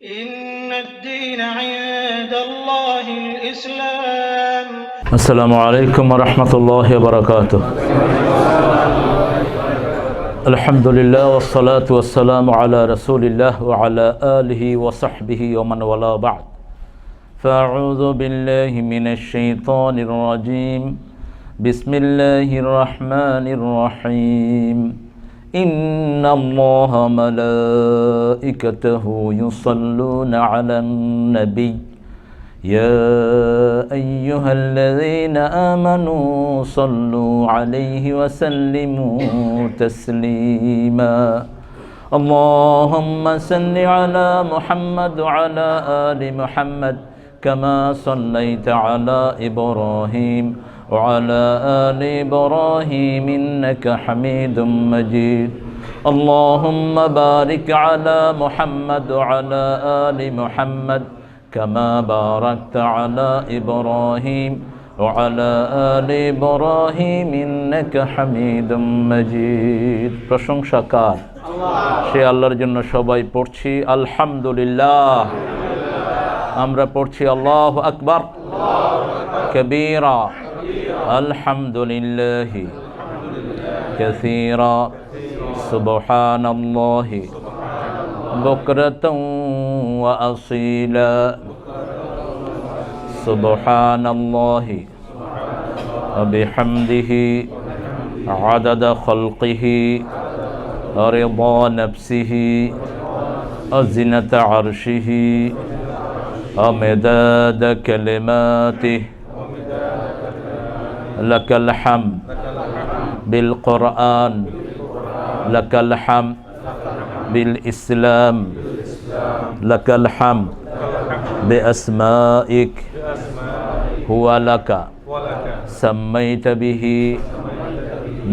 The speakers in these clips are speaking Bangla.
إن الدين عند الله الإسلام. السلام عليكم ورحمة الله وبركاته. الحمد لله والصلاة والسلام على رسول الله وعلى آله وصحبه ومن والاه بعد. فأعوذ بالله من الشيطان الرجيم. بسم الله الرحمن الرحيم. إن الله ملائكته يصلون على النبي يا أيها الذين آمنوا صلوا عليه وسلموا تسليما. اللهم صل على محمد وعلى آل محمد كما صليت على إبراهيم وعلى آل إبراهيم إنك حميد مجيد. اللهم بارك على محمد وعلى آل محمد كما باركت على إبراهيم وعلى آل إبراهيم إنك حميد مجيد. প্রশংসা কার? সে আল্লাহর জন্য সবাই পড়ছি আলহামদুলিল্লাহ। আমরা পড়ছি আল্লাহু আকবার কবীরা আলহামদুলিল্লাহি কাসীরা সুবহানাল্লাহি বুকরাতান ওয়া আসীলা সুবহানাল্লাহি ওয়া বিহামদিহি আদাদা খালকিহি ওয়া রিদা নাফসিহি ওয়া জিনাতা আরশিহি ওয়া মিদাদা কালিমাতিহি। لك الحمد بالقرآن لك الحمد بالإسلام لك الحمد بأسمائك هو لك سميت به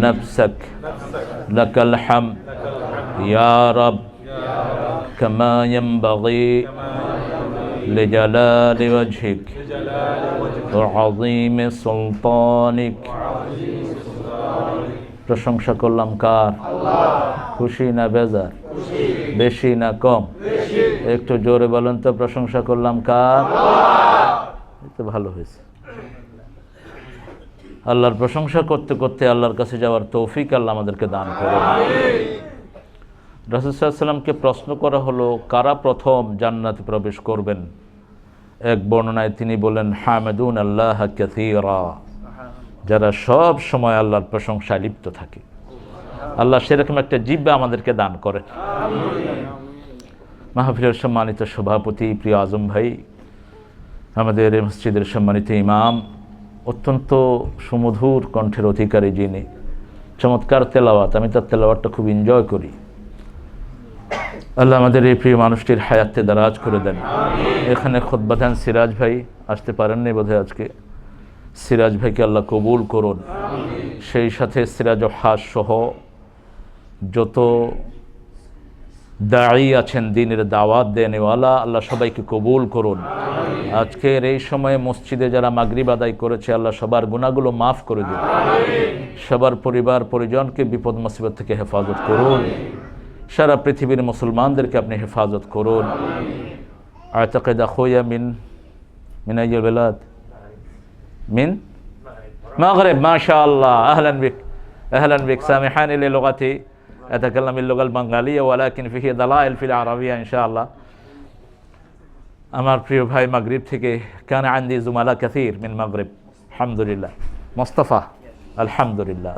نفسك لك الحمد يا رب كما ينبغي لجلال وجهك وعظيم سلطانك. প্রশংসা করলাম কার? খুশি না বেজার? বেশি না কম? একটু জোরে বলেন তো, প্রশংসা করলাম কার? তো ভালো হয়েছে। আল্লাহর প্রশংসা করতে করতে আল্লাহর কাছে যাওয়ার তৌফিক আল্লাহ আমাদেরকে দান করুন। রাসূল সাল্লাল্লাহু আলাইহি ওয়াসাল্লামকে প্রশ্ন করা হলো, কারা প্রথম জান্নাতে প্রবেশ করবেন? এক বর্ণনায় তিনি বলেন, হামিদুন আল্লাহ কাসীরা, যারা সব সময় আল্লাহর প্রশংসায় লিপ্ত থাকে। আল্লাহ সেরকম একটা জিহ্বা আমাদেরকে দান করেন। মাহফিলের সম্মানিত সভাপতি প্রিয় আজম ভাই, আমাদের এই মসজিদের সম্মানিত ইমাম, অত্যন্ত সুমধুর কণ্ঠের অধিকারী যিনি, চমৎকার তেলাওয়াত, আমি তার তেলাওয়াতটা খুব এনজয় করি। আল্লাহ আমাদের এই প্রিয় মানুষটির হায়াতে দারাজ করে দেন। এখানে খুতবা দেন সিরাজ ভাই, আসতে পারেননি বোধহয় আজকে। সিরাজ ভাইকে আল্লাহ কবুল করুন। সেই সাথে সিরাজ হাস সহ যত দাঈ আছেন, দ্বীনের দাওয়াত দেনেওয়ালা, আল্লাহ সবাইকে কবুল করুন। আজকের এই সময়ে মসজিদে যারা মাগরিব আদায় করেছে, আল্লাহ সবার গুনাহগুলো মাফ করে দিন। সবার পরিবার পরিজনকে বিপদ মুসিবত থেকে হেফাজত করুন। সারা পৃথিবীর মুসলমানদেরকে আপনি হেফাজত করুন। আতাকাদ আখুয়া মিন আইয়িল বিলাদ মিন মাগরিব। মাশাআল্লাহ, আহলান বিক আহলান বিক। সামিহানি লিলুগাতি আতাকাল্লামু বিল-লুগাল বাঙ্গালিয়া ওয়ালাকিন ফিহি দালাইল ফিল আরাবিয়া ইনশাআল্লাহ। আমার প্রিয় ভাই মাগরিব থেকে, কানা আনদি জুমালা কাসীর মিন মাগরিব। আলহামদুলিল্লাহ, মুস্তাফা আলহামদুলিল্লাহ,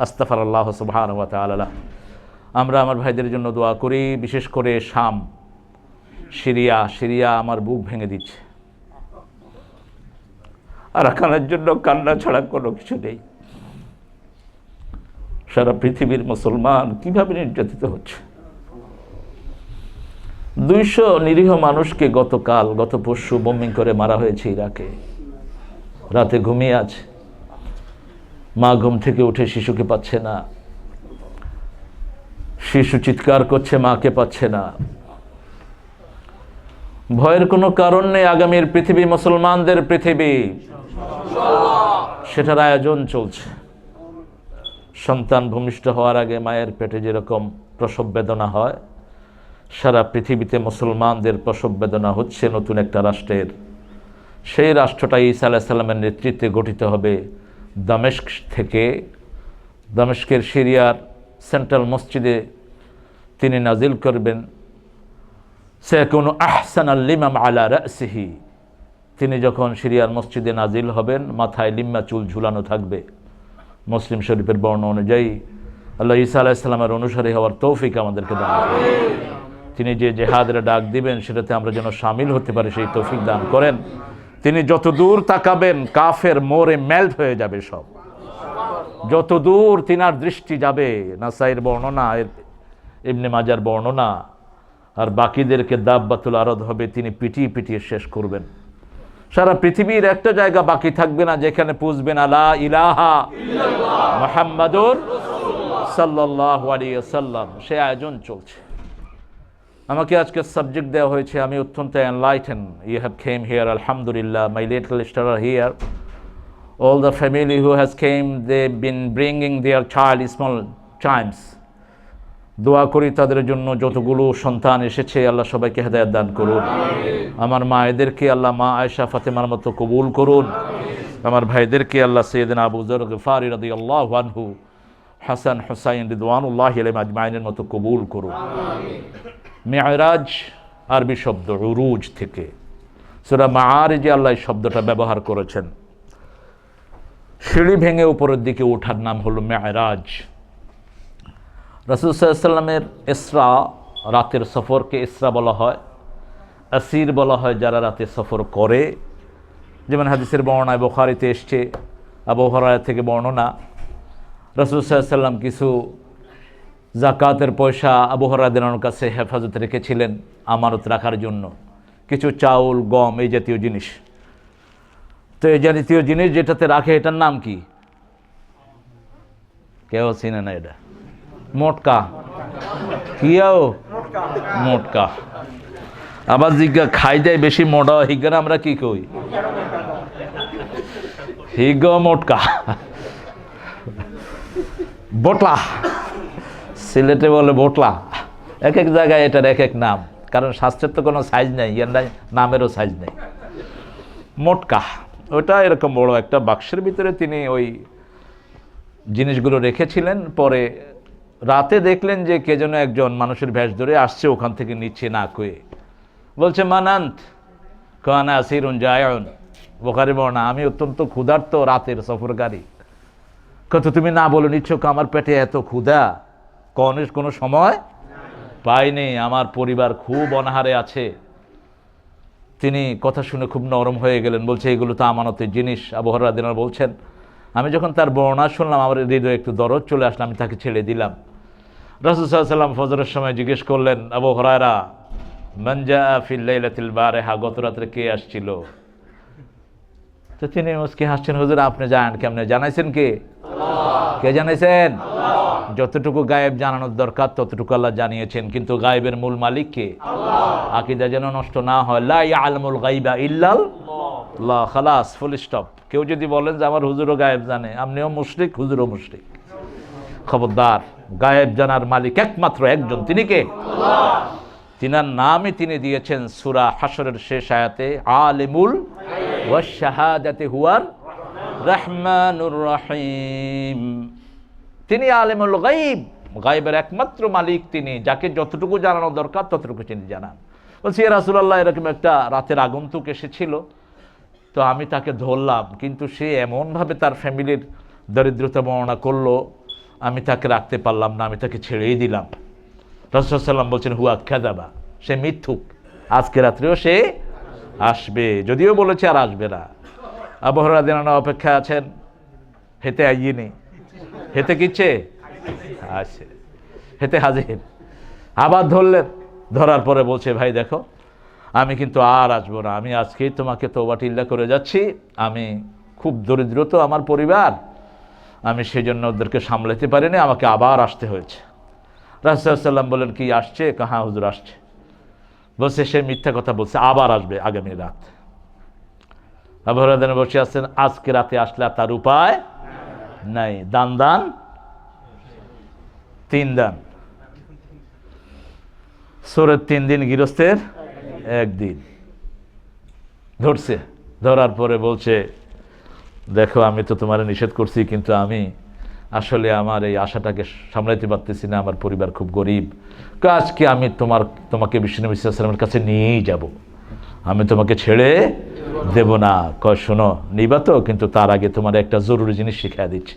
আস্তাগফিরুল্লাহ সুবহানাহু ওয়া তাআলা। আমরা আমার ভাইদের জন্য দোয়া করি, বিশেষ করে শাম, সিরিয়া আমার বুক ভেঙে দিচ্ছে। আর আরাকানের জন্য কান্না ছাড়া কোনো কিছু নেই। সারা পৃথিবীর মুসলমান কিভাবে নির্যাতিত হচ্ছে। 200 নিরীহ মানুষকে গত পরশু বোমিং করে মারা হয়েছে ইরাকে। রাতে ঘুমিয়ে আছে, মা ঘুম থেকে উঠে শিশুকে পাচ্ছে না, শিশু চিৎকার করছে, মাকে পাচ্ছে না। ভয়ের কোনো কারণ নেই। আগামীর পৃথিবী মুসলমানদের পৃথিবী, সেটার আয়োজন চলছে। সন্তান ভূমিষ্ঠ হওয়ার আগে মায়ের পেটে যেরকম প্রসব বেদনা হয়, সারা পৃথিবীতে মুসলমানদের প্রসব বেদনা হচ্ছে নতুন একটা রাষ্ট্রের। সেই রাষ্ট্রটা ঈসা আলাইহিস সালামের নেতৃত্বে গঠিত হবে দামেস্ক থেকে। দামেস্কের সিরিয়ার সেন্ট্রাল মসজিদে তিনি নাজিল করবেন সায়াকুনু আহসানাল লিমাম আলা রাসিহি। তিনি যখন সিরিয়ার মসজিদে নাজিল হবেন, মাথায় লিম্মা চুল ঝুলানো থাকবে। মুসলিম শরীফের বর্ণনা অনুযায়ী আল্লাহ ঈসা আলাইহিস সালামের অনুসারী হওয়ার তৌফিক আমাদেরকে দান করেন। তিনি যে জেহাদের ডাক দিবেন সেটাতে আমরা যেন শামিল হতে পারি, সেই তৌফিক দান করেন। তিনি যত দূর তাকাবেন কাফের মোরে মেল্ট হয়ে যাবে সব। যত দূর তিনার দৃষ্টি যাবে, নাসাইর বর্ণনা, ইবনে মাজার বর্ণনা, আর বাকিদেরকে দাব্বাতুল আরদ হবে, তিনি পিটিয়ে পিটিয়ে শেষ করবেন। সারা পৃথিবীর একটা জায়গা বাকি থাকবে না যেখানে পুজবেন আলা ইলাহা মুহাম্মাদুর সাল্লাল্লাহু আলাইহি ওয়াসাল্লাম। সে আয়োজন চলছে। আমাকে আজকে সাবজেক্ট দেওয়া হয়েছে, আমি অত্যন্ত enlighten. You have came here, আলহামদুলিল্লাহ। My little star are here. All the family who has came, they've been bringing their child, small chimes. দোয়া করি তাদের জন্য, যতগুলো সন্তান এসেছে আল্লাহ সবাইকে হেদায়েত দান করুন। আমার মায়েদেরকে আল্লাহ মা আয়েশা ফাতেমার মতো কবুল করুন। আমার ভাইদেরকে আল্লাহ সৈয়দনা আবু যর গফারি রাদিয়াল্লাহু আনহু, হাসান হুসাইন রিদওয়ানুল্লাহি আলাইহিম আজমাইনের মতো কবুল করুন। মেরাজ আরবি শব্দ উরুজ থেকে। সূরা মাআরিজে আল্লাহ এই শব্দটা ব্যবহার করেছেন। সিঁড়ি ভেঙে উপরের দিকে ওঠার নাম হলো মেরাজ। রাসূল সাল্লাল্লাহু আলাইহি ওয়াসাল্লামের ইসরা, রাতের সফরকে ইসরা বলা হয়। আসির বলা হয় যারা রাতে সফর করে। যেমন হাদিসের বর্ণনায় বুখারীতে এসছে, আবু হুরায়রা থেকে বর্ণনা, রাসূল সাল্লাল্লাহু আলাইহি ওয়াসাল্লাম কিছু যাকাতের পয়সা আবু হুরায়রার কাছে হেফাজত রেখেছিলেন আমানত রাখার জন্য। কিছু চাউল, গম, এই জাতীয় জিনিস। তো এই জাতীয় জিনিস যেটাতে রাখে এটার নাম কি? কেউ চিনে না এটা? মোটকা। কিয়াও মোটকা। আবার জিজ্ঞা খাই দেয় বেশি মোটা হিগার আমরা কি কই? হিগ মোটকা, বোটলা। সিলেটে বলে বোটলা। এক এক জায়গায় এটার এক এক নাম, কারণ স্বাস্থ্যের তো কোনো সাইজ নেই, এর নামেরও সাইজ নেই। মোটকা ওটা এরকম বড় একটা বাক্সের ভিতরে তিনি ওই জিনিসগুলো রেখেছিলেন। পরে রাতে দেখলেন যে কে যেন একজন মানুষের ভেষ ধরে আসছে ওখান থেকে নিচ্ছে না কয়ে। বলছে মানান্ত কানা আসিরুন জায়ুন। বুখারী বর্ণনা, আমি অত্যন্ত ক্ষুধার্ত, রাতের সফরকারী। কত তুমি না বলে নিচ্ছ, আমার পেটে এত ক্ষুধা, কোনো সময় পাইনি, আমার পরিবার খুব অনাহারে আছে। তিনি কথা শুনে খুব নরম হয়ে গেলেন। বলছে এগুলো তো আমানতের জিনিস। আবু হুরায়রা রাদিয়াল্লাহু বলছেন, আমি যখন তার বর্ণনা শুনলাম আমার হৃদয়ে একটু দরদ চলে আসলো, আমি তাকে ছেড়ে দিলাম। রাসূল সাল্লাল্লাহু আলাইহি ওয়াসাল্লাম ফজরের সময় জিজ্ঞেস করলেন, আবু হুরায়রা মান জাআ ফিল লাইলাতিল বারিহা, গত রাতে কে আসছিল? তো তিনি মুস্কি হাসছেন, হুজুর আপনি জানেন কেমনে? জানাইছেন কে? কে জানাইছেন? যতটুকু গায়েব জানানোর দরকার ততটুকু আল্লাহ জানিয়েছেন, কিন্তু গায়েবের মূল মালিক কে? আকীদা যেন নষ্ট না হয়। লা ইয়ালামুল গায়বা ইল্লাল্লাহ, খালাস, ফুল স্টপ। কেউ যদি বলেন যে আমার হুজুরও গায়েব জানে, আপনিও মুশরিক, হুজুরও মুশরিক। খবরদার, গায়েব জানার মালিক একমাত্র একজন, তিনি কে? তিনার নামই তিনি দিয়েছেন সূরা হাশরের শেষ আয়াতে, আলিমুল ওয়াস শাহাদাতি হুয়ার রহমানুর রহিম। তিনি আলিমুল গায়ব, গায়বের একমাত্র মালিক তিনি, যাকে যতটুকু জানানো দরকার ততটুকু তিনি জানান। বলছি ইয়া রাসূলুল্লাহ, এরকম একটা রাতের আগন্তুক এসেছিল, তো আমি তাকে ধরলাম, কিন্তু সে এমনভাবে তার ফ্যামিলির দরিদ্রতা বর্ণনা করলো, আমি তাকে রাখতে পারলাম না, আমি তাকে ছেড়েই দিলাম। রাসূল সাল্লাল্লাহু আলাইহি ওয়াসাল্লাম বলছেন হুয়া কাযাবা, সে মিথ্যুক, আজকে রাত্রেও সে আসবে, যদিও বলেছে আর আসবে না। আবু হুরায়রা রাদিয়াল্লাহু আনহু অপেক্ষা আছেন, হেতে আইয়িনি, হেতে কিচ্ছে আছে, হেতে হাজির। আবার ধরলেন, ধরার পরে বলছে ভাই দেখো আমি কিন্তু আর আসবো না, আমি আজকেই তোমাকে তওবা টিল্লা করে যাচ্ছি, আমি খুব দরিদ্র তো আমার পরিবার, আমি সেই জন্য ওদেরকে সামলাতে পারিনি, আমাকে আবার আসতে হয়েছে। রাসূল সাল্লাল্লাহু আলাইহি ওয়াসাল্লাম বলেন কি আসছে? হ্যাঁ হুজুর আসছে। বলছে সে মিথ্যা কথা বলছে, আবার আসবে আগামী রাত। আবু হুরায়রা বসে আছেন, আজকে রাতে আসলে তার উপায় নাই, দান দান 3 দান। চোরের 3 দিন, গৃহস্থের 1 দিন। ধরছে, ধরার পরে বলছে, দেখো আমি তো তোমার নিষেধ করছি, কিন্তু আমি আসলে আমার এই আশাটাকে সামলাইতে পারতেছি না, আমার পরিবার খুব গরিব। আজকে আমি তোমাকে বিশ্বনবী সাল্লাল্লাহু আলাইহি ওয়াসাল্লামের কাছে নিয়েই যাব, আমি তোমাকে ছেড়ে দেব না। কয় শোনো, নিবা তো, কিন্তু তার আগে তোমার একটা জরুরি জিনিস শিখিয়ে দিচ্ছি।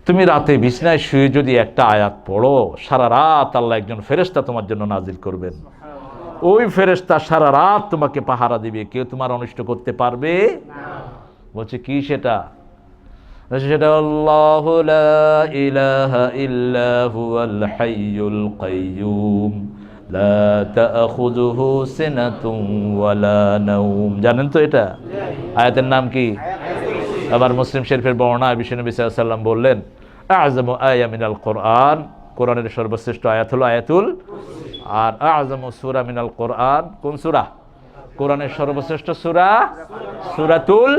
তুমি রাতে বিছনায় শুয়ে যদি একটা আয়াত পড়ো, সারা রাত আল্লাহ একজন ফেরেশতা তোমার জন্য নাজিল করবেন। ওই ফেরেশতা সারা রাত তোমাকে পাহারা দিবে, কেউ তোমার অনিষ্ট করতে পারবে না। বলছে কি সেটা? সেটা আল্লাহু লা ইলাহা ইল্লা হুয়াল হাইয়ুল কাইয়্যুম লা তাখুযুহু সিনাতুন ওয়ালা নাওম। জানেন তো এটা আয়াতের নাম কি? আবার মুসলিম শরীফের বর্ণনা, বিশ্বনবী সাল্লাল্লাহু আলাইহি ওয়াসাল্লাম বললেন, আযমু আয়া মিনাল কোরআন, কোরআনের সর্বশ্রেষ্ঠ আয়াত হলো আয়াতুল কুরসি। আর আযমু সূরা মিনাল কোরআন, কোন সূরা? কোরআনের সর্বশ্রেষ্ঠ সূরা সূরাতুল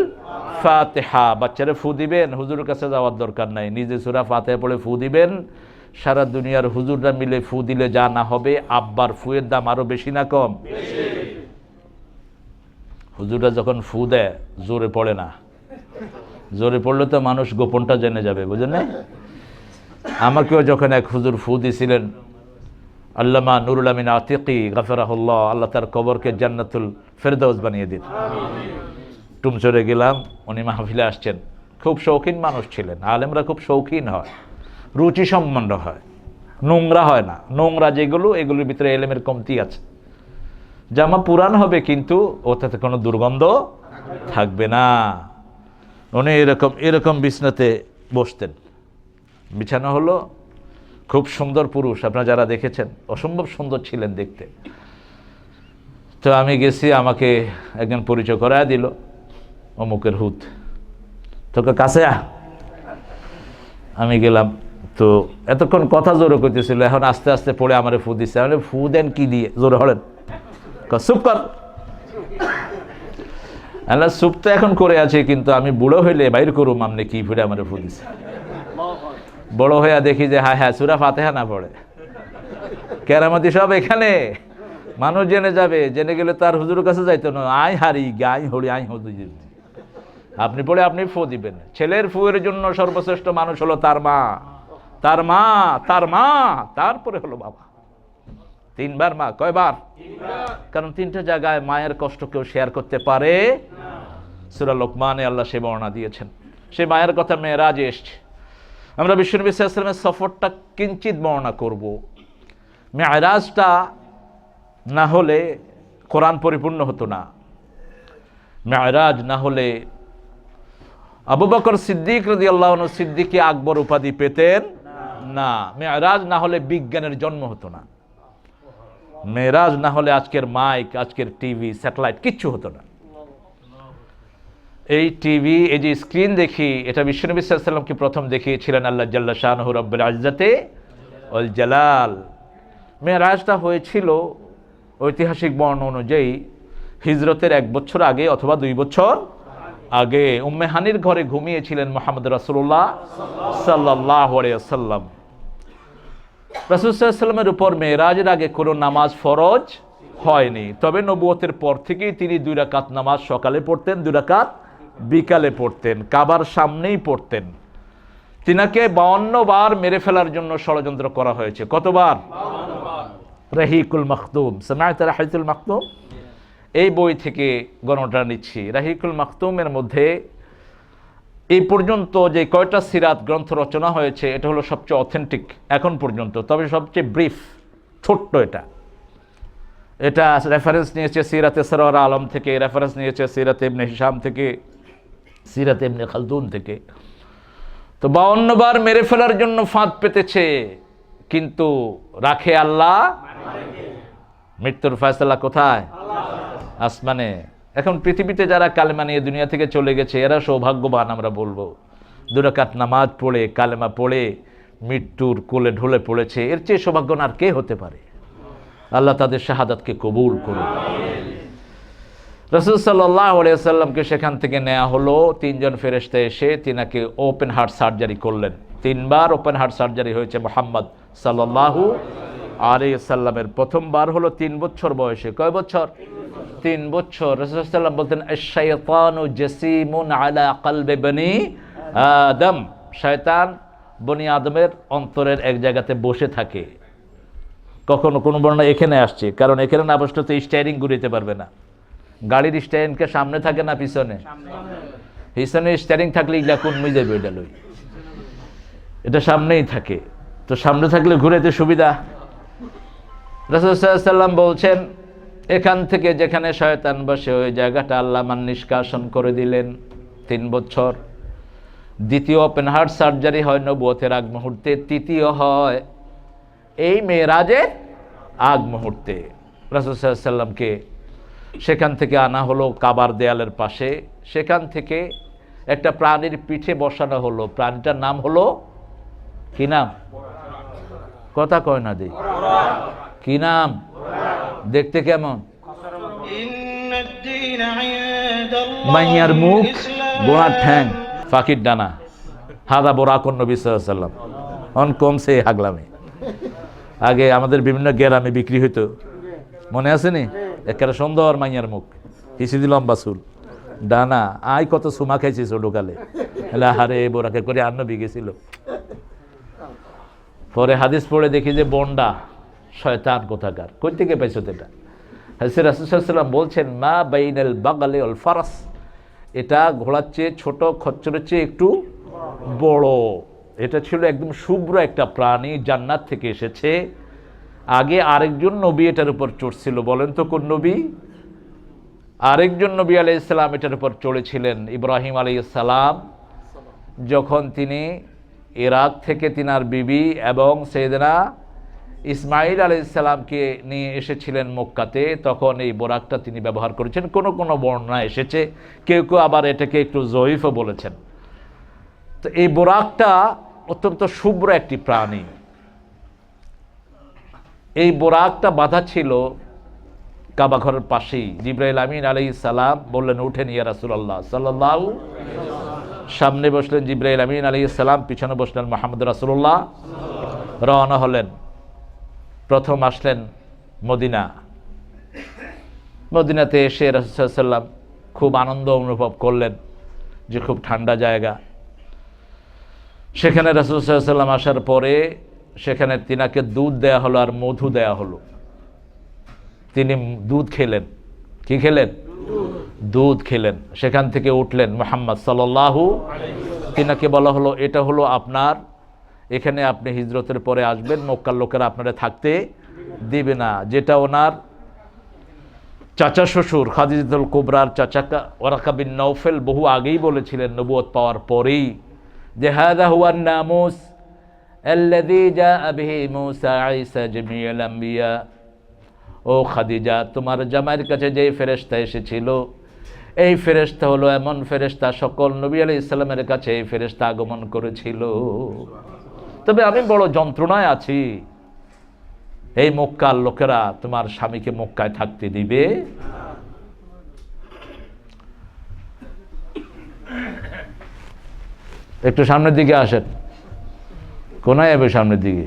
ফাতিহা। বাচ্চারা ফু দিবেন, হুজুরের কাছে যাওয়ার দরকার নাই, নিজে সূরা ফাতিহা পড়ে ফু দিবেন। সারা দুনিয়ার হুজুররা মিলে ফু দিলে যা না হবে, আব্বার ফুয়ের দাম আরো বেশি না কম? হুজুররা যখন ফু দেয় জোরে পড়ে না, জোরে পড়লে তো মানুষ গোপনটা জেনে যাবে, বুঝেন না? আমাকেও যখন এক হুজুর ফু দিছিলেন, আল্লামা নুরুল আমিন আতিকি গাফারাহুল্লাহ, আল্লাহ তার কবরকে জান্নাতুল ফেরদাউস বানিয়ে দিন। টুমচরে গেলাম, উনি মাহফিলে আসছেন। খুব শৌখিন মানুষ ছিলেন। আলেমরা খুব শৌখিন হয়, রুচি সম্বন্ধ হয়, নোংরা হয় না। নোংরা যেগুলো, এগুলোর ভিতরে এলেমের কমতি আছে। জামা পুরান হবে কিন্তু ওটাতে কোনো দুর্গন্ধ থাকবে না। উনি এরকম বিছনাতে বসতেন, বিছানা হলো, খুব সুন্দর পুরুষ, আপনারা যারা দেখেছেন অসম্ভব সুন্দর ছিলেন দেখতে। তো আমি গেছি, আমাকে একজন পরিচয় করায় দিল, অমুকের হুত, তোকে কাছে আমি গেলাম। তো এতক্ষণ কথা জোরে করতেছিল, এখন আস্তে আস্তে পড়ে আমারে ফু দিচ্ছে। আমি ফু দেন কি দিয়ে? জোরে হলেন, চুপ কর। আল্লাহ চুপ তো এখন করে আছে, কিন্তু আমি বুড়ো হইলে বাইর করুম আমনে কি ফিরে আমারে ফু দিচ্ছে। বড় হইয়া দেখি যে হ্যাঁ হ্যাঁ সূরা ফাতিহা না পড়ে, কেরামতি সব এখানে। মানুষ জেনে যাবে, জেনে গেলে তার হুজুরের কাছে যাইতো না, আই হারি গাই হরি আই হুজুর। আপনি পড়ে আপনি ফু দিবেন। ছেলের ফুয়ের জন্য সর্বশ্রেষ্ঠ মানুষ হলো তার মা, তার মা, তার মা, তারপরে হলো বাবা। 3 বার মা। কয়বার? 3 বার। কারণ 3টা জায়গায় মায়ের কষ্ট কেউ শেয়ার করতে পারে না। সূরা লোকমানে আল্লাহ সে বর্ণনা দিয়েছেন। সে মায়ের কথা মেরাজে এসছে। আমরা বিশ্বনবী সাল্লাল্লাহু আলাইহি ওয়াসাল্লামের সফরটা কিঞ্চিত বর্ণনা করব। মেরাজটা না হলে কোরআন পরিপূর্ণ হতো না। মেরাজ না হলে আবু বকর সিদ্দিক রাদিয়াল্লাহু আনহু সিদ্দিকে আকবর উপাধি পেতেন না। মেরাজ না হলে বিজ্ঞানের জন্ম হতো না। মেরাজ না হলে আজকের মাইক, আজকের টিভি, স্যাটেলাইট কিচ্ছু হতো না। এই টিভি, এই যে স্ক্রিন দেখি, এটা বিশ্বনবী সাল্লাল্লাহু আলাইহি ওয়াসাল্লামকে প্রথম দেখিয়েছিলেন আল্লাহ জাল্লা শানুহু রব্বুল ইজ্জতে ওয়াল জালাল। মেরাজটা হয়েছিল ঐতিহাসিক বর্ণনা অনুযায়ী হিজরতের 1 বছর আগে অথবা 2 বছর আগে। উম্মে হানির ঘরে ঘুমিয়েছিলেন মুহাম্মদ রাসূলুল্লাহ সাল্লাল্লাহু আলাইহি ওয়াসাল্লাম। রাসূল সাল্লাল্লাহু আলাইহি ওয়াসাল্লামের উপর মেরাজের আগে কোনো নামাজ ফরজ হয়নি, তবে নবুয়তের পর থেকেই তিনি 2 রাকাত নামাজ সকালে পড়তেন, 2 রাকাত বিকালে পড়তেন, কাবার সামনেই পড়তেন। তিনাকে 52 বার মেরে ফেলার জন্য ষড়যন্ত্র করা হয়েছে। কতবার? 52 বার। রাহিকুল মাখতুম, সামা'তা রাহিকুল মাখতুম, এই বই থেকে গণনা নিচ্ছি। রাহিকুল মাখতুমের মধ্যে এই পর্যন্ত যে কয়টা সিরাত গ্রন্থ রচনা হয়েছে, এটা হলো সবচেয়ে অথেন্টিক এখন পর্যন্ত, তবে সবচেয়ে ব্রিফ, ছোট্ট। এটা রেফারেন্স নিয়েছে সিরাতে সরওয়ার আলম থেকে, রেফারেন্স নিয়েছে সিরাতে ইবনে হিশাম থেকে, সিরাতে ইবনে খালদুন থেকে। তো 52 বার মেরে ফেলার জন্য ফাঁদ পেতেছে, কিন্তু রাখে আল্লাহ। মৃত্যুর ফয়সালা কোথায়? আসমানে। এখন পৃথিবীতে যারা কালেমা নিয়ে দুনিয়া থেকে চলে গেছে, এরা সৌভাগ্যবান আমরা বলবো। 2 রাকাত নামাজ পড়ে, কালেমা পড়ে মৃত্যুর কোলে ঢলে পড়েছে। এর চেয়ে সৌভাগ্যবান আর কে হতে পারে? আল্লাহ তাদের শাহাদাতকে কবুল করুন। রাসূল সাল্লাল্লাহু আলাইহি ওয়াসাল্লামকে সেখান থেকে নেওয়া হলো। 3 জন ফেরেশতা এসে তিনাকে ওপেন হার্ট সার্জারি করলেন। 3 বার ওপেন হার্ট সার্জারি হয়েছে মুহাম্মদ সাল্লাল্লাহু। আলাইহিস সালামের প্রথমবার হলো 3 বছর বয়সে। কয় বছর? 3 বছর। রাসূল সাল্লাল্লাহু আলাইহি ওয়াসাল্লাম বলতেন আশ-শাইতানু জাসিমুন আলা কলবি বনি আদম, শয়তান বনি আদমের অন্তরের এক জায়গাতে বসে থাকে। কখনো কোনো বর্ণনা এখানে আসছে, কারণ এখানে না বসলে তো স্টিয়ারিং ঘুরাইতে পারবে না। গাড়ির স্টিয়ারিংকে সামনে থাকে না পিছনে? পিছনে স্টিয়ারিং থাকলে ইগলা কোন মুই যাবে এটা লই, এটা সামনেই থাকে, তো সামনে থাকলে ঘুরাইতে সুবিধা। রাসূল সাল্লাল্লাহু আলাইহি ওয়াসাল্লাম বলছেন এখান থেকে যেখানে শয়তান বসে ওই জায়গাটা আল্লাহ মান নিষ্কাশন করে দিলেন 3 বছর। দ্বিতীয় ওপেন হার্ট সার্জারি হয় নবুয়তের আগ মুহূর্তে, তৃতীয় হয় এই মেরাজের আগ মুহূর্তে। রাসূল সাল্লাল্লাহু আলাইহি ওয়াসাল্লামকে সেখান থেকে আনা হলো কাবার দেয়ালের পাশে, সেখান থেকে একটা প্রাণীর পিঠে বসানো হলো। প্রাণীটার নাম হলো কি নাম? কথা কয় না দেই, কি নাম? দেখতে কেমন? মাইয়ার মুখ, গোড়ার ঠ্যাং, ফাঁকির ডানা, হাদা বোরাকুন নবী সাল্লাল্লাহু আলাইহি ওয়াসাল্লাম। অন কমছে হাগলামে। আগে আমাদের বিভিন্ন গ্রামে বিক্রি হইতো, মনে আছে নি? একেবারে সুন্দর মাইয়ার মুখ, হিসিদি লম্বা চুল, ডানা। আই কত সুমা খাইছি ছোটকালে, হারে বোরাকে করে আর নবী গেছিল। পরে হাদিস পড়ে দেখি যে বন্ডা, শয়তান কোথাকার, কই থেকে পাইছো এটা? রাসূল সাল্লাল্লাহু আলাইহি ওয়াসাল্লাম বলছেন মা বাইনাল বাগালি ওয়াল ফারাস, এটা ঘোড়ার চেয়ে ছোট, খচ্চরের চেয়ে একটু বড়। এটা ছিল একদম শুভ্র একটা প্রাণী, জান্নাত থেকে এসেছে। আগে আরেকজন নবী এটার উপর চড়ছিল, বলেন তো কোন নবী? আরেকজন নবী আলাইহিস সালাম এটার উপর চড়েছিলেন, ইব্রাহিম আলাইহিস সালাম। যখন তিনি ইরাক থেকে তিনার বিবি এবং সাইয়েদনা ইসমাইল আলাইহিস সালামকে নিয়ে এসেছিলেন মক্কাতে, তখন এই বোরাকটা তিনি ব্যবহার করেছেন। কোনো কোনো বর্ণনা এসেছে, কেউ কেউ আবার এটাকে একটু জয়ীফও বলেছেন। তো এই বোরাকটা অত্যন্ত শুভ্র একটি প্রাণী। এই বোরাকটা বাঁধা ছিল কাবা ঘরের পাশেই। জিবরাইল আমিন আলাইহিস সালাম বললেন উঠেন ইয়া রাসূলুল্লাহ সাল্লাল্লাহু, সামনে বসলেন জিবরাইল আমিন আলাইহিস সালাম, পিছনে বসলেন মুহাম্মদ রাসূলুল্লাহ। রওনা হলেন। প্রথম আসলেন মদিনা। মদিনাতে এসে রাসূল সাল্লাল্লাহু আলাইহি ওয়াসাল্লাম খুব আনন্দ অনুভব করলেন যে খুব ঠান্ডা জায়গা। সেখানে রাসূল সাল্লাল্লাহু আলাইহি ওয়াসাল্লাম আসার পরে সেখানে তিনাকে দুধ দেয়া হলো আর মধু দেয়া হলো। তিনি দুধ খেলেন। কি খেলেন? দুধ খেলেন। সেখান থেকে উঠলেন মুহাম্মদ সাল্লাল্লাহু আলাইহি ওয়াসাল্লাম। তিনাকে বলা হলো এটা হলো আপনার, এখানে আপনি হিজরতের পরে আসবেন, মক্কার লোকেরা আপনারা থাকতে দিবে না। যেটা ওনার চাচা শ্বশুর খাদিজাতুল কুবরার চাচা ওয়ারাকা বিন নওফেল বহু আগেই বলেছিলেন নবুয়ত পাওয়ার পরেই, যে হাযা হুয়ান নামুস আল্লাযী জাআ বিহি মূসা ঈসা জামিউল আম্বিয়া। ও খাদিজা, তোমার জামাইয়ের কাছে যে ফেরেশতা এসেছিল, এই ফেরেশতা হলো এমন ফেরেশতা সকল নবী আলাইহিস সালামের কাছে এই ফেরেশতা আগমন করেছিল। তবে আমি বড় যন্ত্রণায় আছি, এই মক্কার লোকেরা তোমার স্বামীকে মক্কায় থাকতে দিবে। একটু সামনের দিকে আসেন, কোনায় যাবে সামনের দিকে?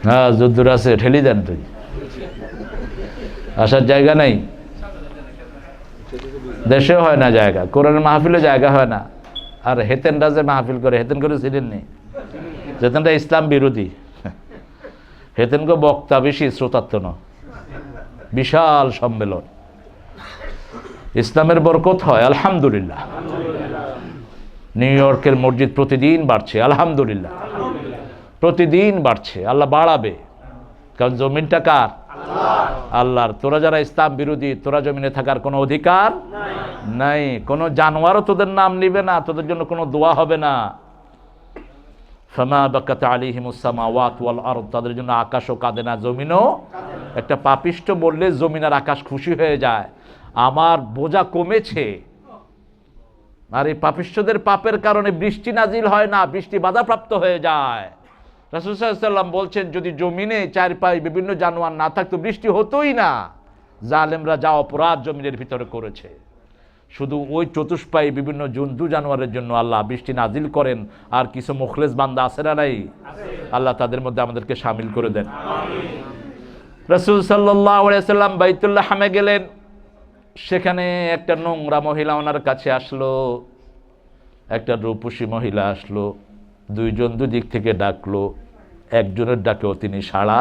হ্যাঁ, যদ্দূর আছে ঠেলি দেন, তুই আসার জায়গা নেই। দেশেও হয় না জায়গা, কোরআনের মাহফিলে জায়গা হয় না। আর হেতেনরা যে মাহফিল করে, হেতেন করে ছিলেন নি? হেতেনরা ইসলাম বিরোধী। হেতেনকে বক্তা বেশি, শ্রোতাত্ম ন। বিশাল সম্মেলন, ইসলামের বরকত হয় আলহামদুলিল্লাহ। নিউ ইয়র্কের মসজিদ প্রতিদিন বাড়ছে আলহামদুলিল্লাহ, প্রতিদিন বাড়ছে। আল্লাহ বাড়াবে, কারণ জমিনটা কার? আল্লাহর। তোরা যারা ইসলাম বিরোধী, তোরা জমিনে থাকার কোনো অধিকার নাই। কোনো জানোয়ারও তোদের নাম নিবে না, তোদের জন্য কোনো দোয়া হবে না। ফামা বাকাত আলাইহিমুস সামাওয়াত ওয়াল আরদ, তাদের জন্য আকাশও কাঁদে না, জমিনও। একটা পাপিষ্ট বললে জমিন আর আকাশ খুশি হয়ে যায়, আমার বোঝা কমেছে। আর এই পাপিষ্টদের পাপের কারণে বৃষ্টি নাজিল হয় না, বৃষ্টি বাধাপ্রাপ্ত হয়ে যায়। রাসূল সাল্লাল্লাহু আলাইহি ওয়াসাল্লাম বলছেন যদি জমিনে চার পায়ে বিভিন্ন জানোয়ার না থাকতো, বৃষ্টি হতোই না। জালেমরা যা অপরাধ জমিনের ভিতরে করেছে, শুধু ওই চতুষ্পায়ী বিভিন্ন জন্তু জানোয়ারের জন্য আল্লাহ বৃষ্টি নাজিল করেন। আর কিছু মুখলেস বান্দা আছে না নাই? আল্লাহ তাদের মধ্যে আমাদেরকে শামিল করে দেন। রাসূল সাল্লাল্লাহু আলাইহি ওয়াসাল্লাম বাইতুল্লাহ হামে গেলেন, সেখানে একটা নোংরা মহিলা ওনার কাছে আসলো, একটা রূপসী মহিলা আসলো, দুইজন দুদিক থেকে ডাকলো, একজনের ডাকেও তিনি সাড়া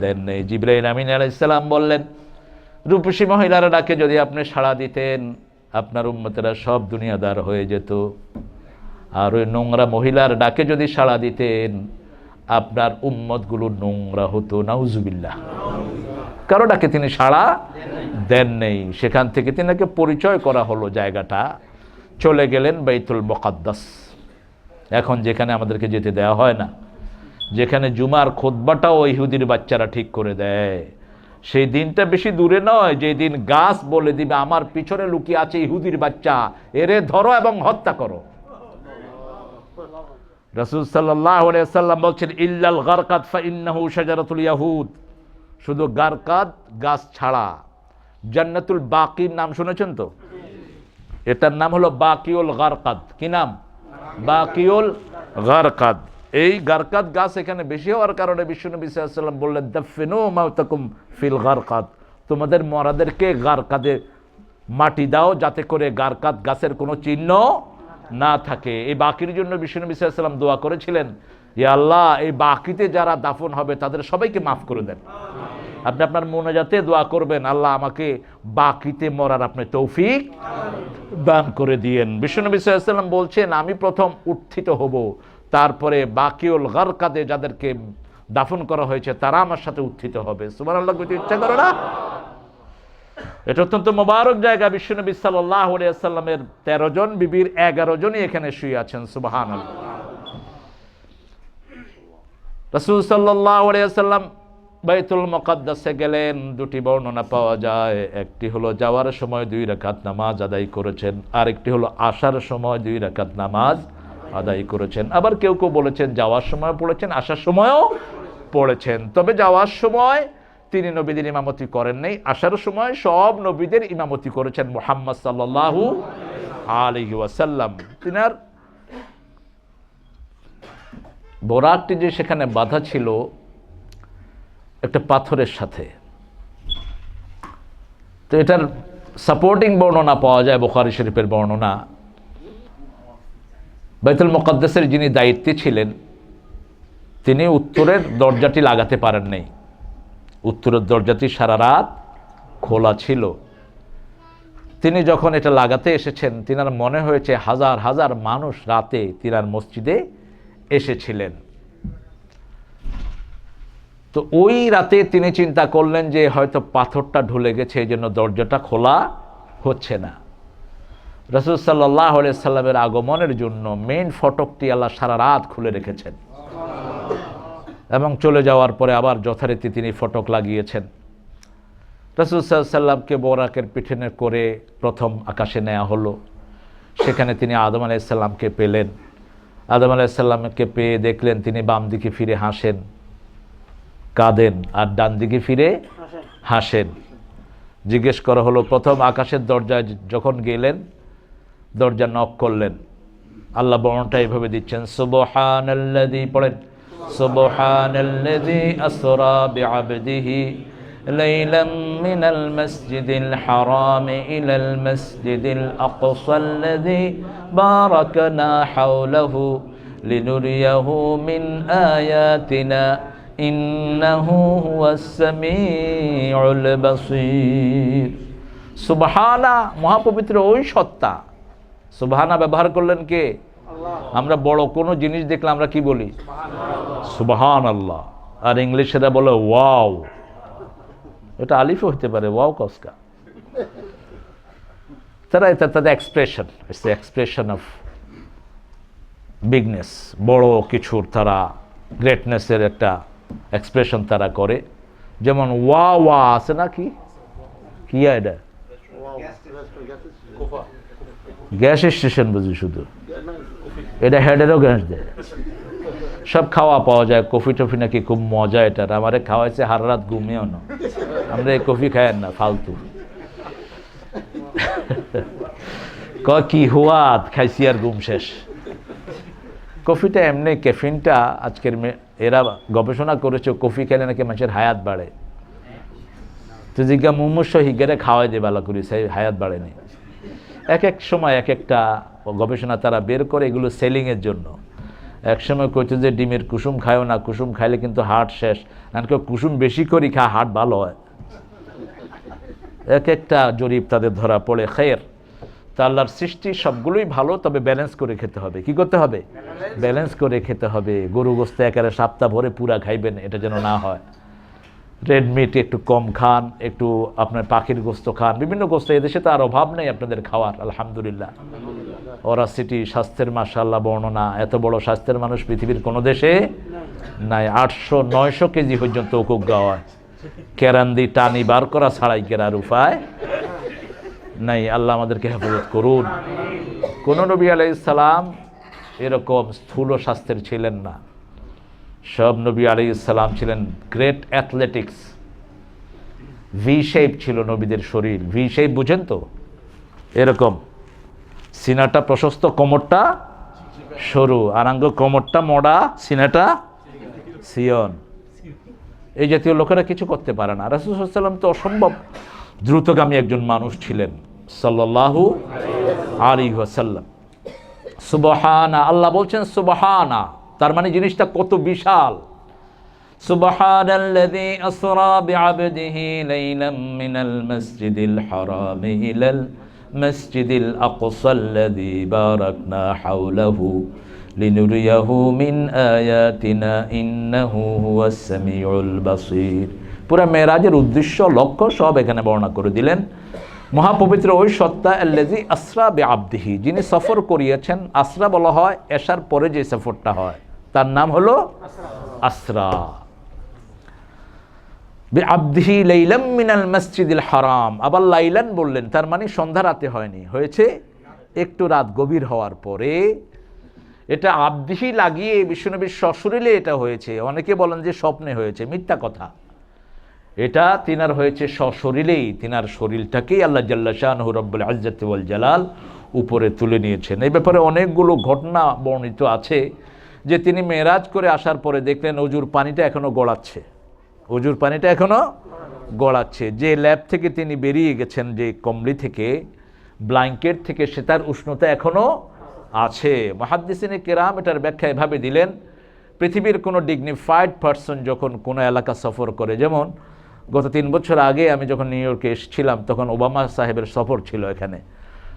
দেন নেই। জিবরাইল আমিন আলাইহিস সালাম বললেন, রূপসী মহিলার ডাকে যদি আপনি সাড়া দিতেন আপনার উম্মতেরা সব দুনিয়াদার হয়ে যেত, আর ওই নোংরা মহিলার ডাকে যদি সাড়া দিতেন আপনার উম্মতগুলো নোংরা হতো। নাউজুবিল্লাহ। কারো ডাকে তিনি সাড়া দেন নেই। সেখান থেকে তিনাকে পরিচয় করা হলো জায়গাটা, চলে গেলেন বাইতুল মুকাদ্দাস। এখন যেখানে আমাদেরকে যেতে দেওয়া হয় না, যেখানে জুমার খুতবাটাও ইহুদির বাচ্চারা ঠিক করে দেয়, সেই দিনটা বেশি দূরে নয় যে দিন গাছ বলে দিবে আমার পিছনে লুকিয়ে আছে ইহুদির বাচ্চা, এরে ধরো এবং হত্যা করো। রাসূল সাল্লাল্লাহু আলাইহি ওয়াসাল্লাম বলছেন, ইল্লাল গারকাদ ফাইন্নাহু শাজারাতুল ইয়াহুদ, শুধু গারকাদ গাছ ছাড়া। জান্নাতুল বাকির নাম শুনেছেন তো? এটার নাম হলো বাকিউল গারকাদ। কি নাম? বাকিউল গারকাদ। এই গারকাদ গাছ এখানে বেশি হওয়ার কারণে বিশ্বনবী সাল্লাল্লাহু আলাইহি ওয়াসাল্লাম বললেন, দাফিনু মাউতাকুম ফিল গারকাদ, তোমাদের মরাদেরকে গারকাদে মাটি দাও যাতে করে গারকাদ গাছের কোনো চিহ্ন না থাকে। এই বাকির জন্য বিশ্বনবী সাল্লাল্লাহু আলাইহি ওয়াসাল্লাম দোয়া করেছিলেন, ইয়া আল্লাহ এই বাকিতে যারা দাফন হবে তাদের সবাইকে মাফ করে দেন। আপনি আপনার মোনাজাতে দোয়া করবেন, আল্লাহ আমাকে বাকিতে মরার আপনি তৌফিক দান করে দিয়েন। বিশ্বনবী সাল্লাল্লাহু আলাইহি ওয়াসাল্লাম বলছেন, আমি প্রথম উত্থিত হব, তারপরে বাকিউল গারকাদে যাদেরকে দাফন করা হয়েছে তারা আমার সাথে উত্থিত হবে। সুবহানাল্লাহ, কইতে ইচ্ছা করে না? এটা অত্যন্ত মোবারক জায়গা। বিশ্বনবী সাল্লাল্লাহু আলাইহি ওয়াসাল্লামের 13 জন বিবির 11 জনই এখানে শুয়ে আছেন। সুবহানাল্লাহ। রাসূল সাল্লাল্লাহু আলাইহি ওয়াসাল্লাম বাইতুল মুকাদ্দাসে গেলেন। দুটি বর্ণনা পাওয়া যায়, একটি হলো যাওয়ার সময় 2 রাকাত নামাজ আদায় করেছেন, আর একটি হলো আসার সময় 2 রাকাত নামাজ আদায় করেছেন। আবার কেউ কেউ বলেছেন যাওয়ার সময় পড়েছেন, আসার সময়ও পড়েছেন। তবে যাওয়ার সময় তিনি নবীদের ইমামতি করেন নাই, আসার সময় সব নবীদের ইমামতি করেছেন মুহাম্মদ সাল্লাল্লাহু আলাইহি ওয়াসাল্লাম। তিনার বোরাকটি যে সেখানে বাঁধা ছিল একটা পাথরের সাথে, তো এটার সাপোর্টিং বর্ণনা পাওয়া যায় বুখারী শরীফের বর্ণনা। বাইতুল মুকাদ্দাসের যিনি দায়িত্বে ছিলেন তিনি উত্তরের দরজাটি লাগাতে পারেন নাই। উত্তরের দরজাটি সারা রাত খোলা ছিল। তিনি যখন এটা লাগাতে এসেছেন তিনার মনে হয়েছে হাজার হাজার মানুষ রাতে তিনার মসজিদে এসেছিলেন। তো ওই রাতে তিনি চিন্তা করলেন যে হয়তো পাথরটা ঢুলে গেছে, এই জন্য দরজাটা খোলা হচ্ছে না। রাসূল সাল্লাল্লাহু আলাইহি সাল্লামের আগমনের জন্য মেইন ফটকটি আল্লাহ সারা রাত খুলে রেখেছেন এবং চলে যাওয়ার পরে আবার যথারীতি তিনি ফটক লাগিয়েছেন। রাসূল সাল্লাল্লাহু আলাইহি সাল্লামকে বোরাকের পিঠে করে প্রথম আকাশে নেওয়া হলো। সেখানে তিনি আদম আলাইহিস সালামকে পেলেন। আদম আলাইহিস সালামকে পেয়ে দেখলেন তিনি বাম দিকে ফিরে হাসেন, কাঁদেন, আর ডান দিকে ফিরে হাসেন। জিজ্ঞেস করা হলো, প্রথম আকাশের দরজায় যখন গেলেন দরজা নক করলেন, আল্লাহ বর্ণনাটা এইভাবে দিচ্ছেন, সুবহানাল্লাযী, পড়েন, সুবহানাল্লাযী আসরা বিআবদিহি লাইলাম মিনাল মাসজিদিল হারাম ইলাল মাসজিদিল আকসাল্লাযী বারাকনা হাওলাহু লিনুরিয়াহু মিন আয়াতিনা ইন্নাহু হুয়াস সামিউল বাসীর। সুবহানা, মহাপবিত্র ওই সত্তা। সুবহানা ব্যবহার করলেন কে? আমরা বড় কোনো জিনিস দেখলে আমরা কি বলি? সুবহানাল্লাহ। আর ইংলিশেরা বলে ওয়াও। এটা আলিফও হতে পারে, ওয়াও কসকা। তারা এটা তাদের expression, it's the expression of bigness, বড় কিছুর তারা গ্রেটনেসের একটা এক্সপ্রেশন তারা করে। যেমন ওয়া ওয়া আছে না, কি কি এটা? গ্যাস স্টেশন বুঝি শুধু, এটা হেডেরও গ্যাস দেয়। সব খাওয়া পাওয়া যায়, কফি টফি নাকি খুব মজা। এটার আমারে খাওয়াইছে হার রাত ঘুমিয়েও না, আমরা এই কফি খায়েন না, ফালতু। কি হুয়াত খাইছি আর ঘুম শেষ। কফিটা এমনি, ক্যাফিনটা আজকের এরা গবেষণা করেছে কফি খেলে নাকি মানুষের হায়াত বাড়ে। তো জিজ্ঞা মুমূর্ষ হিগেরে খাওয়াই দিয়ে ভালো করি, সেই হায়াত বাড়েনি। এক এক সময় এক একটা গবেষণা তারা বের করে এগুলো সেলিংয়ের জন্য। এক সময় কইতো যে ডিমের কুসুম খায়ও না, কুসুম খাইলে কিন্তু হার্ট শেষ, কারণ কেউ কুসুম বেশি করি খায় হার্ট ভালো হয়। এক একটা জরিপ তাদের ধরা পড়ে। খের তা আল্লাহর সৃষ্টি সবগুলোই ভালো, তবে ব্যালেন্স করে খেতে হবে। কি করতে হবে? ব্যালেন্স করে খেতে হবে। গরু গোস্ত একেবারে সপ্তাহ ভরে পুরা খাইবেন, এটা যেন না হয়। রেড মিট একটু কম খান, একটু আপনার পাখির গোস্ত খান, বিভিন্ন গোস্ত। এদেশে তো আর অভাব নেই আপনাদের খাওয়ার, আলহামদুলিল্লাহ। ওরাসিটি স্বাস্থ্যের মাশাআল্লাহ বর্ণনা, এত বড় স্বাস্থ্যের মানুষ পৃথিবীর কোনো দেশে নাই। 800-900 কেজি পর্যন্ত উকুক গাওয়া, কেরান্দি টানি বার করা ছাড়াই কেরার উপায় নাই। আল্লাহ আমাদেরকে হেফাজত করুন। কোন নবী আলাইহিস সালাম এরকম স্থূল স্বাস্থ্যের ছিলেন না। সব নবী আলাইহিস সালাম ছিলেন গ্রেট অ্যাথলেটিক্স। ভি শেপ ছিল নবীদের শরীর। ভি শেপ বুঝেন তো? এরকম সিনাটা প্রশস্ত, কোমরটা সরু, আরাঙ্গ কোমরটা মোড়া, সিনাটা সিয়ন। এই জাতীয় লোকেরা কিছু করতে পারে না। রাসূল সাল্লাল্লাহু আলাইহি ওয়াসাল্লাম তো অসম্ভব দ্রুতগামী একজন মানুষ ছিলেন সাল্লাল্লাহু আলাইহি ওয়াসাল্লাম। সুবহানা, আল্লাহ বলছেন সুবহানা, তার মানে জিনিসটা কত বিশাল। সুবহানাল্লাযী আসরা বিআবদিহি লাইলাম মিনাল মাসজিদিল হারামি ইলাল মাসজিদিল আকসাল্লাযী বারাকনা হাওলাহু লিনুরিয়াহু মিন আয়াতিনা ইন্নাহু হুয়াস সামিউল বাসীর। পুরা মেরাজের উদ্দেশ্য, লক্ষ্য সব এখানে বর্ণনা করে দিলেন। মহাপবিত্র ওই সত্তা আল্লাযী আসরা বিআবদিহি, যিনি সফর করিয়েছেন। আসরা বলা হয় এশার পরে যে সফরটা হয়, তার নাম হলো আসরা বিআবদিহি লাইলাম মিনাল মাসজিদিল হারাম। আবার লাইলান বললেন, তার মানে সন্ধ্যা রাতে হয়নি, হয়েছে একটু রাত গভীর হওয়ার পরে। এটা আবদিহি লাগিয়ে বিশ্বনবীর শ্বশুরিলে এটা হয়েছে। অনেকে বলেন যে স্বপ্নে হয়েছে, মিথ্যা কথা। এটা তিনার হয়েছে সশরীরেই, তিনার শরীরটাকেই আল্লাহ জাল্লা শাআনুহু রব্বুল ইজ্জতি ওয়াল জালাল উপরে তুলে নিয়েছেন। এই ব্যাপারে অনেকগুলো ঘটনা বর্ণিত আছে যে তিনি মেরাজ করে আসার পরে দেখলেন অজুর পানিটা এখনো গড়াচ্ছে, অজুর পানিটা এখনো গড়াচ্ছে। যে ল্যাব থেকে তিনি বেরিয়ে গেছেন, যে কমলি থেকে, ব্ল্যাঙ্কেট থেকে, সে তার উষ্ণতা এখনো আছে। মুহাদ্দিসিনে কেরাম এটার ব্যাখ্যা এভাবে দিলেন, পৃথিবীর কোনো ডিগনিফাইড পারসন যখন কোনো এলাকা সফর করে, যেমন গত 3 বছর আগে আমি যখন নিউ ইয়র্কে এসেছিলাম, তখন ওবামা সাহেবের সফর ছিল এখানে।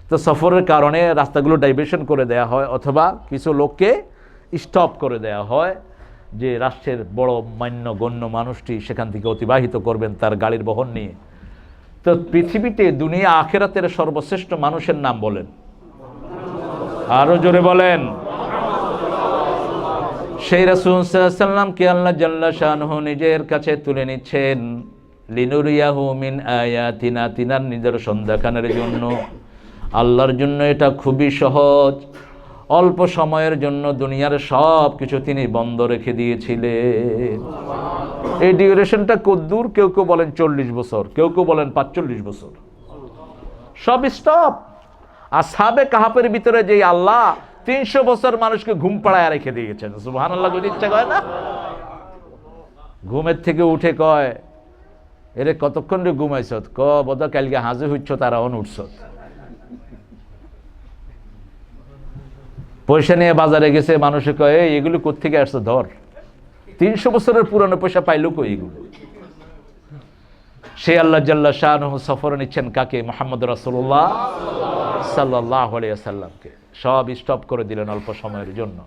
তো সফরের কারণে রাস্তাগুলো ডাইভার্সন করে দেয়া হয়, অথবা কিছু লোককে স্টপ করে দেয়া হয়, যে রাষ্ট্রের বড় মান্যগণ্য মানুষটি সেখান থেকে অতিবাহিত করবেন তার গাড়ির বহন নিয়ে। তো পৃথিবীতে দুনিয়া আখেরাতের সর্বশ্রেষ্ঠ মানুষের নাম বলেন, আরো জোরে বলেন। সেই রাসূল সাল্লাল্লাহু আলাইহি ওয়াসাল্লামকে আল্লাহ জাল্লা শাআনুহু নিজের কাছে তুলে নিচ্ছেন, লিনুরিয়াহু মিন আয়াতিনা, তিনার নিদর্শন দেখানোর জন্য। আল্লাহর জন্য এটা খুবই সহজ। অল্প সময়ের জন্য দুনিয়ার সব কিছু তিনি বন্ধ রেখে দিয়েছিলেন। এই ডিউরেশনটা কদ্দূর? কেউ কেউ বলেন 40 বছর, কেউ কেউ বলেন 45 বছর, সব স্টপ। আসহাবে কাহাফের ভিতরে যে আল্লাহ 300 বছর মানুষকে ঘুম পাড়ায় রেখে দিয়েছেন, সুবহানাল্লাহ। যদি ইচ্ছা করে না, ঘুমের থেকে উঠে কয়, এরে কতক্ষণ রে ঘুমাইছ? বোধ কালকে হাজে হইছ, তারা উঠছ। পয়সা নিয়ে বাজারে গেছে, মানুষে কয় এগুলো কোত্থেকে আসছে, ধর। 300 বছরের পুরানো পয়সা পাইলো কই এগুলো? সে আল্লাহ জাল্লা শাআনুহু সফর নিচ্ছেন কাকে? মুহাম্মদ রাসূলুল্লাহ সাল্লাল্লাহু আলাইহি ওয়াসাল্লামকে। সব স্টপ করে দিলেন অল্প সময়ের জন্য।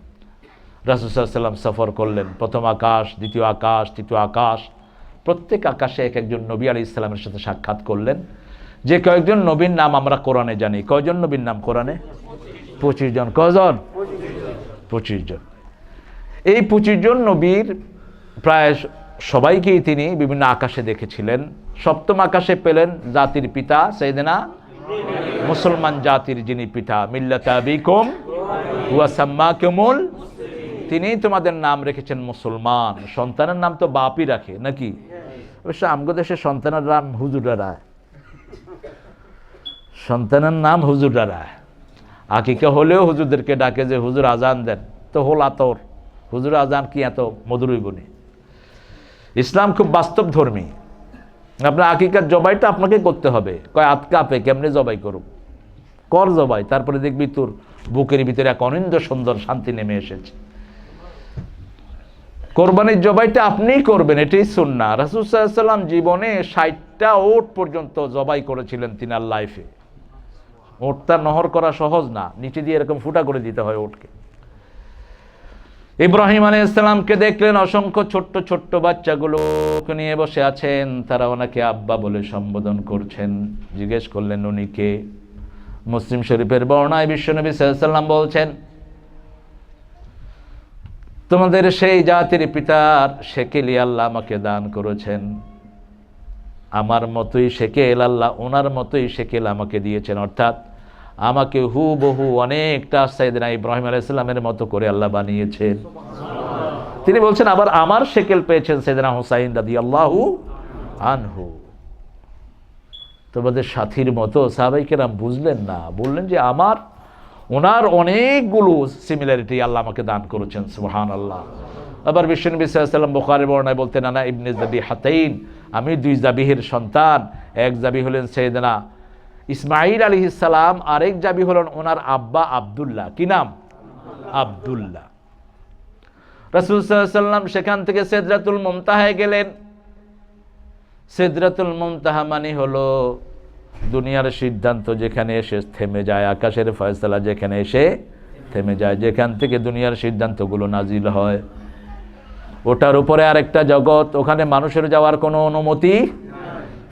রাসূল সাল্লাল্লাহু আলাইহি ওয়াসাল্লাম সফর করলেন, প্রথম আকাশ, দ্বিতীয় আকাশ, তৃতীয় আকাশ। প্রত্যেক আকাশে এক একজন নবী আলাইহিস সালামের সাথে সাক্ষাৎ করলেন। যে কয়েকজন নবীর নাম আমরা কোরআনে জানি, কয়জন নবীর নাম কোরআনে? 25 জন। কয়জন? 25 জন। এই 25 জন নবীর প্রায় সবাইকেই তিনি বিভিন্ন আকাশে দেখেছিলেন। সপ্তম আকাশে পেলেন জাতির পিতা সাইয়েদনা, মুসলমান জাতির যিনি পিতা, মিল্লাতা আবিকুম ওয়া সাম্মাকুমুল, তিনি তোমাদের নাম রেখেছেন মুসলমান। সন্তানের নাম তো বাপই রাখে নাকি? অবশ্য আমগো দেশে সন্তানের নাম হুজুররা রায়, সন্তানের নাম হুজুররা রায়। আকিকা হলেও হুজুরদেরকে ডাকে যে হুজুর আজান দেন, তো হোল আতর, হুজুর আজান কি এত মধুরই বলি? ইসলাম খুব বাস্তব ধর্মী। আপনার আকিকার জবাইটা আপনাকে করতে হবে। কয় হাত কাঁপে, কেমনে জবাই করুক? কর জবাই, তারপরে দেখবি তোর বুকের ভিতরে এক অনিন্দ্য সুন্দর শান্তি নেমে এসেছে। কোরবানির জবাইটা আপনিই করবেন, এটাই সুন্নাহ। রাসূল সাল্লাল্লাহু আলাইহি ওয়াসাল্লাম জীবনে 60টা ওট পর্যন্ত জবাই করেছিলেন তিনার লাইফে। ওটটা নহর করা সহজ না, নিচে দিয়ে এরকম ফুটা করে দিতে হয় ওটকে। ইব্রাহিম আলাইহিস সালামকে দেখলেন অসংখ্য ছোট্ট ছোট্ট বাচ্চাগুলোকে নিয়ে বসে আছেন, তারা ওনাকে আব্বা বলে সম্বোধন করছেন। জিজ্ঞেস করলেন উনি কে? মুসলিম শরীফের বর্ণনায় বিশ্বনবী সাল্লাল্লাহু আলাইহি ওয়াসাল্লাম বলছেন, তোমাদের সেই জাতির পিতার শেকেলি আল্লাহ আমাকে দান করেছেন, আমার মতোই শেকেল আল্লাহ ওনার মতোই শেকেল আমাকে দিয়েছেন। অর্থাৎ আমাকে হুবহু অনেকটা সাইয়েদনা ইব্রাহিম আলাইহিস সালামের মতো করে আল্লাহ বানিয়েছেন। তিনি বলছেন আবার আমার শেকেল পেয়েছেন সাইয়েদনা হুসাইন রাদিয়াল্লাহু আনহু। তোমাদের সাথীর মতো। সাহাবায়ে কেরাম বুঝলেন না, বললেন যে আমার ওনার অনেকগুলো সিমিলারিটি আল্লাহ আমাকে দান করেছেন। সুবহানাল্লাহ। আবার বিশ্বনবী সাল্লাল্লাহু আলাইহি ওয়াসাল্লাম বুখারীর বর্ণনায় বলতেন, আনা ইবনে যাবিহাতাইন, আমি দুই যাবিহের সন্তান। এক যাবি হলেন সাইয়েদনা ইসমাঈল আলাইহিস সালাম, আরেক যাবি হলেন ওনার আব্বা আব্দুল্লাহ। কি নাম? আব্দুল্লাহ। রাসূল সাল্লাল্লাহু আলাইহি ওয়াসাল্লাম সেখান থেকে সিদরাতুল মুনতাহায় গেলেন। সিদরাতুল মুনতাহা মানে হলো দুনিয়ার সিদ্ধান্ত যেখানে এসে থেমে যায়, আকাশের ফয়সালা যেখানে এসে থেমে যায়, যেখান থেকে দুনিয়ার সিদ্ধান্তগুলো নাজিল হয়। ওটার উপরে আরেকটা জগৎ, ওখানে মানুষের যাওয়ার কোনো অনুমতি,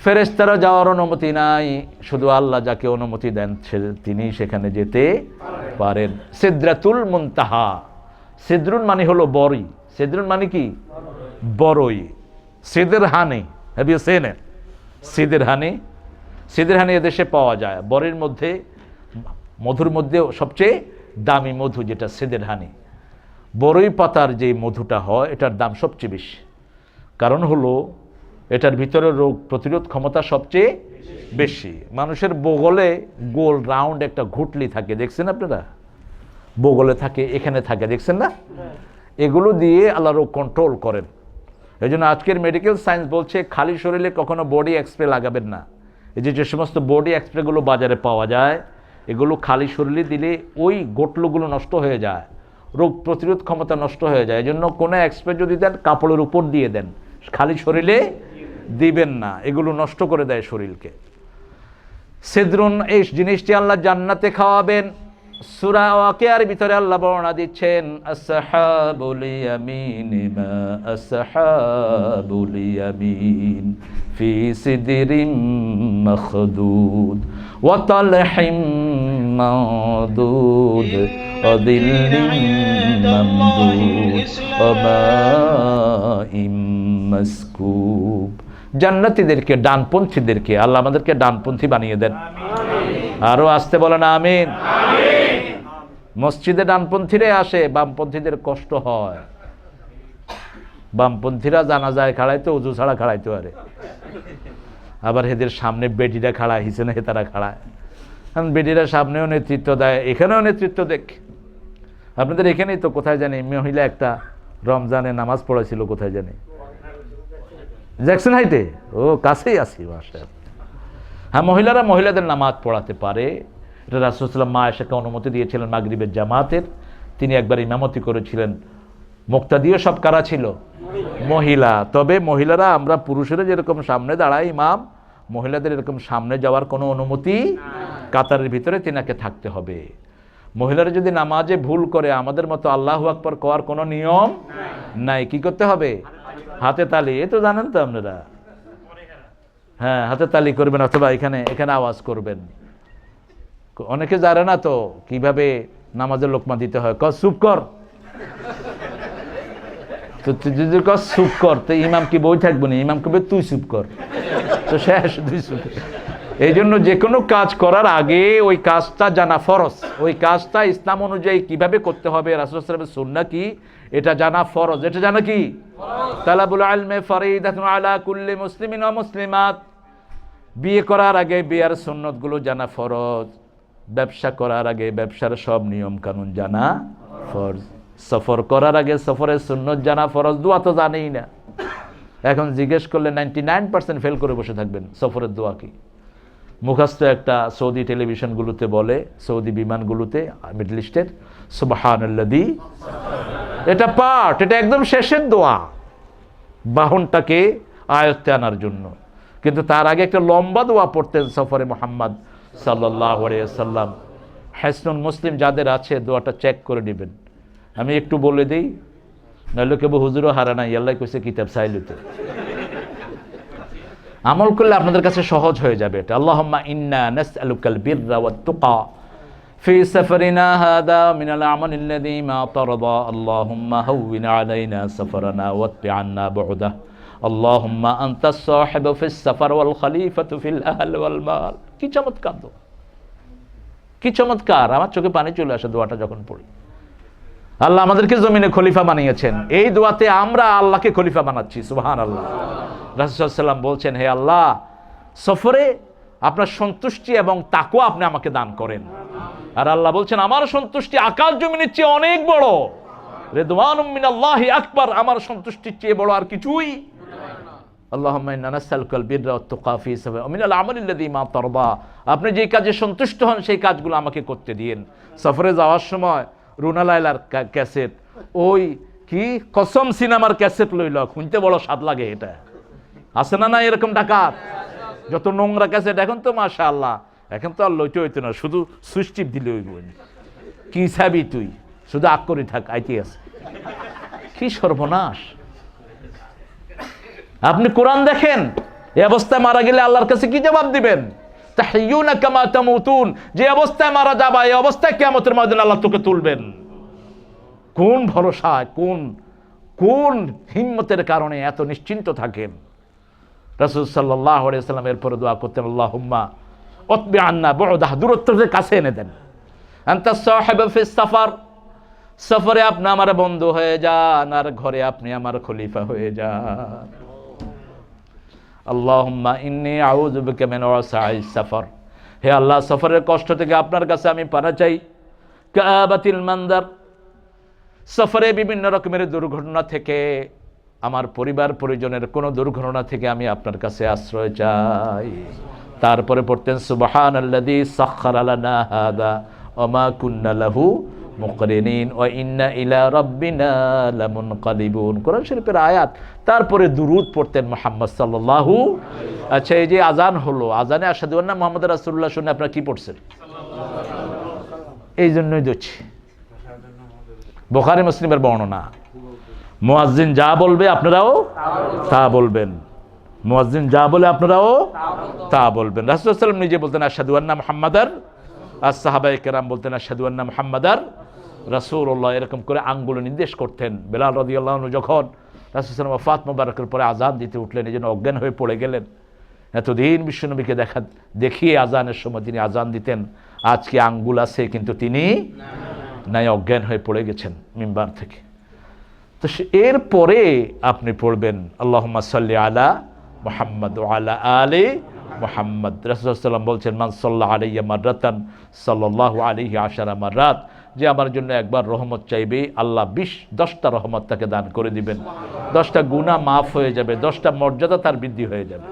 ফেরেশতারা যাওয়ার অনুমতি নাই। শুধু আল্লাহ যাকে অনুমতি দেন তিনি সেখানে যেতে পারেন। সিদরাতুল মুনতাহা। সিদরুন মানে হলো বড়ই। সিদরুন মানে কি? বড়ই। সিদের হানি, হ্যাভ ইউ সিন ইট? সিদের হানি, সিদের হানি এদেশে পাওয়া যায়। বরের মধ্যে, মধুর মধ্যে সবচেয়ে দামি মধু যেটা সিদের হানি। বড়ই পাতার যে মধুটা হয় এটার দাম সবচেয়ে বেশি। কারণ হলো এটার ভিতরে রোগ প্রতিরোধ ক্ষমতা সবচেয়ে বেশি। মানুষের বগলে গোল রাউন্ড একটা ঘুটলি থাকে, দেখছেন আপনারা? বগলে থাকে, এখানে থাকে, দেখছেন না? এগুলো দিয়ে আল্লাহ রোগ কন্ট্রোল করেন। এই জন্য আজকের মেডিকেল সায়েন্স বলছে খালি শরীরে কখনো বডি এক্সপ্রে লাগাবেন না। এই যে সমস্ত বডি এক্সপ্রেগুলো বাজারে পাওয়া যায়, এগুলো খালি শরীরে দিলে ওই গোটলুগুলো নষ্ট হয়ে যায়, রোগ প্রতিরোধ ক্ষমতা নষ্ট হয়ে যায়। এই জন্য কোনো এক্সপ্রে যদি দেন কাপড়ের উপর দিয়ে দেন, খালি শরীরে দিবেন না, এগুলো নষ্ট করে দেয় শরীরকে। সিদরুন, এই জিনিসটি আল্লাহ জান্নাতে খাওয়াবেন। সূরা ওয়াকিয়ার ভিতরে আল্লাহ বর্ণনা দিচ্ছেন, আসহাবুল ইয়ামিন মা আসহাবুল ইয়ামিন ফি সিদরিম মাখদুদ ওয়া তালহিম মাদুদ ওয়া দিল্লিম মামদুদ ওয়া মাইম মাসকুব। জান্নাতীদেরকে, ডানপন্থীদেরকে আল্লাহ আমাদেরকে ডানপন্থী বানিয়ে দেন। আরো আসতে বলেন আমিন। মসজিদে ডানপন্থীরাই আসে, বামপন্থীদের কষ্ট হয়। বামপন্থীরা জানাজায় খাড়াইতে উজু ছাড়া খাড়াইতে পারে, আবার এদের সামনে বেটিরা খাড়ায়, হিসেনে হেতারা খাড়ায়। কারণ বেটিরা সামনেও নেতৃত্ব দেয়, এখানেও নেতৃত্ব দেখ। আপনাদের এখানেই তো কোথায় জানি মহিলা একটা রমজানে নামাজ পড়াইছিল, কোথায় জানি জ্যাকসন হাইটে, ও কাছেই আসি বাসা। হ্যাঁ, মহিলারা মহিলাদের নামাজ পড়াতে পারে। এটা রাসূল সাল্লাল্লাহু আলাইহি ওয়াসাল্লাম মা আয়েশাকে অনুমতি দিয়েছিলেন মাগরিবের জামাতের। তিনি একবার ইমামতি করেছিলেন। মুক্তাদিও সব কারা ছিল? মহিলা। তবে মহিলারা, আমরা পুরুষেরা যেরকম সামনে দাঁড়াই ইমাম, মহিলাদের এরকম সামনে যাওয়ার কোনো অনুমতি, কাতারের ভিতরে তিনাকে থাকতে হবে। মহিলারা যদি নামাজে ভুল করে আমাদের মতো আল্লাহু আকবার করার কোনো নিয়ম নাই। কি করতে হবে? হাতে তালি। এ তো জানেন তো আপনারা। হ্যাঁ, হাতে তালি করবেন অথবা এখানে এখানে আওয়াজ করবেন। অনেকে জানে না তো কিভাবে নামাজের লোকমা দিতে হয়। চুপ কর, তো তুই যদি চুপ কর তো ইমাম কি বই থাকবো না? ইমাম কবে তুই চুপ কর, তো শেষ, তুই চুপ। এই জন্য যে কোনো কাজ করার আগে ওই কাজটা জানা ফরজ। ওই কাজটা ইসলাম অনুযায়ী কিভাবে করতে হবে, রাসূল সাল্লাল্লাহু আলাইহি ওয়াসাল্লামের সুন্নাহ কি, এটা জানা ফরজ। এটা জানা কি? তালাবুল ইলমি ফরিদাতুন আলা কুল্লি মুসলিমিন ওয়া মুসলিমাত। বিয়ে করার আগে বিয়ের সুন্নতগুলো জানা ফরজ। ব্যবসা করার আগে ব্যবসার সব নিয়ম কানুন জানা ফরজ। সফর করার আগে সফরের সুন্নত জানা, ফরজ দোয়া তো জানেই না। এখন জিজ্ঞেস করলে 99% ফেল করে বসে থাকবেন সফরের দোয়া কি। মুখস্থ একটা সৌদি টেলিভিশনগুলোতে বলে, সৌদি বিমানগুলোতে মিডল ইস্টের, সুবহানাল্লাযী, এটা পার্ট, এটা একদম শেষের দোয়া বাহনটাকে আয়ত্তে আনার জন্য। কিন্তু তার আগে একটা লম্বা দোয়া পড়তেন সফরে মুহাম্মদ সাল্লাল্লাহু আলাইহি ওয়াসাল্লাম। হাসনুল মুসলিম যাদের আছে দোয়াটা চেক করে নেবেন। আমি একটু বলে দিই, নইলে কেবল হুজুরও হারা নাই, আল্লাহ কইছে কিতাব চাইলুতে। আমল করলে আপনাদের কাছে সহজ হয়ে যাবে এটা। আল্লাহুম্মা ইন্না নাসআলুকাল বিররা ওয়াত তুকা ফি সাফারিনা হাদা মিনাল আমালিল্লাযী মা তারদা। আল্লাহুম্মা হাওবিন আলাইনা সাফারানা ওয়াতবি আন্না বু'দা। আল্লাহুম্মা আনতাস সাহিবু ফিস সাফার ওয়াল খলিফাতু ফিল আহল ওয়াল মাল। কি চমৎকার দোয়া, কি চমৎকার! আমার চোখে পানি চলে আসে দোয়াটা যখন পড়ি। আল্লাহ আমাদেরকে জমিনে খলিফা বানিয়েছেন, এই দোয়াতে আমরা আল্লাহকে খলিফা বানাচ্ছি। সুবহানাল্লাহ। রাসূল সাল্লাল্লাহু আলাইহি ওয়াসাল্লাম বলছেন, হে আল্লাহ, সফরে আপনার সন্তুষ্টি এবং তাকওয়া আপনি আমাকে দান করেন। আর আল্লাহ বলছেন, আমার সন্তুষ্টি আকাশ জমিনের চেয়ে অনেক বড়। রিদওয়ানুম মিনাল্লাহি আকবার, আমার সন্তুষ্টির চেয়ে বড় আর কিছুই। আল্লাহুম্মা ইন্না নাসআলুকাল বিররা ওয়াত তুকা ফি সাফার ওয়া মিনাল আমালিল্লাযী মা তারদা। আপনি যে কাজে সন্তুষ্ট হন সেই কাজগুলো আমাকে করতে দিন। সফরে যাওয়ার সময় রুনা লায়লার ক্যাসেট, ওই কি কসম সিনেমার ক্যাসেট লইল, শুনতে বড় স্বাদ লাগে। এটা আছে না না এরকম ডাকাত, যত নোংরা ক্যাসেট। এখন তো মাশাআল্লাহ, এখন তো আর লইতে হইতো না, শুধু সুইচ টিপ দিলে হইব। কি চাবি তুই, শুধু আগ করে থাক, আইতে আছে। কি সর্বনাশ! আপনি কোরআন দেখেন, এই অবস্থায় মারা গেলে আল্লাহর কাছে কি জবাব দিবেন? তাহইয়ুনা কামা তামুতুন, যে অবস্থায় মারা যাবা এই অবস্থায় কিয়ামতের ময়দানে আল্লাহ তোকে তুলবেন। কোন ভরসা, কোন হিম্মতের কারণে এত নিশ্চিন্ত থাকেন? রাসূল সাল্লাল্লাহু আলাইহি ওয়াসাল্লাম এরপরে দোয়া করতেন, আল্লাহুম্মা উতবি আন্না বু'দাহ, দূরত্বের কাছে এনে দেন। আনতাস সাহিবু ফিস সাফার, সফরে আপনি আমার বন্ধু হয়ে যান, আর ঘরে আপনি আমার খলিফা হয়ে যান। আল্লাহুম্মা ইন্নী আউযু বিকা মিন ওয়াসাইস সাফার, হে আল্লাহ, সফরের কষ্ট থেকে আপনার কাছে আমি পানা চাই। কাবাতিল মানদার, সফরে বিভিন্ন রকমের দুর্ঘটনা থেকে, আমার পরিবার পরিজনের কোনো দুর্ঘটনা থেকে আমি আপনার কাছে আশ্রয় চাই। তারপরে পড়তেন, সুবহানাল্লাযী সাখখারা লানা হাদা ওয়া মা কুন্না লাহু মুকরিনিন ওয়া ইন্না ইলা রাব্বিনা লামুনকালিবুন। কোরআন শরীফের আয়াত। তারপরে দুরূদ পড়তেন মুহাম্মদ সাল্লাল্লাহু। আচ্ছা, এই যে আজান হলো, আজানে আশহাদু আন্না মুহাম্মাদুর রাসূলুল্লাহ শুনে আপনারা কি পড়ছেন? এই জন্যই দিচ্ছি, বুখারী মুসলিমের বর্ণনা। মুয়াজ্জিন যা বলবে আপনারাও তা বলবেন, মুয়াজ্জিন যা বলে আপনারাও তা বলবেন। রাসূল সাল্লাল্লাহু আলাইহি ওয়াসাল্লাম নিজে বলতেন আশহাদু আন্না মুহাম্মাদার, আর সাহাবায়ে কেরাম বলতেন আশহাদু আন্না মুহাম্মাদার রাসূলুল্লাহ। এরকম করে আঙ্গুলে নির্দেশ করতেন। বেলাল রাদিয়াল্লাহু আনহু যখন রাসূল সাল্লাল্লাহু আলাইহি ওয়াসাল্লাম ওয়াফাত মুবারকের পরে আজান দিতে উঠলেন, এই জন্য অজ্ঞান হয়ে পড়ে গেলেন। এতদিন বিশ্বনবীকে দেখিয়ে আজানের সময় তিনি আজান দিতেন, আজকে আঙ্গুল আছে কিন্তু তিনি নাই, অজ্ঞান হয়ে পড়ে গেছেন মিম্বার থেকে। তো এরপরে আপনি পড়বেন আল্লাহুম্মা সাল্লি আলা মুহাম্মাদ ওয়া আলা আলি মুহাম্মাদ। রাসূল সাল্লাল্লাহু আলাইহি ওয়াসাল্লাম বলছেন, মান সাল্লা আলাইয়া মাররাতান সাল্লাল্লাহু আলাইহি আশারা মাররাত, যে আমার জন্য একবার রহমত চাইবে আল্লাহ 10টা রহমত তাকে দান করে দিবেন, 10টা গুনাহ মাফ হয়ে যাবে, 10টা মর্যাদা তার বৃদ্ধি হয়ে যাবে।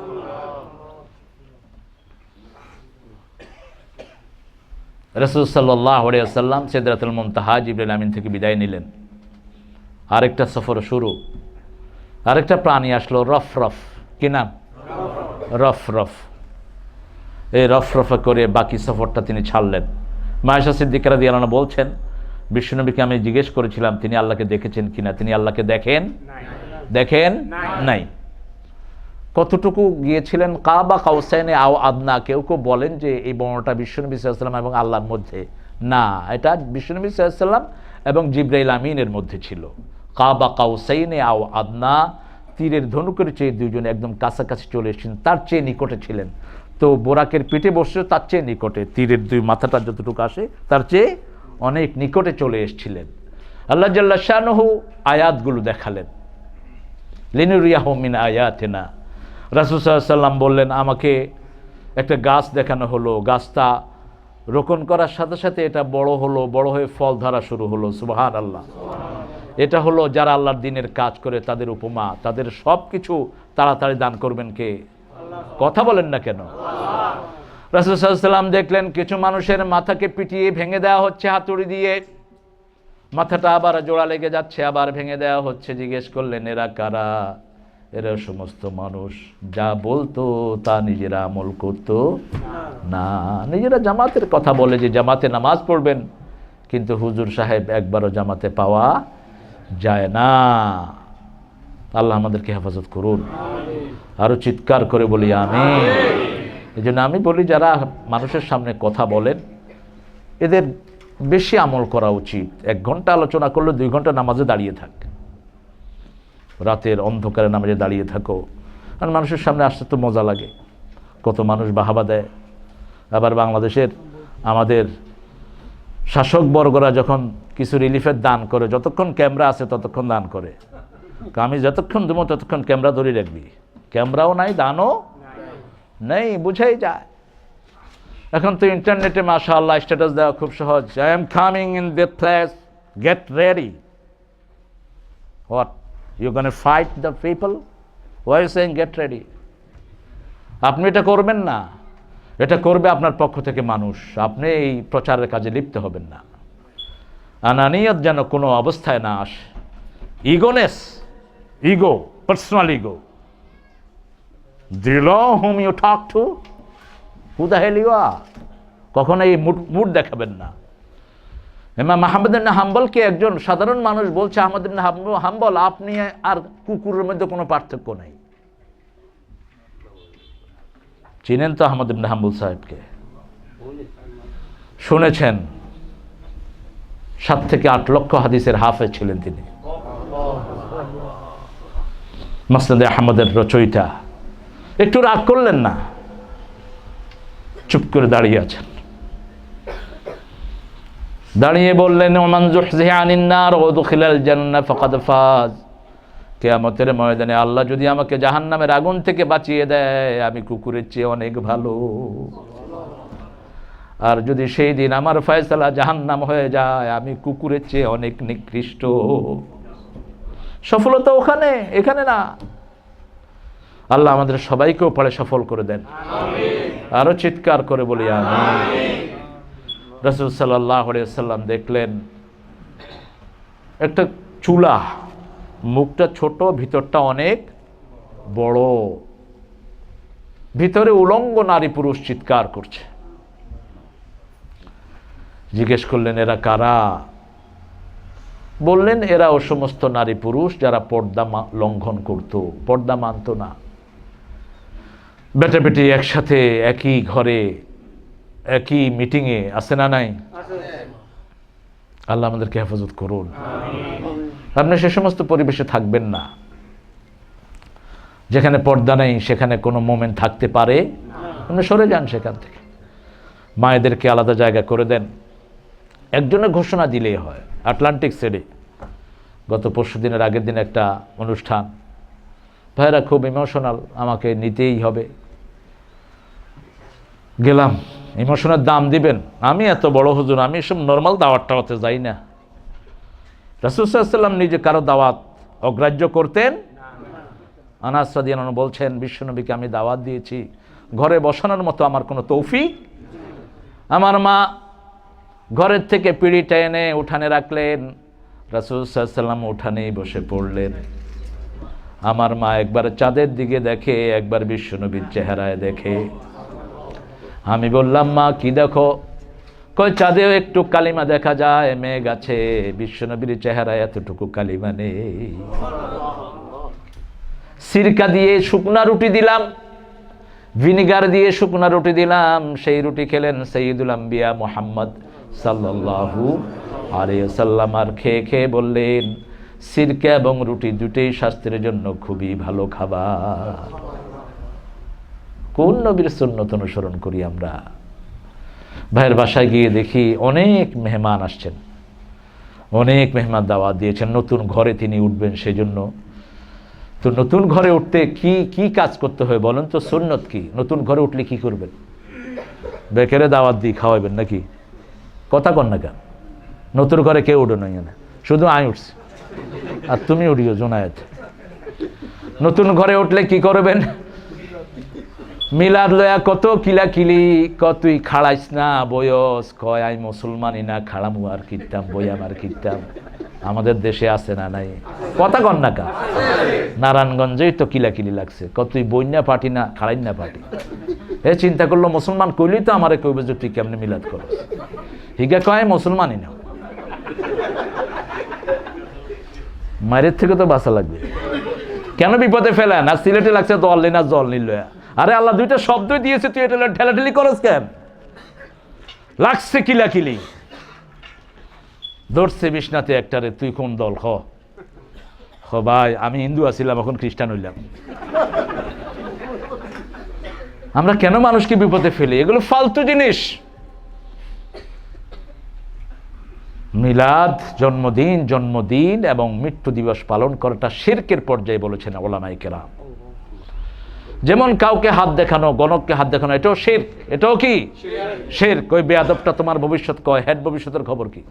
রাসূল সাল্লাল্লাহু আলাইহি ওয়াসাল্লাম সিদরাতুল মুনতাহা জিবরিল আমিন থেকে বিদায় নিলেন। আরেকটা সফর শুরু, আরেকটা প্রাণী আসলো, রফরফ। কি নাম? রফরফ। এই রফরফে করে বাকি সফরটা তিনি ছাড়লেন। মা আয়েশা সিদ্দিকা রাদিয়াল্লাহু আনহা বলছেন, বিশ্বনবীকে আমি জিজ্ঞেস করেছিলাম তিনি আল্লাহকে দেখেছেন কিনা, তিনি আল্লাহকে দেখেন নাই। কতটুকু গিয়েছিলেন? কাবা কাউসাইনে আও আদনা। কেউ কেউ বলেন যে এই বর্ণনাটা বিশ্বনবী সাল্লাল্লাহু আলাইহি ওয়াসাল্লাম এবং আল্লাহর মধ্যে না, এটা বিশ্বনবী সাল্লাল্লাহু আলাইহি ওয়াসাল্লাম এবং জিবরাইল আমিনের মধ্যে ছিল। কাবা কাউসাইনে আও আদনা, তীরের ধনুকের চেয়ে দুইজনে একদম কাছাকাছি চলে এসেছিলেন, তার চেয়ে নিকটে ছিলেন। তো বোরাকের পিঠে বসে তার চেয়ে নিকটে, তীরের দুই মাথাটা যতটুকু আসে তার চেয়ে অনেক নিকটে চলে এসেছিলেন। আল্লাহ জাল্লা শানুহু আয়াতগুলো দেখালেন, লিনুরিয়াহু মিন আয়াতিনা। রাসূল সাল্লাল্লাহু আলাইহি ওয়াসাল্লাম বললেন, আমাকে একটা গাছ দেখানো হলো, গাছটা রোপণ করার সাথে সাথে এটা বড় হলো, বড় হয়ে ফল ধরা শুরু হলো। সুবহানাল্লাহ। এটা হলো যারা আল্লাহর দ্বীনের কাজ করে তাদের উপমা। তাদের সব কিছু তাড়াতাড়ি দান করবেন কে? কথা বলেন না কেন? রাসূল সাল্লাল্লাহু আলাইহি ওয়াসাল্লাম দেখলেন কিছু মানুষের মাথাকে পিটিয়ে ভেঙে দেওয়া হচ্ছে হাতুড়ি দিয়ে, মাথাটা আবার জোড়া লেগে যাচ্ছে, আবার ভেঙে দেওয়া হচ্ছে। জিজ্ঞেস করলেন এরা কারা? এরা সমস্ত মানুষ যা বলতো তা নিজেরা আমল করতো না। নিজেরা জামাতের কথা বলে যে জামাতে নামাজ পড়বেন, কিন্তু হুজুর সাহেব একবারও জামাতে পাওয়া যায় না। আল্লাহ আমাদেরকে হেফাজত করুন। আরো চিৎকার করে বলি আমিন। এই জন্য আমি বলি যারা মানুষের সামনে কথা বলেন এদের বেশি আমল করা উচিত। 1 ঘন্টা আলোচনা করলে 2 ঘন্টা নামাজে দাঁড়িয়ে থাক, রাতের অন্ধকারে নামাজে দাঁড়িয়ে থাকো। আর মানুষের সামনে আসতে তো মজা লাগে, কত মানুষ বাহাবা দেয়। আবার বাংলাদেশের আমাদের শাসকবর্গরা যখন কিছু রিলিফের দান করে, যতক্ষণ ক্যামেরা আছে ততক্ষণ দান করে। আমি যতক্ষণ দেবো ততক্ষণ ক্যামেরা ধরে রাখবি। ক্যামেরাও নাই, দানও নেই, বুঝাই যায়। এখন তো ইন্টারনেটে মাশাআল্লাহ স্ট্যাটাস দেওয়া খুব সহজ। I am coming in this place, get ready. What, you gonna fight the people? Why you saying get ready? আপনি এটা করবেন না, এটা করবে আপনার পক্ষ থেকে মানুষ। আপনি এই প্রচারের কাজে লিপ্ত হবেন না। আনানিয়ত যেন কোনো অবস্থায় না আসে। Egoness, ego, personal ego. Do you know whom you talk to? Who the hell you are? কখনো এই মুড দেখাবেন না। ইমাম আহমদ ইবনে হাম্বলকে একজন সাধারণ মানুষ বলছে, আহমদ ইবনে হাম্বল, আপনি আর কুকুরের মধ্যে কোনো পার্থক্য নেই। চিনেন তো আহমদ ইবনে হাম্বল সাহেবকে? শুনেছেন? 7 থেকে 8 লক্ষ হাদিসের হাফেজ ছিলেন তিনি। মুসনাদে আহমদের রচয়িতা। একটু রাগ করলেন না, চুপ করে দাঁড়িয়ে আছেন। দাঁড়িয়ে বললেন, ওমান যুহজিহা আনিন নার ওয়া দুখিলাল জান্নাহ ফাকাদ ফাজ। কিয়ামতের ময়দানে আল্লাহ যদি আমাকে জাহান্নামের আগুন থেকে বাঁচিয়ে দেয়, আমি কুকুরের চেয়ে অনেক ভালো। আর যদি সেই দিন আমার ফয়সালা জাহান্নাম হয়ে যায়, আমি কুকুরের চেয়ে অনেক নিকৃষ্ট। সফলতা ওখানে, এখানে না। আল্লাহ আমাদের সবাইকেও পড়ে সফল করে দেন। আরো চিৎকার করে বলি আমিন। রাসূল সাল্লাল্লাহু আলাইহি ওয়াসাল্লাম দেখলেন একটা চুলা, মুখটা ছোট, ভিতরটা অনেক বড়। ভিতরে উলঙ্গ নারী পুরুষ চিৎকার করছে। জিজ্ঞেস করলেন এরা কারা? বললেন এরা ও সমস্ত নারী পুরুষ যারা পর্দা লঙ্ঘন করত, পর্দা মানত না। বেটা বেটি একসাথে একই ঘরে একই মিটিংয়ে আছে না নাই? আল্লাহ আমাদেরকে হেফাজত করুন। আপনি সে সমস্ত পরিবেশে থাকবেন না যেখানে পর্দা নেই, সেখানে কোনো মোমেন্ট থাকতে পারে। আপনি সরে যান সেখান থেকে। মায়েদেরকে আলাদা জায়গা করে দেন। একজনের ঘোষণা দিলেই হয়। আটলান্টিক সিটি গত পরশু দিনের আগের দিন একটা অনুষ্ঠান, ভাইরা খুব ইমোশনাল, আমাকে নিতেই হবে। গেলাম, ইমোশনের দাম দিবেন? আমি এত বড় হুজুর, আমি এসব নর্মাল দাওয়াত টাওয়াতে যাই না। রাসূল সাল্লাল্লাহু আলাইহি ওয়াসাল্লাম নিজে কারো দাওয়াত অগ্রাহ্য করতেন? আনাস রাদিয়াল্লাহু আনহু বলছেন, বিশ্বনবীকে আমি দাওয়াত দিয়েছি, ঘরে বসানোর মতো আমার কোনো তৌফিক। আমার মা ঘরের থেকে পিঁড়িটা এনে উঠানে রাখলেন, রাসূল সাল্লাল্লাহু আলাইহি ওয়াসাল্লাম উঠানেই বসে পড়লেন। আমার মা একবার চাঁদের দিকে দেখে, একবার বিশ্বনবীর চেহারায় দেখে। আমি বললাম, মা কি দেখো? কই চাঁদেও একটু কালিমা দেখা যায়, মেঘ আছে, বিশ্বনবীর চেহারায় এতটুকু কালিমা নেই। সিরকা দিয়ে শুকনা রুটি দিলাম, ভিনিগার দিয়ে শুকনা রুটি দিলাম, সেই রুটি খেলেন সাইয়্যিদুল আম্বিয়া মুহাম্মদ সাল্লাল্লাহু আলাইহি ওয়াসাল্লাম। আর খেয়ে খেয়ে বললেন, সিরকা এবং রুটি দুটোই স্বাস্থ্যের জন্য খুবই ভালো খাবার। কোন নবীর সুন্নত অনুসরণ করি আমরা? ভাইয়ের বাসায় গিয়ে দেখি অনেক মেহমান আসছেন, অনেক মেহমান দাওয়াত দিয়েছেন। নতুন ঘরে তিনি উঠবেন, সেজন্য। তো নতুন ঘরে উঠতে কি কি কাজ করতে হয় বলেন তো? সুন্নত কি? নতুন ঘরে উঠলে কি করবেন? বেকেরে দাওয়াত দিয়ে খাওয়াবেন নাকি? কথা কন না কেন? নতুন ঘরে কেউ উঠে নয় না, শুধু আমি উঠছি। আর তুমি উঠিও জোনায়েত। নতুন ঘরে উঠলে কি করবেন? মিলাদ লয়া কত কিলাকিলি, তুই খাড়াইস না বয়স, কয় আই মুসলমানই না, খাড়ামু আর কিতাম বয়াম আর কিতাম। আমাদের দেশে আছে না নাই? কথা কন না কা? নারায়ণগঞ্জেই তো কিলাকিলি লাগছে, তুই বইনা পার্টি না খাড়াই না পার্টি। এ চিন্তা করলো মুসলমান কইলেই তো আমারে কইবে যে তুই কেমনে মিলাদ করস। হিগা কয় মুসলমানই না। মায়ের থেকে তো বাঁচা লাগবে। কেন বিপদে ফেলা? না সিলেটে লাগছে দল নেই, না জল নিল। আরে আল্লাহ দুইটা শব্দই দিয়েছে, তুই এটা ঠেলাঠেলি করস কেন? লাগছে কিলাকিলি, ধরছে বিষ্ণাতে একটারে, তুই কোন দল? ভাই আমি হিন্দু আছিলাম, এখন খ্রিস্টান হইলাম। আমরা কেন মানুষকে বিপদে ফেলি? এগুলো ফালতু জিনিস। মিলাদ, জন্মদিন এবং মৃত্যু দিবস পালন করাটা শিরকের পর্যায়ে বলেছেন উলামায়ে কেরাম। যেমন কাউকে হাত দেখানো, গণককে হাত দেখানো, এটাও শিরক। এটাও কি শিরক? ওই বেয়াদবটা তোমার ভবিষ্যৎ কয়, হেড ভবিষ্যতের খবর কি?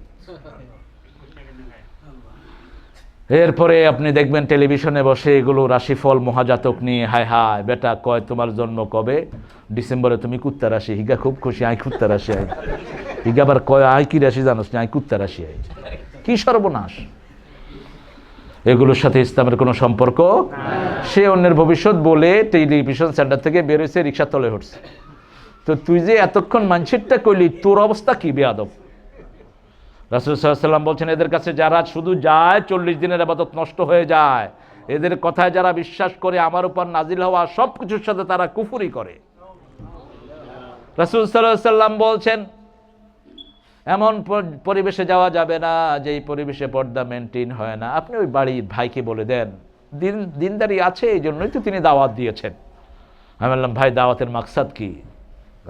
এরপরে আপনি দেখবেন টেলিভিশনে বসে এগুলো রাশিফল মহাজাতক নিয়ে, হায় হায় বেটা কয় তোমার জন্ম কবে? ডিসেম্বরে, তুমি কুত্তা রাশি। হিগা খুব খুশি, আই কুত্তা রাশি। আই হিগা আবার কয় আই কি রাশি জানোস না? আই কুত্তা রাশি। আই কি সর্বনাশ! এগুলোর সাথে ইসলামের কোনো সম্পর্ক। সে অন্যের ভবিষ্যৎ বলে টেলিভিশন সেন্টার থেকে বেরোইছে, রিক্সা তলে উঠছে। তো তুই যে এতক্ষণ মানুষেরটা কইলি, তোর অবস্থা কি বেয়াদব? রাসূল সাল্লাল্লাহু আলাইহি ওয়াসাল্লাম বলছেন, এদের কাছে যারা শুধু যায় 40 দিনের ইবাদত নষ্ট হয়ে যায়। এদের কথায় যারা বিশ্বাস করে, আমার উপর নাজিল হওয়া সব কিছুর সাথে তারা কুফরি করে। রাসূল সাল্লাল্লাহু আলাইহি ওয়াসাল্লাম বলছেন, এমন পরিবেশে যাওয়া যাবে না যেই পরিবেশে পর্দা মেনটেন হয় না। আপনি ওই বাড়ির ভাইকে বলে দেন, দিনদারি আছে, এই জন্যই তো তিনি দাওয়াত দিয়েছেন। আমি বললাম, ভাই দাওয়াতের মাকসাদ কি?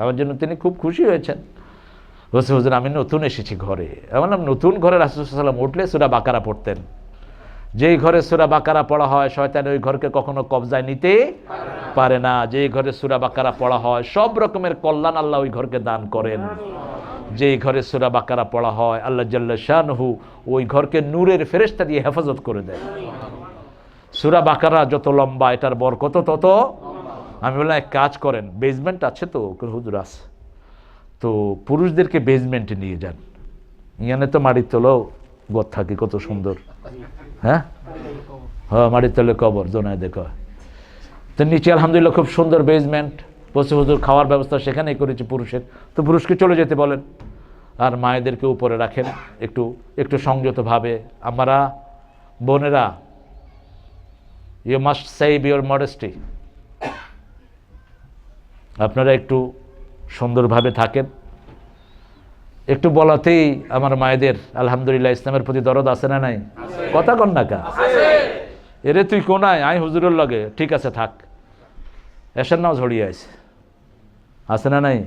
আমার জন্য তিনি খুব খুশি হয়েছেন। বলছে, হুজুর আমি নতুন এসেছি ঘরে। আমি বললাম, নতুন ঘরে রাসূল সাল্লাল্লাহু আলাইহি ওয়াসাল্লাম উঠলে সূরা বাকারা পড়তেন। যেই ঘরে সূরা বাকারা পড়া হয়, শয়তান ওই ঘরকে কখনো কবজায় নিতে পারে না। যেই ঘরে সূরা বাকারা পড়া হয়, সব রকমের কল্যাণ আল্লাহ ওই ঘরকে দান করেন। যেই ঘরে সূরা বাকারা পড়া হয়, আল্লাহ জাল্লা শানহু ওই ঘরকে নূরের ফেরেশতা দিয়ে হেফাজত করে দেয়। সূরা বাকারা যত লম্বা, এটার বরকত তত। আমি বললাম, এক কাজ করেন, বেসমেন্ট আছে তো? হুজুর আছে। তো পুরুষদেরকে বেসমেন্টে নিয়ে যান। ইয়ানে তো মাটির তলেও গদ থাকে, কত সুন্দর। হ্যাঁ হ্যাঁ, মাটির তলে কবর, জোনায় দেখো। তো নিচে আলহামদুলিল্লাহ খুব সুন্দর বেসমেন্ট। বলছে, হুজুর খাওয়ার ব্যবস্থা সেখানেই করেছি পুরুষের। তো পুরুষকে চলে যেতে বলেন, আর মায়েদেরকে উপরে রাখেন একটু একটু সংযতভাবে। আমরা বোনেরা, you must save your modesty. আপনারা একটু সুন্দরভাবে থাকেন। একটু বলাতেই আমার মায়েদের আলহামদুলিল্লাহ ইসলামের প্রতি দরদ আছে না নাই? কথা কন না কা? এরে তুই কোনায়, আই হুজুরের লগে, ঠিক আছে থাক। এসার নাও ঝড়িয়ে আছে না নাই?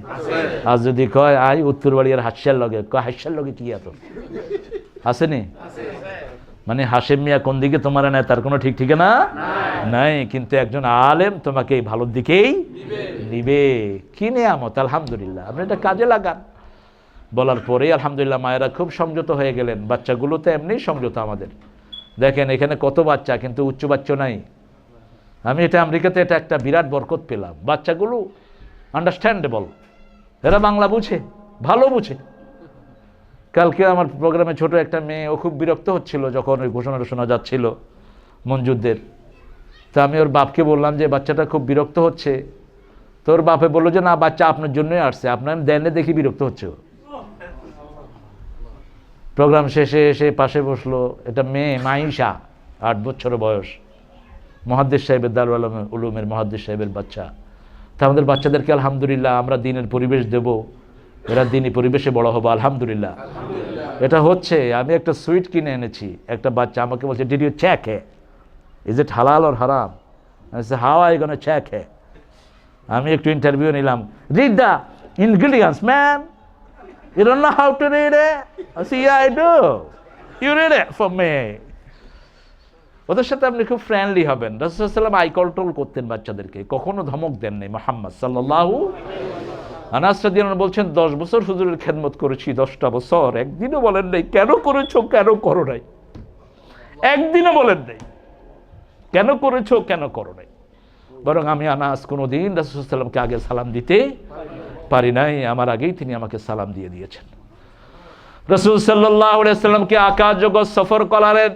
আজ যদি কয় আই উত্তর বাড়িয়ার হাস্যার লগে, কয় হাস্যার লগে কি এত আসেনি? মানে হাশেম মিয়া কোন দিকে তোমার নেয় তার কোনো ঠিক ঠিকানা নাই। কিন্তু একজন আলেম তোমাকে এই ভালোর দিকেই দিবে। কি নেয়ামত! আলহামদুলিল্লাহ, আপনি এটা কাজে লাগান। বলার পরেই আলহামদুলিল্লাহ মায়েরা খুব সংযত হয়ে গেলেন। বাচ্চাগুলো তো এমনিই সংযত আমাদের। দেখেন এখানে কত বাচ্চা, কিন্তু উচ্চ বাচ্চা নাই। আমি এটা আমেরিকাতে এটা একটা বিরাট বরকত পেলাম। বাচ্চাগুলো আন্ডারস্ট্যান্ডেবল, এরা বাংলা বুঝে, ভালো বুঝে। কালকে আমার প্রোগ্রামে ছোট একটা মেয়ে, ও খুব বিরক্ত হচ্ছিল যখন ওই ঘোষণাটা শোনা যাচ্ছিল মঞ্জুরদের। তা আমি ওর বাপকে বললাম যে বাচ্চাটা খুব বিরক্ত হচ্ছে। তোর বাপে বললো যে না, বাচ্চা আপনার জন্যই আসছে, আপনার দেনে দেখি বিরক্ত হচ্ছে। প্রোগ্রাম শেষে এসে পাশে বসলো এটা মেয়ে মাইশা, 8 বছর বয়স, মুহাদ্দিস সাহেবের দারুল উলুমের মুহাদ্দিস সাহেবের বাচ্চা। তা আমাদের বাচ্চাদেরকে আলহামদুলিল্লাহ আমরা দিনের পরিবেশ দেব, এরা দিনই পরিবেশে বড় হবো আলহামদুলিল্লাহ। এটা হচ্ছে। আমি একটা সুইট কিনে এনেছি, একটা বাচ্চা আমাকে বলছে, did you check hey, is it হালাল অর হারাম? How I gonna check hey? আমি একটু ইন্টারভিউ নিলাম, read the ingredients man, you don't know how to read it? I say, yeah, I do. You read it for me. ওদের সাথে আপনি খুব ফ্রেন্ডলি হবেন। রাসূল সাল্লাল্লাহু আলাইহি ওয়াসাল্লাম আই কন্ট্রোল করতেন বাচ্চাদেরকে, কখনো ধমক দেন নাই মুহাম্মদ সাল্লাল্লাহু। আনাস রাদিয়াল্লাহু আনহু বলছেন, 10 বছর হুজুরের খেদমত করেছি, 10টা বছর একদিনও বলেন নাই কেন করেছো, কেন করো নাই। একদিনও বলেন নাই কেন করেছো কেন করো নাই। বরং আমি আনাস কোনোদিন রাসূল সাল্লাল্লাহু আলাইহি ওয়াসাল্লামকে আগে সালাম দিতে পারি নাই, আমার আগেই তিনি আমাকে সালাম দিয়ে দিয়েছেন। রাসূল সাল্লাল্লাহু আলাইহি ওয়াসাল্লামকে আকাশ জগৎ সফর করালেন,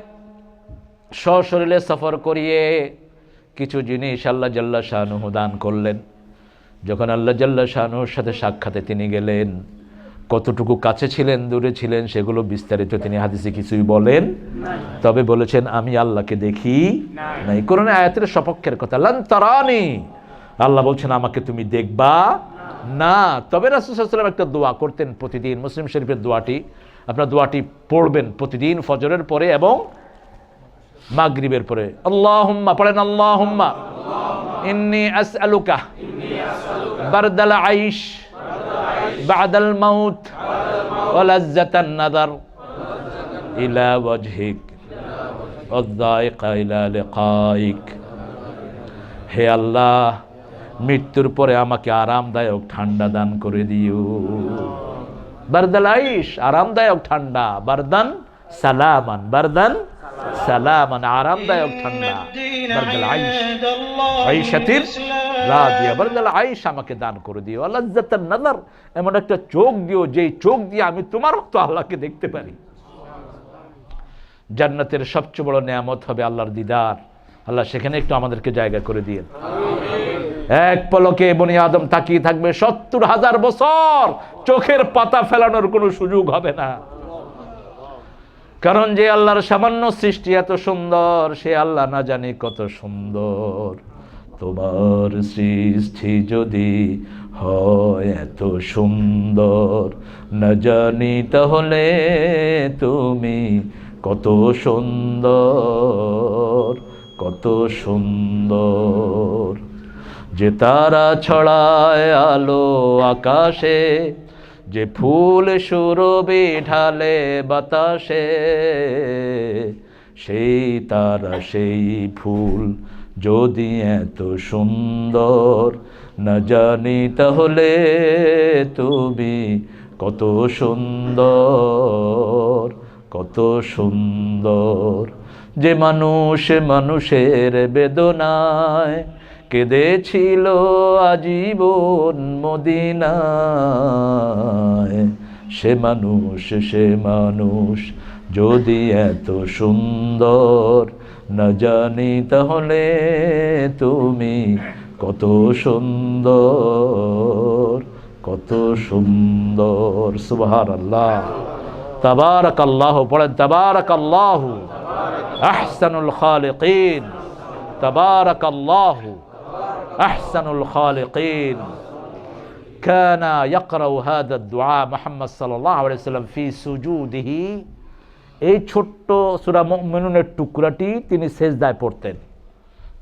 সশরীরে সফর করিয়ে কিছু জিনিস আল্লাহ জাল্লা শানুহু দান করলেন। যখন আল্লাহ জাল্লা শানুর সাথে সাক্ষাতে তিনি গেলেন, কতটুকু কাছে ছিলেন দূরে ছিলেন সেগুলো বিস্তারিত তিনি হাদিসে কিছুই বলেন, তবে বলেছেন আমি আল্লাহকে দেখি নাই। কোরআনে আয়াতের সপক্ষের কথা, লান তারানি, আল্লাহ বলছেন আমাকে তুমি দেখবা না। তবে রাসূল সাল্লাল্লাহু আলাইহি ওয়াসাল্লাম একটা দোয়া করতেন প্রতিদিন, মুসলিম শরীফের দোয়াটি, আপনার দোয়াটি পড়বেন প্রতিদিন ফজরের পরে এবং মাগরিবের পরে। আল্লাহুম্মা পড়েন, আল্লাহুম্মা ইন্নী আসআলুকা বারদাল আইশ বাদাল মাউত ওয়া লাজ্জাতান নাযার ইলা ওয়াজহিক ওয়াদ-দায়িকা ইলা লিকাইক। হে আল্লাহ, মৃত্যুর পরে আমাকে আরামদায়ক ঠান্ডা দান করে দিও। বারদাল আইশ আরামদায়ক ঠান্ডা, বারদান সালামান, বারদান সালামান আরামদায়ক ঠান্ডা, বারদাল আইশ আইশাতির রাদিয়া, বারদাল আইশ আমাকে দান করে দিও। লাজ্জাতান নাযার, এমন একটা চোখ দিও যেই চোখ দিয়ে আমি তোমার তো আল্লাহকে দেখতে পারি। জান্নাতের সবচেয়ে বড় নিয়ামত হবে আল্লাহর দিদার। আল্লাহ সেখানে একটু আমাদেরকে জায়গা করে দিয়েন। এক পলকে বনি আদম তাকিয়ে থাকবে ৭০,০০০ বছর, চোখের পাতা ফেলানোর কোনো সুযোগ হবে না। কারণ যে আল্লাহর সামান্য সৃষ্টি এত সুন্দর, সে আল্লাহ না জানি কত সুন্দর। তোমার সৃষ্টি যদি হয় এত সুন্দর, না জানি তাহলে তুমি কত সুন্দর, কত সুন্দর। যে তারা ছড়ায় আলো আকাশে, যে ফুল সুরভি ঢালে বাতাসে, সেই তারা সেই ফুল যদি এত সুন্দর, না জানি তাহলে তুমি কত সুন্দর, কত সুন্দর। যে মানুষ মানুষের বেদনায় কেঁদেছিল আজীবন মদিনায়, সে মানুষ যদি এত সুন্দর, না জানি তাহলে তুমি কত সুন্দর, কত সুন্দর। সুবহানাল্লাহ, তাবারাকাল্লাহু, পড়েন তাবারাকাল্লাহু আহসানুল খালিকিন, তাবারাকাল্লাহু আহসানুল খালিকিন। কানা ইয়াকরাউ হাযা দুআ মুহাম্মদ সাল্লাল্লাহু আলাইহি ওয়াসাল্লাম ফি সুজুদিহি। এই ছোট্ট সূরা মুমিনুনের টুকরাটি তিনি সেজদায় পড়তেন।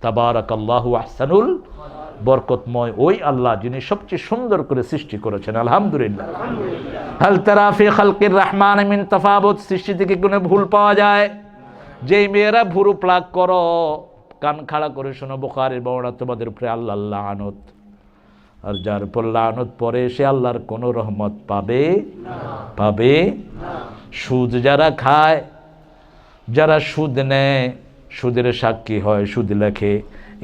তাবারাকাল্লাহু আহসানুল, বরকতময় ওই আল্লাহ যিনি সবচেয়ে সুন্দর করে সৃষ্টি করেছেন। আলহামদুলিল্লাহ। হাল তারা ফি খালকির রহমান মিন তাফাবুত, সৃষ্টি থেকে কোনো ভুল পাওয়া যায়? যেই মেয়েরা ভুরু প্লাগ করো, কান খাড়া করে শোনো, বুখারীর বর্ণনা, তোমাদের উপরে আল্লাহর লানত। আর যার উপর লানত পড়ে সে আল্লাহর কোনো রহমত পাবে পাবে না। সুদ যারা খায়, যারা সুদ নেয়, সুদের সাক্ষী হয়, সুদ লেখে,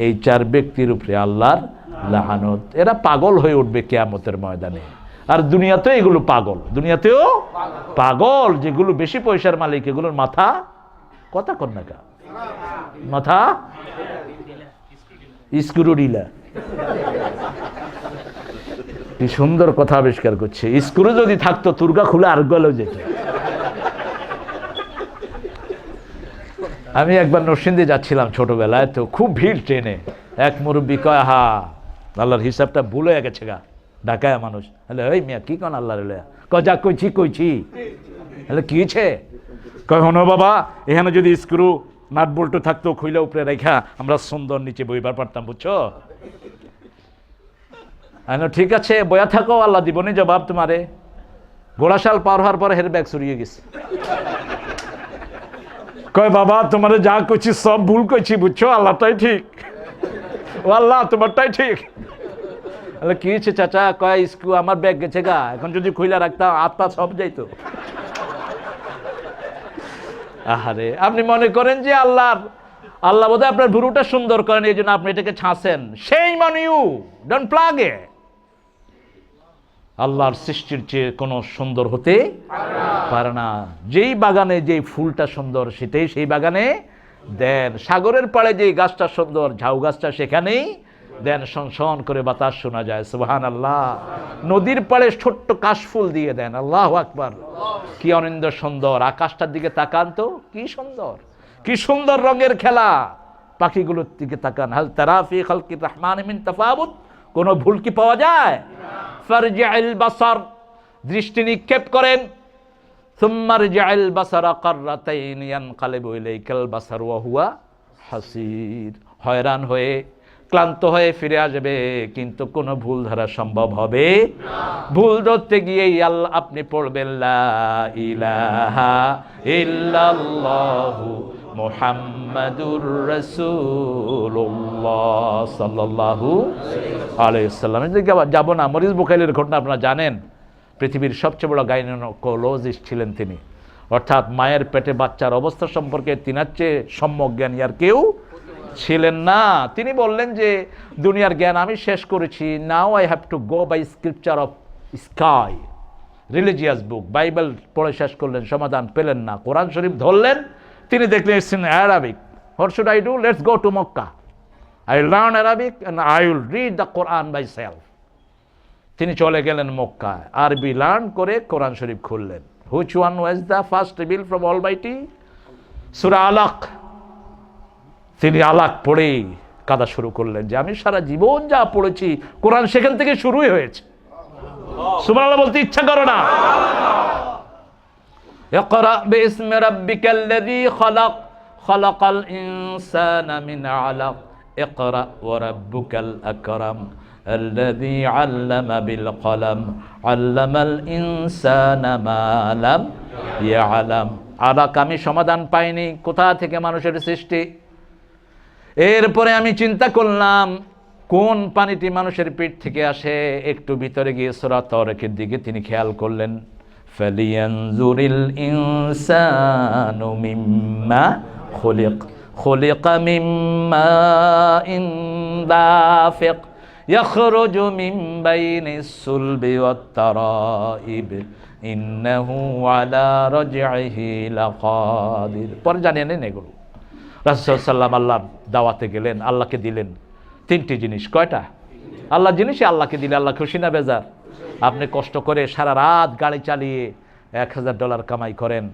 এই 4 ব্যক্তির উপরে আল্লাহর লানত। এরা পাগল হয়ে উঠবে কিয়ামতের ময়দানে। আর দুনিয়াতেও এগুলো পাগল, দুনিয়াতেও পাগল। যেগুলো বেশি পয়সার মালিক, এগুলোর মাথা কথা কর না কা, মাথা স্ক্রু ঢিলা। কি সুন্দর কথা আবিষ্কার করছে। স্ক্রু যদি থাকতো তুর্গা খুলে আর গেলেও যেত। আমি একবার নরসিংদী যাচ্ছিলাম ছোটবেলায়, তো খুব ভিড় ট্রেনে। এক মুরব্বী কয়, হা আল্লাহর হিসাবটা ভুল হয়ে গেছে গা, ঢাকায় মানুষ। হলে ওই মিয়া কি কন আল্লাহর, কয় যা কইছি কইছি। হলে কি হয়েছে? কয় হনো বাবা, এখানে যদি স্ক্রু নাট বল্টু থাকতো, খুইলে উপরে রেখা আমরা সুন্দর নিচে বইবার পারতাম, বুঝছো? ঠিক আছে, বয়া থাকো, আল্লাহ দিবনি জবাব তোমারে। গোড়াশাল পার হওয়ার পরে হের ব্যাগ সরিয়ে গেছে। কয় বাবা তোমারে যা কইছি সব ভুল কইছি, বুঝছো? আল্লাহটাই ঠিক। ও আল্লাহ তোমারটাই ঠিক। কি হয়েছে চাচা? কয় স্ক্রু আমার ব্যাগ গেছে গা, এখন যদি খুইলা রাখতাম হাত পা সব যাইতো। আহারে, আপনি মনে করেন যে আল্লাহ বোধহয় আপনার ভুরুটা সুন্দর করেন, এই জন্য আপনি এটাকে ছাঁচেন। shame on you, don't plug it. আল্লাহর সৃষ্টির চেয়ে কোনো সুন্দর হতে পারে না। যেই বাগানে যেই ফুলটা সুন্দর সেটাই সেই বাগানে দেন। সাগরের পাড়ে যেই গাছটা সুন্দর, ঝাউ গাছটা সেখানেই দেন। সনসন করে বাতাস শোনা যায়, সুবহানাল্লাহ। নদীর পাড়ে ছোট্ট কাশফুল দিয়ে দেন, আল্লাহু আকবার। কি অনিন্দ সুন্দর, আকাশটার দিকে তাকান তো, কি সুন্দর, কি সুন্দর রঙের খেলা। পাখিগুলোর দিকে তাকান, হাল তারা ফি খালকির রহমান মিন তাফাউত, কোনো ভুল কি পাওয়া যায়? ফারজি'ল বাসার, দৃষ্টি নিক্ষেপ করেন। সুম্মা রজি'ল বাসারা কাররাতাইন ইয়ানকালিবু ইলাইকাল বাসার ওয়া হুয়া হাসির। হয়রান হয়ে ক্লান্ত হয়ে ফিরে আসবে, কিন্তু কোনো ভুল ধরা সম্ভব হবে না। ভুল ধরতে গিয়েই আল্লাহ আপনি পড়বেন লা ইলাহা ইল্লাল্লাহু মুহাম্মাদুর রাসূলুল্লাহ সাল্লাল্লাহু আলাইহি ওয়াসাল্লাম। এদিকে যাব না, মরিস বুখারীর ঘটনা আপনারা জানেন। পৃথিবীর সবচেয়ে বড় গাইনোকোলজিস্ট ছিলেন তিনি, অর্থাৎ মায়ের পেটে বাচ্চার অবস্থা সম্পর্কে তিনার চেয়ে সম্যক জ্ঞানী আর কেউ ছিলেন না। তিনি বললেন যে দুনিয়ার জ্ঞান আমি শেষ করেছি, now I have to go by scripture of sky, religious book. Bible পড়ে শেষ করলেন, সমাধান পেলেন না। কোরআন শরীফ ধরলেন, তিনি দেখলেন it's in Arabic. What should I do? Let's go to Mecca, I learn Arabic and I will read the Quran by self. তিনি চলে গেলেন মক্কায়, আরবি লার্ন করে কোরআন শরীফ খুললেন। Which one was the first reveal from almighty? সূরা আলাক। তিনি আলাক পড়েই কাঁদা শুরু করলেন যে আমি সারা জীবন যা পড়েছি কোরআন সেখান থেকে শুরুই হয়েছে। সুবহানাল্লাহ বলতে ইচ্ছা করে না? ইকরা বিসমি রাব্বিকাল্লাযী খালাক, খালাকাল ইনসানা মিন আলাক, ইকরা ওয়া রাব্বুকাল আকরাম আল্লাযী আল্লামা বিল কলম আল্লামাল ইনসানা মা লাম ইয়ালাম। আলাক আমি সমাধান পাইনি, কোথা থেকে মানুষের সৃষ্টি। এরপরে আমি চিন্তা করলাম কোন পানিটি মানুষের পেট থেকে আসে। একটু ভিতরে গিয়ে সূরা তাওরাকের দিকে তিনি খেয়াল করলেন, ফালিয়ানজুরিল ইনসানু মিম্মা খুলিক, খুলিকা মিম্মা ইন দাফিক ইয়াখরুজু মিন বাইনিস সুলবি ওয়াত তারাইব ইন্নাহু আলা রাজইহি লাকাদির। পরে জানেন এগুলো। রাসূল সাল্লাল্লাহু আলাইহি আল্লাহর দাওয়াতে গেলেন, আল্লাহকে দিলেন তিনটি জিনিস। কয়টা? আল্লাহ জিনিসই আল্লাহকে দিলে আল্লাহ খুশি না বেজার? আপনি কষ্ট করে সারা রাত গাড়ি চালিয়ে $1000 কামাই করেন,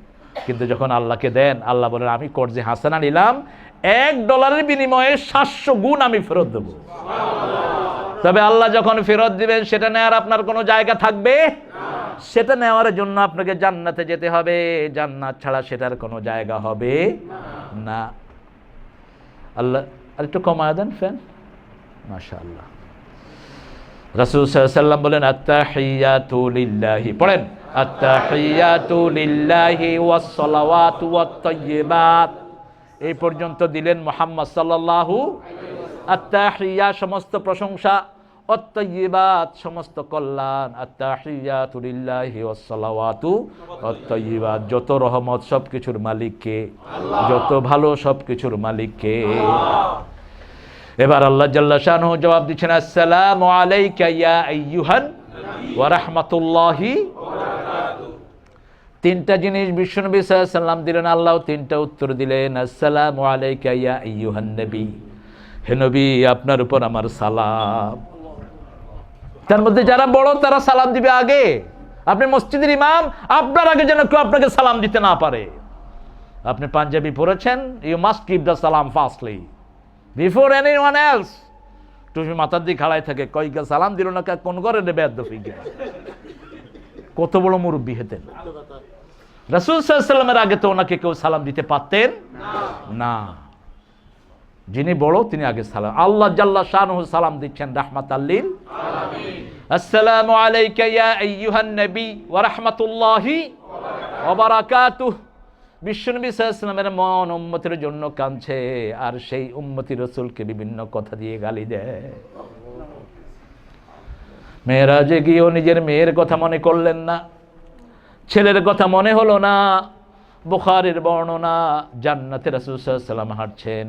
কিন্তু যখন আল্লাহকে দেন আল্লাহ বলেন আমি কর্জে হাসানা নিলাম, $1 বিনিময়ে 700 গুণ আমি ফেরত দেব। তবে আল্লাহ যখন ফেরত দিবেন সেটা নেওয়ার আপনার কোনো জায়গা থাকবে না। সেটা নেওয়ার জন্য আপনাকে জান্নাতে যেতে হবে, জান্নাত ছাড়া সেটার কোনো জায়গা হবে না। আল্লাহ আর একটু কমায় দেন ফ্যান, মাশাআল্লাহ। রাসূল সাল্লাল্লাহু আলাইহি ওয়াসাল্লাম বলেন আত-তাহিয়াতু লিল্লাহি, পড়েন আত-তাহিয়াতু লিল্লাহি ওয়াস সালাওয়াতু ওয়াত তাইয়্যিবাত। এই পর্যন্ত দিলেন মুহাম্মদ সাল্লাল্লাহু আলাইহি ওয়াসাল্লাম। আত-তাহিয়া সমস্ত প্রশংসা, ওয়াত তাইয়্যিবাত সমস্ত কল্যাণ। আত-তাহিয়াতু লিল্লাহি ওয়াস সালাওয়াতু ওয়াত তাইয়্যিবাত, যত রহমত সবকিছুর মালিক কে? আল্লাহ। যত ভালো সবকিছুর মালিক কে? আল্লাহ। এবার আল্লাহ জাল্লা শানহু জবাব দিচ্ছেন আসসালামু আলাইকা ইয়া আইয়ুহান ওয়া রাহমাতুল্লাহি ওয়া বারাকাতুহু। তিনটা জিনিস বিশ্বনবী সাল্লাল্লাহু আলাইহি ওয়াসাল্লাম দিলেন, আল্লাহ তিনটা উত্তর দিলেন। আসসালামু আলাইকা ইয়া আইয়ুহান নবী, হে নবী আপনার উপর আমার সালাম। তার মধ্যে যারা বড় তারা সালাম দিবে আগে। আপনি মসজিদের ইমাম, আপনার আগে যেন কেউ আপনাকে সালাম দিতে না পারে। আপনি পাঞ্জাবি পরেছেন, ইউ মাস্ট গিভ দ্য সালাম ফার্স্টলি বিফোর এনিওয়ান এলস। তুমি মাথার দিকে খাড়াই থাকে, কয়কে সালাম দিল না, কোন ঘরে নেবে কত বড় মুরব্বী হেতেন। রাসূল সাল্লাল্লাহু আলাইহি ওয়াসাল্লামের আগে তো ওনাকে কেউ সালাম দিতে পারতেন না। যিনি বড় তিনি আগে সালাম। আল্লাহ জাল্লা শানহু সালাম দিচ্ছেন রাহমাতাল লিল আলামিন। আসসালামু আলাইকা ইয়া আইয়ুহান নবী ওয়া রাহমাতুল্লাহি ওয়া বারাকাতুহু। বিশ্বনবী সাল্লাল্লাহু আলাইহি ওয়াসাল্লামের মন উম্মতের জন্য কাঁদছে, আর সেই উম্মতি রাসূলকে বিভিন্ন কথা দিয়ে গালি দেয়। মেরাজে গিয়েও নিজের মেয়ের কথা মনে করলেন না, ছেলের কথা মনে হলো না, বুখারীর বর্ণনা, জান্নাতে রাসূল সাল্লাল্লাহু আলাইহি ওয়াসাল্লাম হাঁটছেন,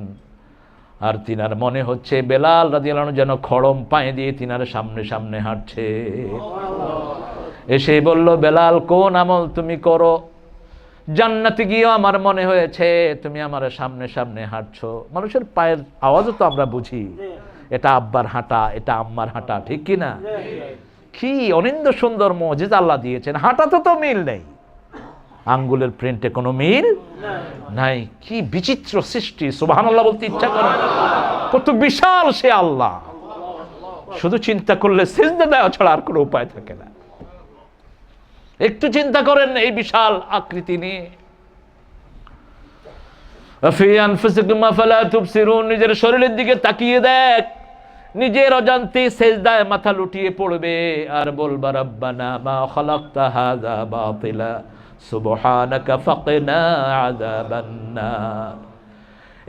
আর তিনার মনে হচ্ছে বেলাল রাদিয়াল্লাহু আনহু যেন খড়ম পায়ে দিয়ে তিনার সামনে সামনে হাঁটছে। এসে বলল, বেলাল, কোন আমল তুমি করো? জান্নাতে গিয়ে আমার মনে হয়েছে তুমি আমার সামনে সামনে হাঁটছো। মানুষের পায়ের আওয়াজও তো আমরা বুঝি, এটা আব্বার হাঁটা, এটা আম্মার হাঁটা, ঠিক কি না? কি অনিন্দ সুন্দর মুজিজা আল্লাহ দিয়েছেন, হাঁটাতে তো মিল নেই, আঙ্গুলের প্রিন্টে কোনো মিল নাই। কি বিচিত্র সৃষ্টি, সুবহানাল্লাহ বলতে ইচ্ছা করে, কত বিশাল সে আল্লাহ। শুধু চিন্তা করলে সিজদা দেওয়া ছাড়া আর কোনো উপায় থাকে না। একটু চিন্তা করেন এই বিশাল আকৃতি নিয়ে। ফি আনফুসিকুম আফালা তুবসিরুন, নিজের শরীরের দিকে তাকিয়ে দেখ, নিজের অজান্তে সিজদায় মাথা লুটিয়ে পড়বে আর বলবা, রব্বানা মা খালাকতা হাযা বাতিলা সুবহানাকা ফাকিনা আযাবান নার।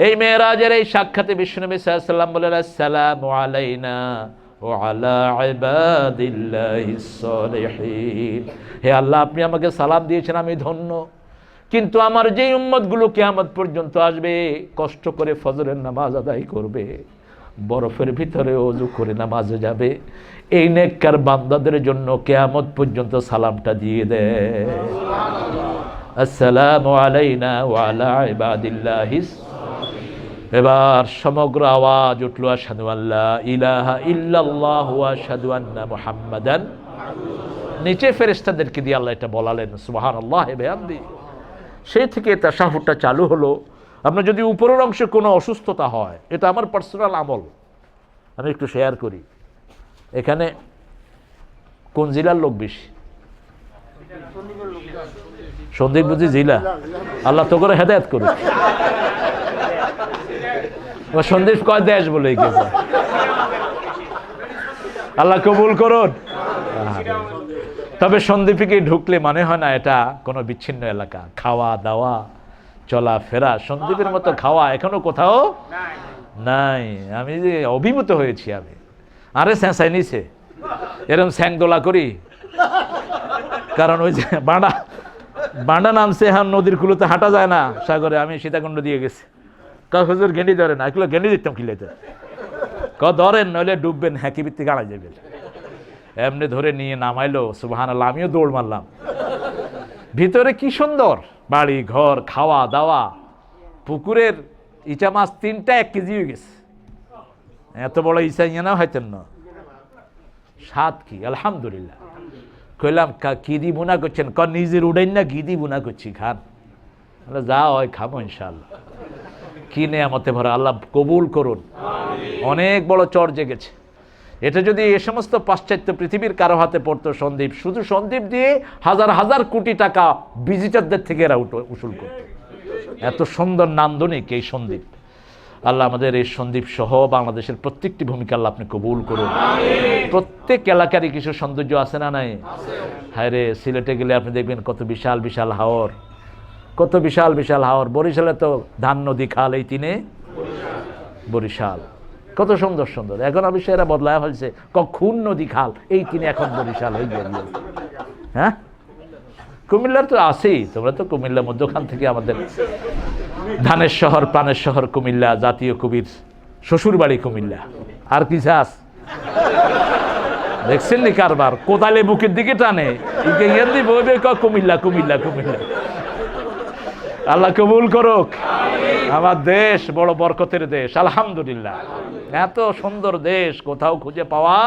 এই মেরাজের এই সাক্ষাতে বিশ্বনবী সাল্লাল্লাহু আলাইহি ওয়াসাল্লাম বলেন, আসসালামু আলাইনা ওয়া আলা ইবাদিল্লাহিস সালিহিন। হে আল্লাহ, আপনি আমাকে সালাম দিয়েছেন, আমি ধন্য, কিন্তু আমার যেই উম্মতগুলো কিয়ামত পর্যন্ত আসবে, কষ্ট করে ফজরের নামাজ আদায় করবে, বরফের ভিতরে ওযু করে নামাজে যাবে, এই নেককার বান্দাদের জন্য কিয়ামত পর্যন্ত সালামটা দিয়ে দেয়, আসসালামু আলাইনা ওয়া আলা ইবাদিল্লাহিস। এবার সমগ্র আওয়াজ উঠল, আশহাদু আল্লা ইলাহা ইল্লাল্লাহ ওয়া আশহাদু আন্না মুহাম্মাদান। নিচে ফেরেশতাদেরকে দিয়ে আল্লাহ এটা বলালেন, সুবহানাল্লাহি ওয়া বিহামদিহি। সেই থেকে তাশাহুদটা চালু হলো। আপনার যদি উপরের অংশে কোনো অসুস্থতা হয়, এটা আমার পার্সোনাল আমল, আমি একটু শেয়ার করি। এখানে কোন জেলার লোক বেশি? সন্দীপ বুঝি জেলা? আল্লাহ তো করে হেদায়েত করুক। সন্দীপ কয় দেশ বলে গেছে, আল্লাহ কবুল করুন। তবে সন্দীপে ঢুকলে মনে হয় না এটা কোনো বিচ্ছিন্ন এলাকা। খাওয়া দাওয়া, চলাফেরা, সন্দীপের মতো খাওয়া এখনো কোথাও নাই। আমি যে অভিভূত হয়েছি, আমি আরে স্যাঁসাই নিছে এরকম স্যাংদোলা করি, কারণ ওই যে বাঁডা নামছে, হ্যাঁ নদীর কুলোতে হাঁটা যায় না সাগরে, আমি সীতাকুণ্ড দিয়ে গেছি। হুজুর গেঁড়ি ধরেন, এগুলো গেঁড়ি দিতাম কিলাইতে, ধরেন নইলে ডুববেন, হ্যাঁ কিবির গাড়া যাবে। এমনি ধরে নিয়ে নামাইলো, সুবহানাল্লাহ, আমিও দৌড় মারলাম। ভিতরে কি সুন্দর বাড়ি ঘর, খাওয়া দাওয়া, পুকুরের ইচা মাছ 3টা 1 কেজি হয়ে গেছে। এত বড় ইচা ইয়ে না হয়তেন না, স্বাদ কি আলহামদুলিল্লাহ। কইলাম কি দি বুনা করছেন? নিজের উড়াইন না, ঘি দি বুনা করছি, খান। যা হয় খাবো ইনশাআল্লাহ। কি নেয়ামতে ভরা, আল্লাহ কবুল করুন। অনেক বড় চর জেগেছে। এটা যদি এ সমস্ত পাশ্চাত্য পৃথিবীর কারো হাতে পড়তো, সন্দীপ, শুধু সন্দীপ দিয়ে হাজার হাজার কোটি টাকা ভিজিটারদের থেকে এরা উসুল করত। এত সুন্দর নান্দনিক এই সন্দীপ। আল্লাহ আমাদের এই সন্দীপ সহ বাংলাদেশের প্রত্যেকটি ভূমিকা আল্লাহ আপনি কবুল করুন। প্রত্যেক এলাকারই কিছু সৌন্দর্য আছে না নাই? হায় রে, সিলেটে গেলে আপনি দেখবেন কত বিশাল বিশাল হাওর, কত বিশাল বিশাল হাওর। বরিশালে তো ধান নদী খাল, এই 3 বরিশাল, কত সুন্দর সুন্দর। এখন অবশ্য এরা বদলায় হয়েছে, খুন নদী খাল, এই 3 এখন বরিশাল হয়ে গেল। হ্যাঁ, কুমিল্লার তো আছেই, তোমরা তো কুমিল্লা মধ্যখান থেকে, আমাদের ধানের শহর প্রাণের শহর কুমিল্লা, জাতীয় কবির শ্বশুর বাড়ি কুমিল্লা। আর কি চাস? দেখছেন নি কারবার, কোদালে বুকের দিকে টানে, কুমিল্লা কুমিল্লা কুমিল্লা। আল্লাহ কবুল করুক। আমার দেশ বড় বরকতের দেশ, আলহামদুলিল্লাহ। এত সুন্দর দেশ কোথাও খুঁজে পাওয়া।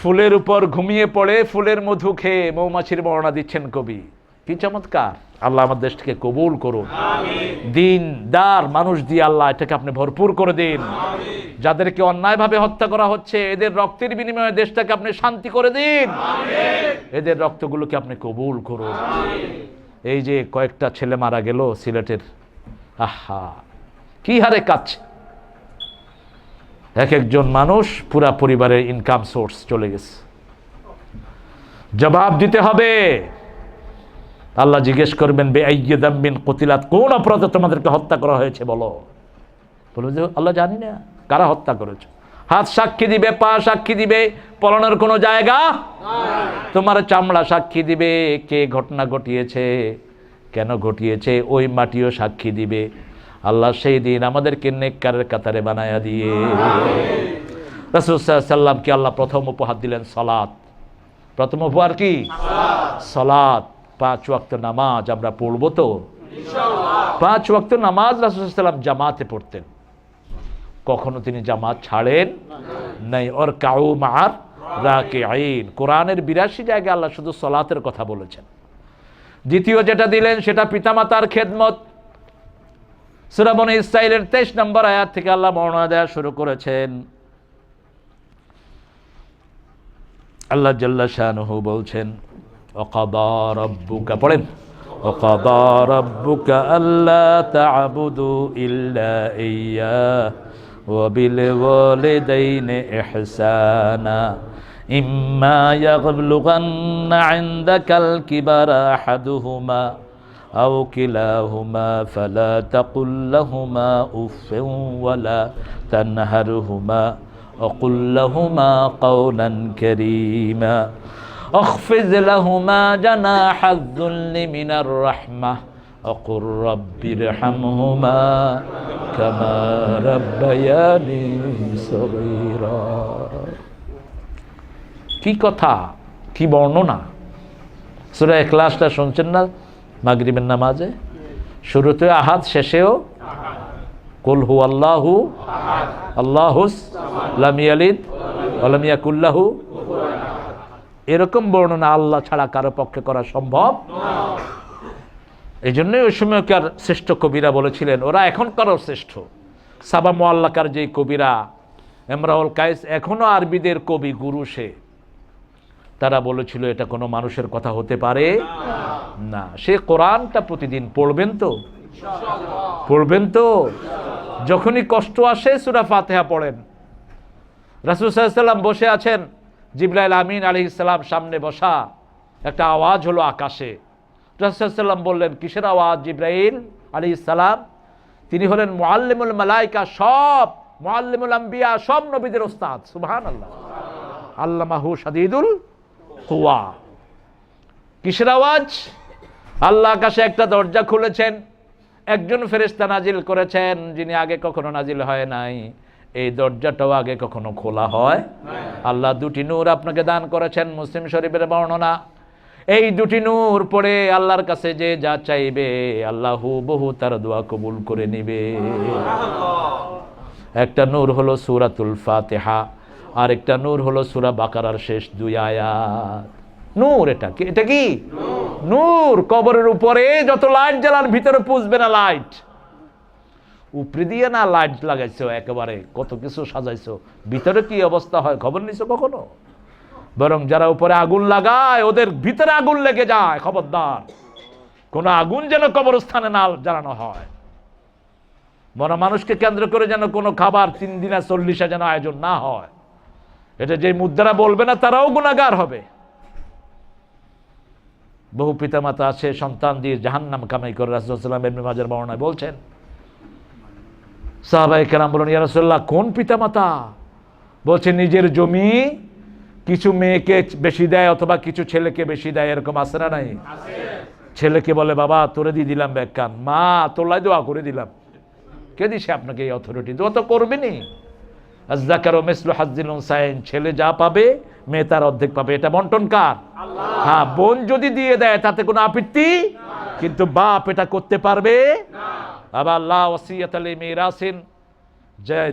ফুলের উপর ঘুমিয়ে পড়ে ফুলের মধু খেয়ে মৌমাছির বর্ণনা দিচ্ছেন কবি, কি চমৎকার। আল্লাহ আমার দেশটাকে কবুল করুন। দিনদার মানুষ দিয়ে আল্লাহ এটাকে আপনি ভরপুর করে দিন। যাদেরকে অন্যায়ভাবে হত্যা করা হচ্ছে, এদের রক্তের বিনিময়ে দেশটাকে আপনি শান্তি করে দিন। এদের রক্তগুলোকে আপনি কবুল করুন। এই যে কয়েকটা ছেলে মারা গেল সিলেটের, আহা কি হারে কাচ্ছে। এক একজন মানুষ, পুরা পরিবারের ইনকাম সোর্স চলে গেছে। জবাব দিতে হবে। আল্লাহ জিজ্ঞেস করবেন, বেআইয়ি যামবিন কুতিলাত, কোন অপরাধে তোমাদেরকে হত্যা করা হয়েছে বলো। বলবে যে আল্লাহ জানি না কারা হত্যা করেছে। হাত সাক্ষী দিবে, পা সাক্ষী দিবে, পলানোর কোনো জায়গা, তোমার চামড়া সাক্ষী দিবে কে ঘটনা ঘটিয়েছে, কেন ঘটিয়েছে ওই মাটিও সাক্ষী দিবে। আল্লাহ সেই দিন আমাদেরকে নেককারের কাতারে বানায়া দিয়ে। রাসূল সাল্লাল্লাহু আলাইহি ওয়াসাল্লামকে আল্লাহ প্রথম উপহার দিলেন সালাত। প্রথম উপহার কি? সালাত। 5 ওয়াক্ত নামাজ আমরা পড়ব তো ইনশাআল্লাহ। 5 ওয়াক্ত নামাজ রাসূল সাল্লাল্লাহু আলাইহি ওয়াসাল্লাম জামাতে পড়তেন, কখনো তিনি জামাত ছাড়েন নাই। ওর কাউ মার রাকিঈন, কোরআনের 82 জায়গায় আল্লাহ শুধু সালাতের কথা বলেছেন। দ্বিতীয় যেটা দিলেন সেটা পিতামাতার খেদমত। সূরা বনী ইসরাঈলের 23 নম্বর আয়াত থেকে আল্লাহ বর্ণনা দেওয়া শুরু করেছেন। আল্লাহ জাল্লা শানুহু বলছেন, ওয়াকাদা রাব্বুকা, পড়েন, ওয়াকাদা রাব্বুকা আল্লা তা'বুদু ইল্লা ইয়্যাহু ওয়া বিল ওয়ালিদাইনি ইহসানা ইম্মা ইয়াবলুগান্না ইনদাকাল কিবারা আহাদুহুমা আও কিলাহুমা ফালা তাকুল লাহুমা উফফিন ওয়ালা তানহারহুমা وقل لهما قولا كريما اخفض لهما جناح الذل من الرحمة وقل رب ارحمهما كما ربياني صغيرا। কি কথা, কি বর্ণনা! সূরা ইখলাসটা শুনছেন না মাগরিবের নামাজে? শুরুতে আহাদ, শেষেও কুল হুয়াল্লাহু আহাদ আল্লাহুস লাম ইয়ালিদ ওয়া লাম ইয়াকুল লাহু। এরকম বর্ণনা আল্লাহ ছাড়া কারো পক্ষে করা সম্ভব নয়। এই জন্যই ওই সময়কার শ্রেষ্ঠ কবিরা বলেছিলেন, ওরা এখনকারও শ্রেষ্ঠ। সাবা মুআল্লাকার যে কবিরা ইমরাউল কাইস, এখনো আরবিদের কবি গুরু সে, তারা বলেছিল এটা কোনো মানুষের কথা হতে পারে না। সে কোরআনটা প্রতিদিন পড়বেন তো পড়বেন তো। যখনই কষ্ট আসে সূরা ফাতিহা পড়েন। রাসূল সাল্লাল্লাহু আলাইহি ওয়াসাল্লাম বসে আছেন, জিবরাইল আমিন আলাইহিস সালাম সামনে বসা, একটা আওয়াজ হলো আকাশে। রাসূল সাল্লাল্লাহু আলাইহি ওয়াসাল্লাম বললেন, কিসের আওয়াজ জিবরাইল আলাইহিস সালাম? তিনি হলেন মুআল্লিমুল মালায়েকা, সব মুআল্লিমুল আম্বিয়া, সব নবীদের ওস্তাদ। সুবহানাল্লাহ। আল্লামাহু শাদীদুল কুওয়া। কিসের আওয়াজ? আল্লাহ আকাশে একটা দরজা খুলেছেন, একজন ফেরেশতা নাজিল করেছেন যিনি আগে কখনো নাজিল হয় নাই। এই দরজাটাও আগে কখনো খোলা হয়। আল্লাহ 2টি নূর আপনাকে দান করেছেন, মুসলিম শরীফের বর্ণনা। এই 2টি নূর পড়ে আল্লাহর কাছে যে যা চাইবে আল্লাহ হুবহু তার দোয়া কবুল করে নিবে। একটা নূর হলো সূরাতুল ফাতিহা, আর একটা নূর হলো সূরা বাকারার শেষ 2 আয়াত। নূর, এটা কি? এটা কি নূর? কবরের উপরে যত লাইট জ্বালার, ভিতরে পুষবে না লাইট। উপরে দিয়ে না লাইট লাগাইছো, একেবারে কত কিছু সাজাইছো, ভিতরে কি অবস্থা হয় খবর নিছো কখনো? বরং যারা উপরে আগুন লাগায় ওদের ভিতরে আগুন লেগে যায়। খবরদার, কোন আগুন যেন কবরস্থানে না জ্বালানো হয়। মরা মানুষকে কেন্দ্র করে যেন কোনো খাবার 3 দিনা 40 যেন আয়োজন না হয়। এটা যে মুদ্রা বলবে না তারাও গুনাহগার হবে। বহু পিতামাতা আছে সন্তান দিয়ে জাহান্নাম কামাই করে। রাসূল সাল্লাল্লাহু আলাইহি ওয়াসাল্লাম ইবনে মাজার বর্ণনায় বলছেন, সাহাবায়ে কেরাম বলেন, ইয়া রাসূলুল্লাহ কোন পিতামাতা? বলছে নিজের জমি কিছু মেয়েকে বেশি দেয় অথবা কিছু ছেলেকে বেশি দেয়। এরকম আছে না নাই? ছেলেকে বলে, বাবা তোরে দিয়ে দিলাম ব্যাগ কান, মা তোলাই দোয়া করে দিলাম। কে দিছে আপনাকে এই অথরিটি? দোয়া তো করবেনই। আয-যাকারু মিসলু হাজ্জিল উনসায়াইন, ছেলে যা পাবে মেয়ে তার অর্ধেক পাবে। এটা বন্টন কার? আল্লাহ। হ্যাঁ, বোন যদি দিয়ে দেয় তাতে কোনো আপত্তি, কিন্তু বাপ এটা করতে পারবে না। আবার আল্লাহ ওসিয়াতাল মিরাসিন,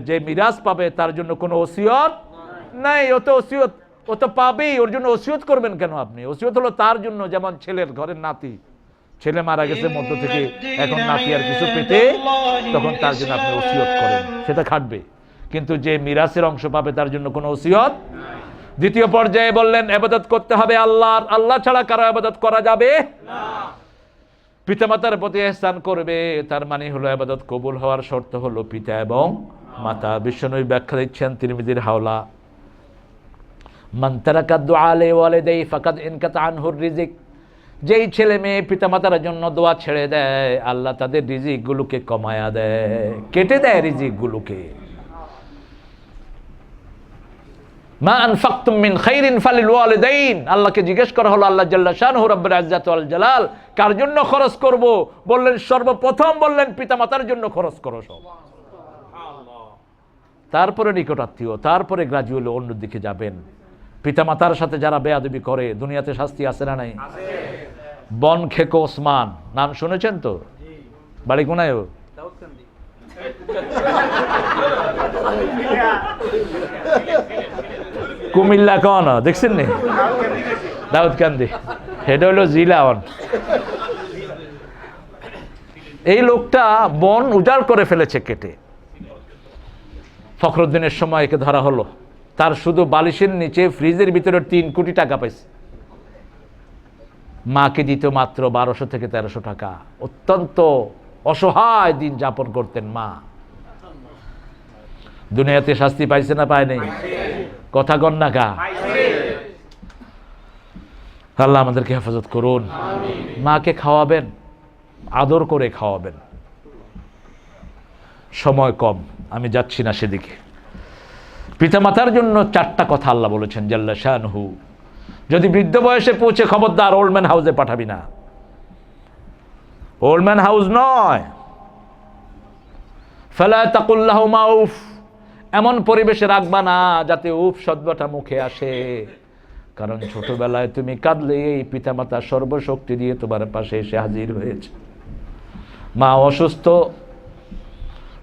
যে মিরাস পাবে তার জন্য কোনো ওসিয়ত নাই। ও তো ওসিয়ত, ও তো পাবেই, ওর জন্য ওসিয়ত করবেন কেন আপনি? ওসিয়ত হলো তার জন্য, যেমন ছেলের ঘরের নাতি, ছেলে মারা গেছে মধ্য থেকে, এখন নাতি আর কিছু পেতে, তখন তার জন্য আপনি ওসিয়ত করেন, সেটা খাটবে। কিন্তু যে মিরাসের অংশ পাবে তার জন্য কোনো ওসিয়ত। দ্বিতীয় পর্যায়ে বললেন ইবাদত করতে হবে আল্লাহর, আল্লাহ ছাড়া কারো ইবাদত করা যাবে না। পিতামাতার প্রতি ইহসান করবে, তার মানে হলো ইবাদত কবুল হওয়ার শর্ত হলো পিতা এবং মাতা। বিশ্বনবী ব্যাখ্যা দিচ্ছেন তিরমিজির হাওলা, মান তারাকা দুআ লিওয়ালিদাই ফাকাদ ইনকাতা আনহুর রিজিক। যেই ছেলে মেয়ে পিতামাতার জন্য দোয়া ছেড়ে দেয়, আল্লাহ তাদের রিজিকগুলোকে কমায়া দেয়, কেটে দেয় রিজিকগুলোকে। মা আনফাকতুম মিন খাইরিন ফালিল ওয়ালিদাইন, আল্লাহকে জিজ্ঞেস করা হলো, আল্লাহ জাল্লা শানহু রব্বুল ইজ্জাত ওয়াল জালাল, কার জন্য খরচ করব? বললেন সর্বপ্রথম বললেন পিতামাতার জন্য খরচ করো সব, তারপরে নিকটাত্মীয়, তারপরে গ্রাজুয়ালি অন্যদিকে যাবেন। পিতামাতার সাথে যারা বেয়াদবি করে দুনিয়াতে শাস্তি আছে না নাই? বন খেকো ওসমান নাম শুনেছেন তো? বাড়ি কোনায়? কুমিল্লা কোন দেখছেন নি? দাউদকান্দি, এটা হলো জিলাওয়ান। এই লোকটা বন উজাড় করে ফেলেছে কেটে। ফখরুদ্দিনের সময় একে ধরা হলো, তার শুধু বালিশের নিচে ফ্রিজের ভিতরে 3 কোটি টাকা পাইছে। মাকে দিত মাত্র 1200 থেকে 1300 টাকা। অত্যন্ত অসহায় দিন যাপন করতেন মা। দুনিয়াতে শাস্তি পাইছে না পায় নাই? কথা কন না কা? আল্লাহ আমাদেরকে হেফাজত করুন। মাকে খাওয়াবেন, আদর করে খাওয়াবেন। সময় কম, আমি যাচ্ছি না সেদিকে। পিতামাতার জন্য 4টা কথা আল্লাহ বলেছেন জাল্লা শানহু। যদি বৃদ্ধ বয়সে পৌঁছে খবরদার ওল্ড ম্যান হাউসে পাঠাবি না। ওল্ড ম্যান হাউস নয়। ফালা তাকুল লাহুমা উফ, এমন পরিবেশে রাখবা না যাতে উফ শব্দটা মুখে আসে। কারণ ছোটবেলায় তুমি কাঁদলে এই পিতামাতা সর্বশক্তি দিয়ে তোমার পাশে এসে হাজির হয়েছে। মা অসুস্থ,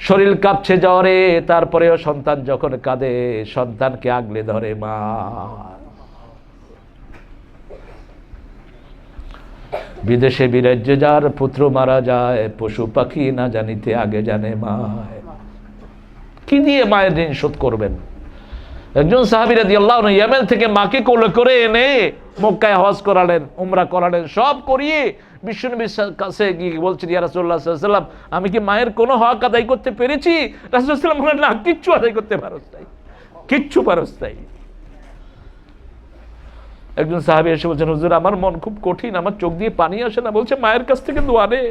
শরীর কাঁপছে জ্বরে, তারপরেও সন্তান যখন কাঁদে সন্তানকে আগলে ধরে মা। বিদেশে বিরাজ্যে যার পুত্র মারা যায়, পশু পাখি না জানিতে আগে জানে মায়। কি দিয়ে মায়ের ঋণ শোধ করবেন? একজন সাহাবী রাদিয়াল্লাহু আনহু ইয়েমেন থেকে মাকে কোলে করে এনে মক্কায় হজ করালেন, উমরা করালেন, সব করিয়ে বিশ্বনবীর কাছে গিয়ে বলছেন, ইয়া রাসূলুল্লাহ সাল্লাল্লাহু আলাইহি ওয়াসাল্লাম, আমি কি মায়ের কোনো হক আদায় করতে পেরেছি? রাসূলুল্লাহ সাল্লাল্লাহু আলাইহি ওয়াসাল্লাম বললেন, না, কিচ্ছু আদায় করতে পারোস নাই, কিচ্ছু পারোস নাই। একজন সাহাবী এসে বলছেন, হুজুর আমার মন খুব কঠিন, আমার চোখ দিয়ে পানি আসে না। বলছে, মায়ের কাছ থেকে দোয়া নে,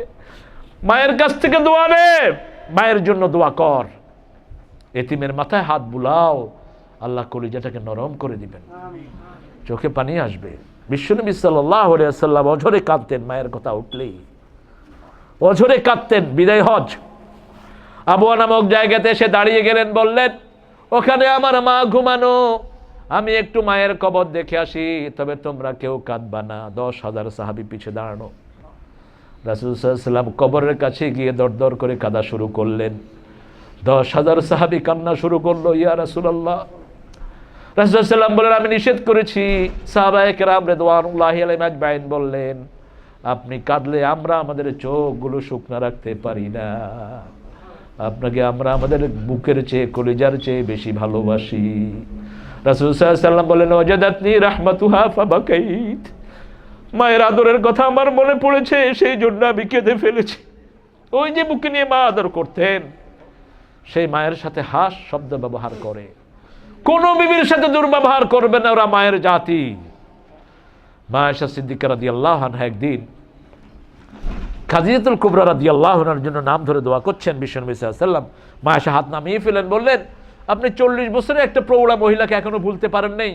মায়ের কাছ থেকে দোয়া নে, মায়ের জন্য দোয়া কর। এতিমের মাথায় হাত বুলাও, আল্লাহ কলিজাটাকে নরম করে দিবেন, চোখে পানি আসবে। বিশ্বনবী সাল্লাল্লাহু আলাইহি ওয়াসাল্লাম অঝরে কাঁদতেন মায়ের কথা উঠলেই, অঝরে কাঁদতেন। বিদায় হজ আবওয়া নামক জায়গাতে এসে দাঁড়িয়ে গেলেন, বললেন, ওখানে আমার মা ঘুমানো, আমি একটু মায়ের কবর দেখে আসি, তবে তোমরা কেউ কাঁদবা না। 10,000 সাহাবী পিছে দাঁড়ানো। রাসূল সাল্লাল্লাহু আলাইহি ওয়াসাল্লাম কবরের কাছে গিয়ে দরদর করে কাঁদা শুরু করলেন। 10,000 সাহাবী কান্না শুরু করলো, ইয়া রাসূলুল্লাহ। রাসূল সাল্লাল্লাহু আলাইহি ওয়াসাল্লাম বললেন, আমি নিষেধ করেছি। সাহাবায়ে কেরাম রিদওয়ানুল্লাহি আলাইহিম আজমাইন বললেন, আপনি কাঁদলে আমরা আমাদের চোখগুলো শুকনা রাখতে পারি না, আপনাকে আমরা আমাদের বুকের চেয়ে কলিজার চেয়ে বেশি ভালোবাসি। রাসূল সাল্লাল্লাহু আলাইহি ওয়াসাল্লাম বললেন, ওয়াজাদাতনি রাহমাতুহা ফাবাকাইত, মায়ের আদরের কথা আমার মনে পড়েছে, সেই জন্য আমি কেঁদে ফেলেছি। ওই যে বুকে নিয়ে মা আদর করতেন, সেই মায়ের সাথে হাস শব্দ ব্যবহার করে। কোন বিবির সাথে দুর্ব্যবহার করবে না, ওরা মায়ের জাতি। মা আয়েশা সিদ্দিকা রাদিয়াল্লাহু আনহা একদিন খাদিজাতুল কুবরা রাদিয়াল্লাহু আনহার জন্য নাম ধরে দোয়া করছেন বিশ্বনবী সাল্লাল্লাহু আলাইহি ওয়াসাল্লাম। মা আয়েশা হাত নামিয়ে ফেলেন, বললেন, আপনি 40 বছরের একটা প্রৌঢ়া মহিলাকে এখনো ভুলতে পারেন নাই?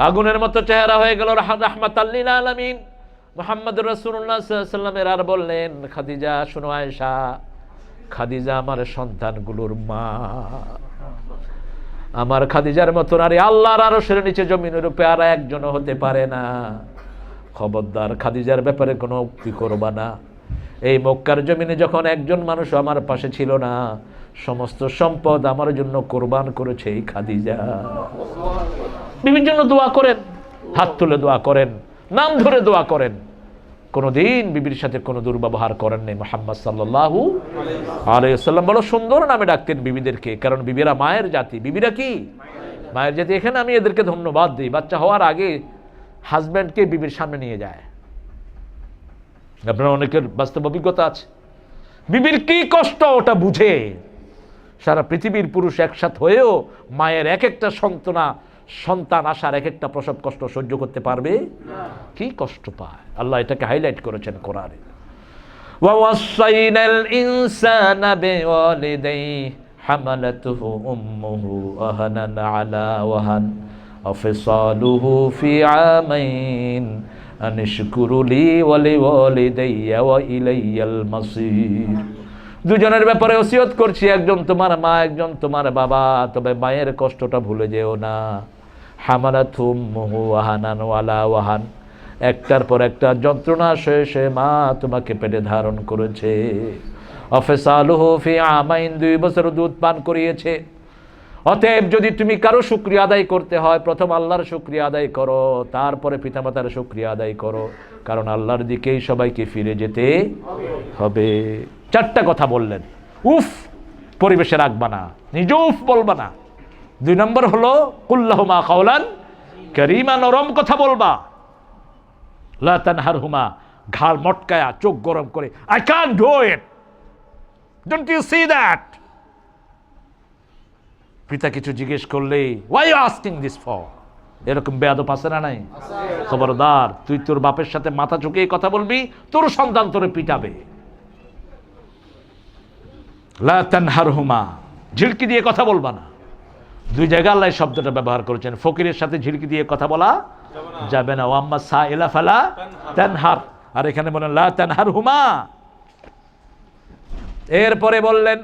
আগুনের মতো চেহারা হয়ে গেল রাহমাতাল লিল আলামিন মুহাম্মদুর রাসূলুল্লাহ সাল্লাল্লাহু আলাইহি ওয়াসাল্লাম। আর বললেন, খাদিজা শোনো আয়েশা, খাদিজা আমার সন্তানগুলোর মা। আমার খাদিজার মতো নারী আল্লাহর আরশের নিচে জমিনের উপরে আর একজনও হতে পারে না। খবরদার খাদিজার ব্যাপারে কোনো উক্তি করবা না। এই মক্কার জমিনে যখন একজন মানুষ আমার পাশে ছিল না, সমস্ত সম্পদ আমার জন্য কোরবান করেছে এই খাদিজা। বিবির জন্য দোয়া করেন, হাত তুলে দোয়া করেন, নাম ধরে দোয়া করেন। কোনদিন বিবির সাথে কোনো দুর্ব্যবহার করেন নাই মুহাম্মদ সাল্লাল্লাহু আলাইহি ওয়াসাল্লাম। বড় সুন্দর নামে ডাকতেন বিবিদেরকে, কারণ বিবিরা মায়ের জাতি। বিবিরা কি মায়ের জাতি। এখানে আমি এদেরকে ধন্যবাদ দিই, বাচ্চা হওয়ার আগে হাজব্যান্ডকে বিবির সামনে নিয়ে যায়। আপনারা অনেকের বাস্তব অভিজ্ঞতা আছে, বিবির কি কষ্ট ওটা বুঝে। সারা পৃথিবীর পুরুষ একসাথে হয়েও মায়ের এক একটা সন্তান আসার এক একটা প্রসব কষ্ট সহ্য করতে পারবে? কি কষ্ট পায়। আল্লাহ এটাকে হাইলাইট করেছেন কোরআনে। ওয়া ওয়াসাইনাল ইনসানা বিওয়ালিদাইহি হামালাতুহু উম্মুহু ওয়াহানান আলা ওয়াহান ওয়াফিসালুহু ফি আমাইন আনিশকুরু লি ওয়া লিওয়ালিদাইয়া ওয়া ইলাইয়াল মাসির। দুজনের ব্যাপারে ওসিয়ত করছি, একজন তোমার মা, একজন তোমার বাবা, তবে মায়ের কষ্টটা ভুলে যেও না। হামালাতুহু উম্মুহু ওয়াহানান আলা ওয়াহান, একটার পর একটা যন্ত্রণা সে মা তোমাকে পেটে ধারণ করেছে। অফিসালুহু ফি আমাইন, 2 বছর দুধ পান করিয়েছে। অতএব যদি তুমি কারো শুকরিয়া আদায় করতে হয়, প্রথম আল্লাহর শুকরিয়া আদায় করো, তারপরে পিতামাতার শুকরিয়া আদায় করো, কারণ আল্লাহর দিকেই সবাইকে ফিরে যেতে হবে। 4টা কথা বললেন। উফ পরিবেশে রাখবা না, নিজে উফ বলবা না। 2 নম্বর হলো কুল্লাহুমা কাওলান কারীমা, নরম কথা বলবা। লা তানহারহুমা, ঘাড় মটকায়া চোখ গরম করে, I can't do it, don't you see that. পিতা কিছু জিজ্ঞেস করলে, why you asking this for, এরকম বেয়াদব আছে না নাই? খবরদার, তুই তোর বাপের সাথে মাথা ঝুঁকিয়ে কথা বলবি, তোর সন্তান তোরে পিটাবে। লা তানহারহুমা, ঝিড়কি দিয়ে কথা বলবা না। 2 জায়গায় আল্লাহ শব্দটা ব্যবহার করেছেন। ফকিরের সাথে ঝিড়কি দিয়ে কথা বলা যাবে না। ওয়াম্মা সাইলা ফালা তানহার, আর এখানে বলেন লা তানহারহুমা। এরপরে বললেন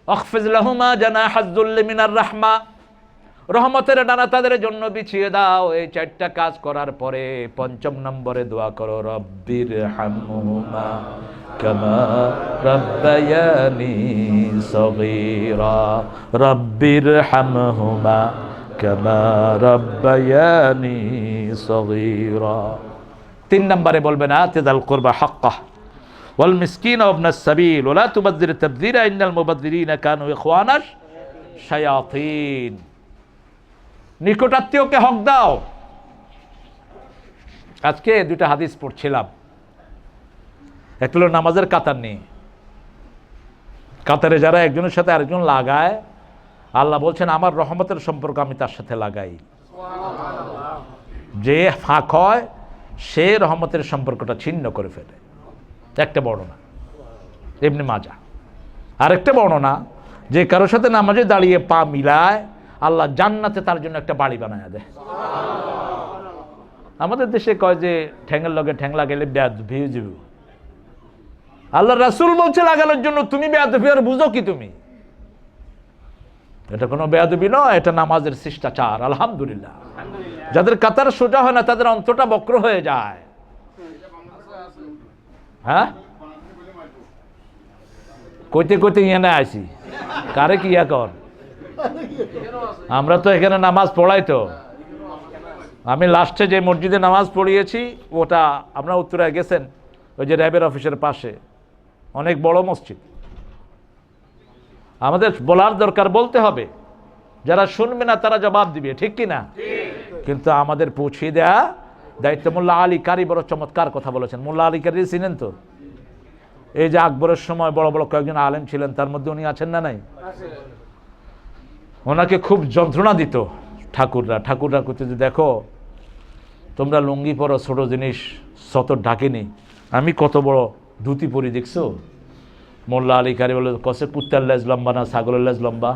আখফিজ লাহুমা জানাহাজ যুল্লি মিনার রাহমা, রহমতের ডানা তাদের জন্য বিছিয়ে দাও। এই 4টা কাজ করার পরে 5ম নম্বরে দোয়া করো, রব্বির হামহুমা কামা রাব্বায়ানি সগীরা, রব্বির হামহুমা কামা রাব্বায়ানি সগীরা। 3 নম্বরে বলবেন আতিদাল কুরবা হাক্কাহ ওয়াল মিসকিন ওয়াবনাস সাবিল ওয়া লা তুবাযজির তাবযীরা ইন্নাল মুবাযযিরিনা কানু ইখওয়ানাশ শায়াতিন। নিকটাত্মীয়কে হক দাও। আজকে 2টা হাদিস পড়ছিলাম। একটা হলো নামাজের কাতার নিয়ে। কাতারে যারা একজনের সাথে আরেকজন লাগায়, আল্লাহ বলছেন আমার রহমতের সম্পর্ক আমি তার সাথে লাগাই। যে ফাঁক হয় সে রহমতের সম্পর্কটা ছিন্ন করে ফেলে। একটা বর্ণনা ইবনে মাজাহ। আরেকটা বর্ণনা, যে কারোর সাথে নামাজে দাঁড়িয়ে পা মিলায়, আল্লাহ জান্নাতে তার জন্য একটা বাড়ি বানায় দেয়। আমাদের দেশে কয় যে ঠ্যাঙের লগে ঠ্যাং লাগাইলে বেয়াদবি হয়ে যাবে। আল্লাহ রাসূল বলছে লাগানোর জন্য, তুমি বেয়াদবি আর বুঝো কি তুমি? এটা কোনো বেয়াদবি নয়, এটা নামাজের শিষ্টাচার। আলহামদুলিল্লাহ। যাদের কাতার সোজা হয় না তাদের অন্তরটা বক্র হয়ে যায়। হ্যাঁ, কইতে কইতে এখানে আসি, কারে কি এখন? আমরা তো এখানে নামাজ পড়াই। তো আমি লাস্টে যে মসজিদে নামাজ পড়িয়েছি, ওটা আপনারা উত্তরায় গেছেন, ওই যে র্যাবের অফিসের পাশে, অনেক বড় মসজিদ। আমাদের বলার দরকার, বলতে হবে। যারা শুনবে না তারা জবাব দিবে, ঠিক কি না? কিন্তু আমাদের পৌঁছিয়ে দেয়া দায়িত্ব। মোল্লা আলী কারি বড় চমৎকার কথা বলেছেন। মোল্লা আলী কারি চিনেন তো? এই যে আকবরের সময় বড় বড় কয়েকজন আলেম ছিলেন, তার মধ্যে উনি আছেন না নাই? ওনাকে খুব যন্ত্রণা দিত ঠাকুররা করতে, যে দেখো তোমরা লুঙ্গি পরো, ছোট জিনিস, সতর ঢাকেনি, আমি কত বড় ধুতি পরি দেখছো? মোল্লা আলী কারি বলে, কসে কুত্তার লেজ লম্বা না ছাগলের লেজ লম্বা?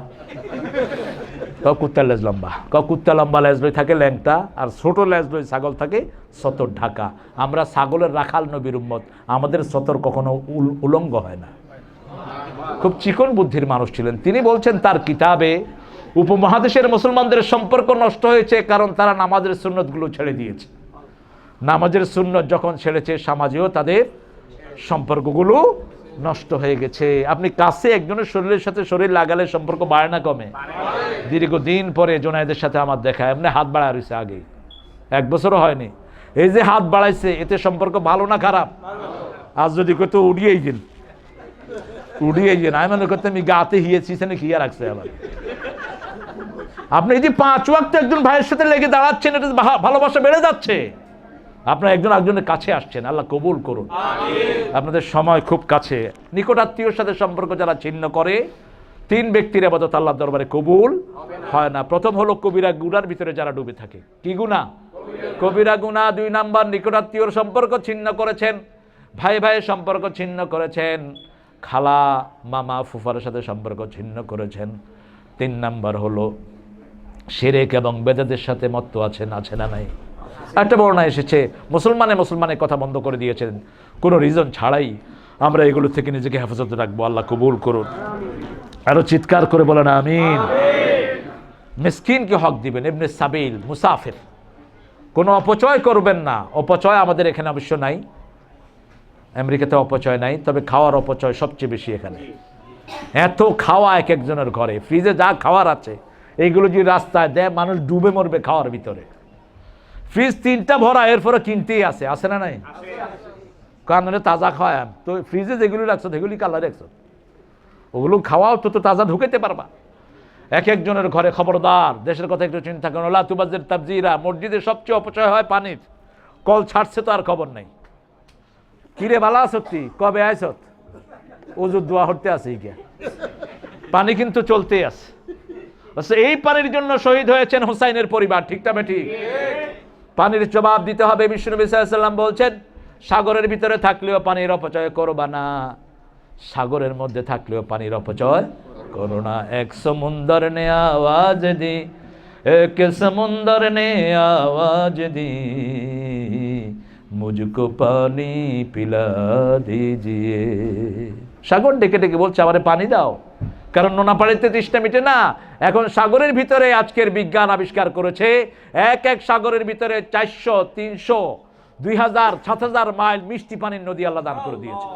কুত্তার লেজ লম্বা। কুত্তা লম্বা লেজ লই থাকে ল্যাংটা, আর ছোট লেজ লই ছাগল থাকে সতর ঢাকা। আমরা ছাগলের রাখাল নবীর উম্মত, আমাদের সতর কখনো উলঙ্গ হয় না। খুব চিকন বুদ্ধির মানুষ ছিলেন। তিনি বলছেন তার কিতাবে, উপমহাদেশের মুসলমানদের সম্পর্ক নষ্ট হয়েছে কারণ তারা নামাজের সুন্নতগুলো ছেড়ে দিয়েছে। নামাজের সুন্নত যখন ছেড়েছে, সমাজেও তাদের সম্পর্কগুলো নষ্ট হয়ে গেছে। আপনি কাছে একজনের শরীরের সাথে শরীর লাগালে সম্পর্ক বাড়ে না কমে? দীর্ঘদিন পরে জোনায়েদের সাথে আমার দেখা, এমনি হাত বাড়া রয়েছে, আগে 1 বছরও হয়নি। এই যে হাত বাড়াইছে, এতে সম্পর্ক ভালো না খারাপ? আজ যদি কত উড়িয়েই গেল, আমি মনে করতে আমি গাতে হিয়েছি, খিয়া রাখছে আবার। আপনি এই যে 5 ওয়াক্ত একজন ভাইয়ের সাথে লেগে দাঁড়াচ্ছেন, এটা ভালোবাসা বেড়ে যাচ্ছে। আপনারা একজন একজনের কাছে আসছেন, আল্লাহ কবুল করুন। আপনাদের সময় খুব কাছে। নিকট আত্মীয়র সাথে সম্পর্ক যারা ছিন্ন করে, 3 ব্যক্তির ইবাদত আল্লাহর দরবারে কবুল হয় না। প্রথম হলো কবিরা গুনার ভিতরে যারা ডুবে থাকে। কি গুনাহ? কবিরা গুনাহ। 2 নাম্বার, নিকট আত্মীয়র সম্পর্ক ছিন্ন করেছেন, ভাই ভাইয়ের সম্পর্ক ছিন্ন করেছেন, খালা মামা ফুফার সাথে সম্পর্ক ছিন্ন করেছেন। 3 নাম্বার হলো শিরক এবং বেদাতের সাথে মত্ত আছেন, আছে না নাই? একটা বর্ণনা এসেছে মুসলমানের কথা বন্ধ করে দিয়েছেন কোনো রিজন ছাড়াই। আমরা এগুলো থেকে নিজেকে হেফাজত রাখবো, আল্লাহ কবুল করুন। আরো চিৎকার করে বলেন আমিন। মিসকিনকে হক দিবেন, ইবনে সাবিল মুসাফির, কোনো অপচয় করবেন না। অপচয় আমাদের এখানে অবশ্য নাই, আমেরিকাতে অপচয় নাই, তবে খাওয়ার অপচয় সবচেয়ে বেশি এখানে। এত খাওয়া এক একজনের ঘরে, ফ্রিজে যা খাওয়ার আছে এইগুলো যদি রাস্তায় দেয় মানুষ ডুবে মরবে খাওয়ার ভিতরে। ফ্রিজ 3টা ভরা, এরপরে কিনতেই আছে না নাই? কারণ তাজা খাওয়ায় তো ফ্রিজে যেগুলি রাখছো সেগুলি কালার রাখছো, ওগুলো খাওয়াও তো তাজা ঢুকাইতে পারবা। এক একজনের ঘরে খবরদার, দেশের কথা একটু চিন্তা করুন। লা তুবাজ্জির তাবজিরা, মসজিদে সবচেয়ে অপচয় হয় পানির। কল ছাড়ছে তো আর খবর নাই। কিরে বালা সত্যি কবে আইসত? ওজুর দোয়া হতে আছে গিয়া, পানি কিন্তু চলতেই আছে। এই পানির জন্য শহীদ হয়েছেন হুসাইনের পরিবার, ঠিক না ঠিক? পানির জবাব দিতে হবে। বিষ্ণু নবী সাল্লাল্লাহু আলাইহি ওয়াসাল্লাম বলছেন, সাগরের ভিতরে থাকলেও পানির অপচয় করবা না, সাগরের মধ্যে থাকলেও পানির অপচয় করো না। এক সমুন্দর নে আওয়াজ দি, এক সমুন্দর নে আওয়াজ দি, মুঝকো পানি পিলা দিজিয়ে। সাগর ডেকে ডেকে বলছে আমারে পানি দাও, কারণ নোনা পানিতে তৃষ্ণা মিটে না। এখন সাগরের ভিতরে আজকের বিজ্ঞান আবিষ্কার করেছে এক সাগরের ভিতরে 400, 300, 2000, 7000 মাইল মিষ্টি পানির নদী আল্লাহ দান করে দিয়েছে।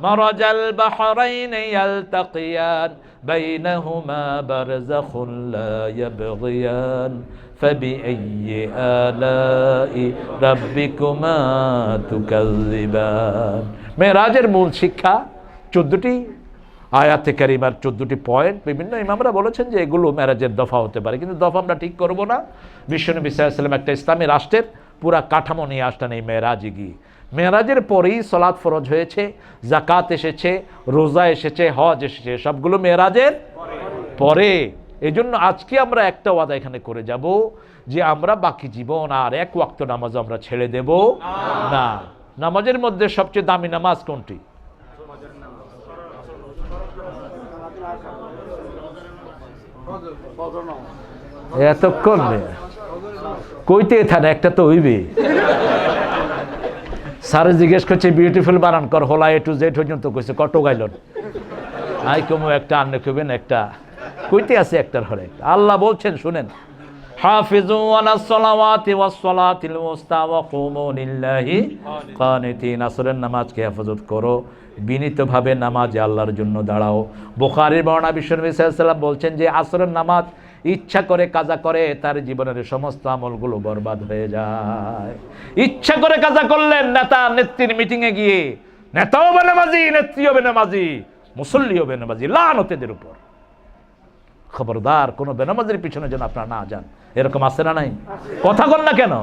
মারাজাল বাহরাইন ইয়ালতাকিয়ান বাইনাহুমা বারযাখুন লা ইয়াবগিয়ান ফাবিআইয়ি আলাই রাব্বিকুমা তুকাযযিবান। মেরাজের মূল শিক্ষা 14টি আয়াতে কারিমার 14টি পয়েন্ট। বিভিন্ন ইমামরা বলেছেন যে এগুলো মেরাজের দফা হতে পারে, কিন্তু দফা আমরা ঠিক করব না। বিশ্বনবী সাল্লাল্লাহু আলাইহি ওয়াসাল্লাম একটা ইসলামী রাষ্ট্রের পুরা কাঠামো নিয়ে আসতেন এই মেরাজে গিয়ে। মেরাজের পরেই সালাত ফরজ হয়েছে, যাকাত এসেছে, রোজা এসেছে, হজ এসেছে, সবগুলো মেরাজের পরে। এই জন্য আজকে আমরা একটা ওয়াদা এখানে করে যাব যে আমরা বাকি জীবন আর এক ওয়াক্ত নামাজ আমরা ছেড়ে দেব না। নামাজের মধ্যে সবচেয়ে দামি নামাজ কোনটি? এতক্ষণ কইতে থানে একটা তো হইবে। স্যারে জিজ্ঞেস করছে বিউটিফুল বানান কর, হোলা A to Z পর্যন্ত কইছে, কত গাইলন আই কমু একটা আন্নে কইবেন একটা কইতে আছে একটার হরে। আল্লাহ বলছেন শুনেন, হাফিজু আলাস সালাওয়াতি ওয়াস সালাতিল মুস্তা ওয়া কুমু লিল্লাহি কানিতিন। আসরের নামাজকে হেফাজত করো, বিনীতভাবে নামাজে আল্লাহর জন্য দাঁড়াও। বুখারীর বর্ণনা বিশ্বনবী সাল্লাল্লাহু আলাইহি ওয়াসাল্লাম বলছেন যে আসরের নামাজ ইচ্ছা করে কাজা করে তার জীবনের সমস্ত আমলগুলো বরবাদ হয়ে যায়। ইচ্ছা করে কাজা করলেন নেতা নেত্রীর মিটিংয়ে গিয়ে, নেতাও বেনামাজি, নেত্রীও বেনামাজি, মুসল্লিও বেনামাজি, লানত এদের উপর। খবরদার কোন বেনামাজির পিছনে যেন আপনারা না যান। এরকম আছে না নাই? কথা বল না কেন?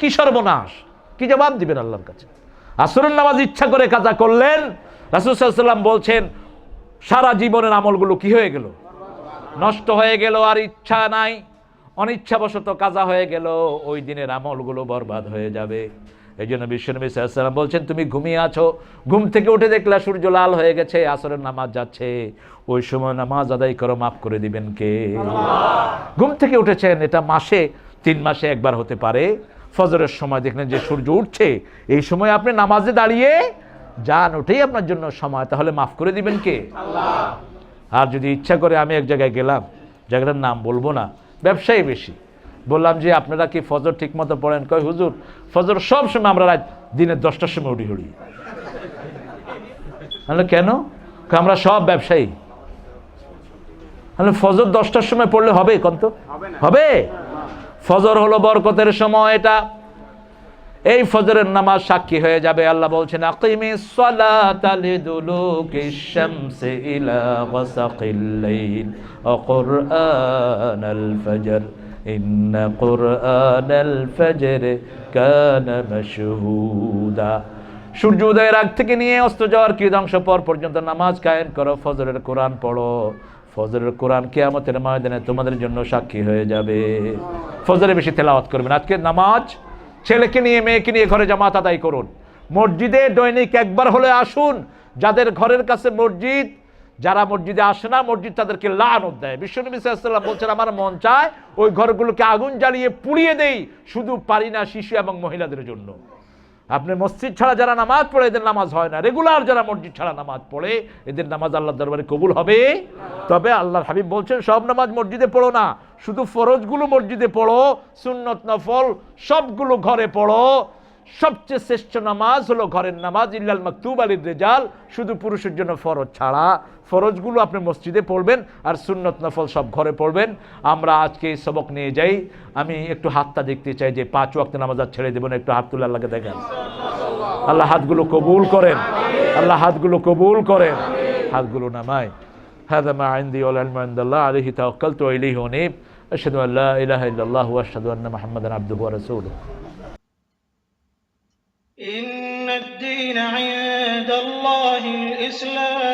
কি সর্বনাশ, কি জবাব দিবেন আল্লাহর কাছে? আসরের নামাজ ইচ্ছা করে কাজা করলেন, রাসূল সাল্লাল্লাহু আলাইহি ওয়াসাল্লাম বলছেন সারা জীবনের আমলগুলো কি হয়ে গেল? নষ্ট হয়ে গেল। আর ইচ্ছা নাই, অনিচ্ছাবশত কাজা হয়ে গেল, ওই দিনের আমলগুলো বরবাদ হয়ে যাবে। এই জন্য বিশ্বনবী সাল্লাল্লাহু আলাইহি ওয়াসাল্লাম বলছেন তুমি ঘুমিয়ে আছো, ঘুম থেকে উঠে দেখলা সূর্য লাল হয়ে গেছে, আসরের নামাজ যাচ্ছে, ওই সময় নামাজ আদায় করো, মাফ করে দিবেন কে? ঘুম থেকে উঠেছেন, এটা মাসে 3 মাসে একবার হতে পারে। ফজরের সময় দেখলেন যে সূর্য উঠছে, এই সময় আপনি নামাজে দাঁড়িয়ে যান, ওঠেই আপনার জন্য সময়, তাহলে মাফ করে দিবেন কে? আল্লাহ। আর যদি ইচ্ছা করে আমি এক জায়গায় গেলাম, জায়গাটার নাম বলবো না, ব্যবসায়ী বেশি, বললাম যে আপনারা কি ফজর ঠিক মতো পড়েন? কয় হুজুর ফজর সব সময় আমরা রাত দিনের 10টার সময় উঠি। কেন? আমরা সব ব্যবসায়ী। ফজর 10টার সময় পড়লে হবে? কন্ত হবে? ফজর হলো বরকতের সময়, এটা এই ফজরের নামাজ সাক্ষী হয়ে যাবে। আল্লাহ বলছেন আকিমিস সালাতা লিদুলুকিশ শামসি ইলা গাসাকিল লাইল ওয়া কুরআনাল ফজর ইন্না কুরআনাল ফজর কানা মাশহুদা। সূর্য উদয়ের আগ থেকে নিয়ে অস্ত যাওয়ার কৃতাংশ পর পর্যন্ত নামাজ কায়েম করো, ফজরের কোরআন পড়ো। ফজরের কোরআন কিয়ামতের ময়দানে তোমাদের জন্য সাক্ষী হয়ে যাবে। ফজরে বেশি তেলাওয়াত করবেন। আজকে নামাজ ছেলেকে নিয়ে মেয়েকে নিয়ে ঘরে জামাত আদায় করুন, মসজিদে দৈনিক একবার হলে আসুন। যাদের ঘরের কাছে মসজিদ, যারা মসজিদে আসে না, মসজিদ তাদেরকে লানত দেয়। বিশ্বনবী সাল্লাল্লাহু আলাইহি ওয়াসাল্লাম বলছেন, আমার মন চায় ওই ঘরগুলোকে আগুন জ্বালিয়ে পুড়িয়ে দেই, শুধু পারি না শিশু এবং মহিলাদের জন্য। আপনি মসজিদ ছাড়া যারা নামাজ পড়ে এদের নামাজ হয় না, রেগুলার যারা মসজিদ ছাড়া নামাজ পড়ে এদের নামাজ আল্লাহর দরবারে কবুল হবে। তবে আল্লাহর হাবিব বলছেন, সব নামাজ মসজিদে পড়ো না, শুধু ফরজগুলো মসজিদে পড়ো, সুন্নত নফল সবগুলো ঘরে পড়ো। সবচেয়ে শ্রেষ্ঠ নামাজ হলো ঘরের নামাজ, ইল্লাল মাকতুব আলির রিজাল, শুধু পুরুষের জন্য ফরজ ছাড়া। ফরজগুলো আপনি মসজিদে পড়বেন আর সুন্নত নফল সব ঘরে পড়বেন। আমরা আজকে এই সবক নিয়ে যাই। আমি একটু হাতটা দেখতে চাই যে 5 ওয়াক্ত নামাজ আর ছেড়ে দেবেন, একটু হাত তুলে আল্লাহকে দেখেন। আল্লাহ হাতগুলো কবুল করেন, আল্লাহ হাতগুলো কবুল করেন, হাতগুলো নামায়। هذا ما عندي والعلم عند الله عليه توكلت وإليه أنيب أشهد أن لا إله إلا الله وأشهد أن محمدا عبده ورسوله إن الدين عند الله الإسلام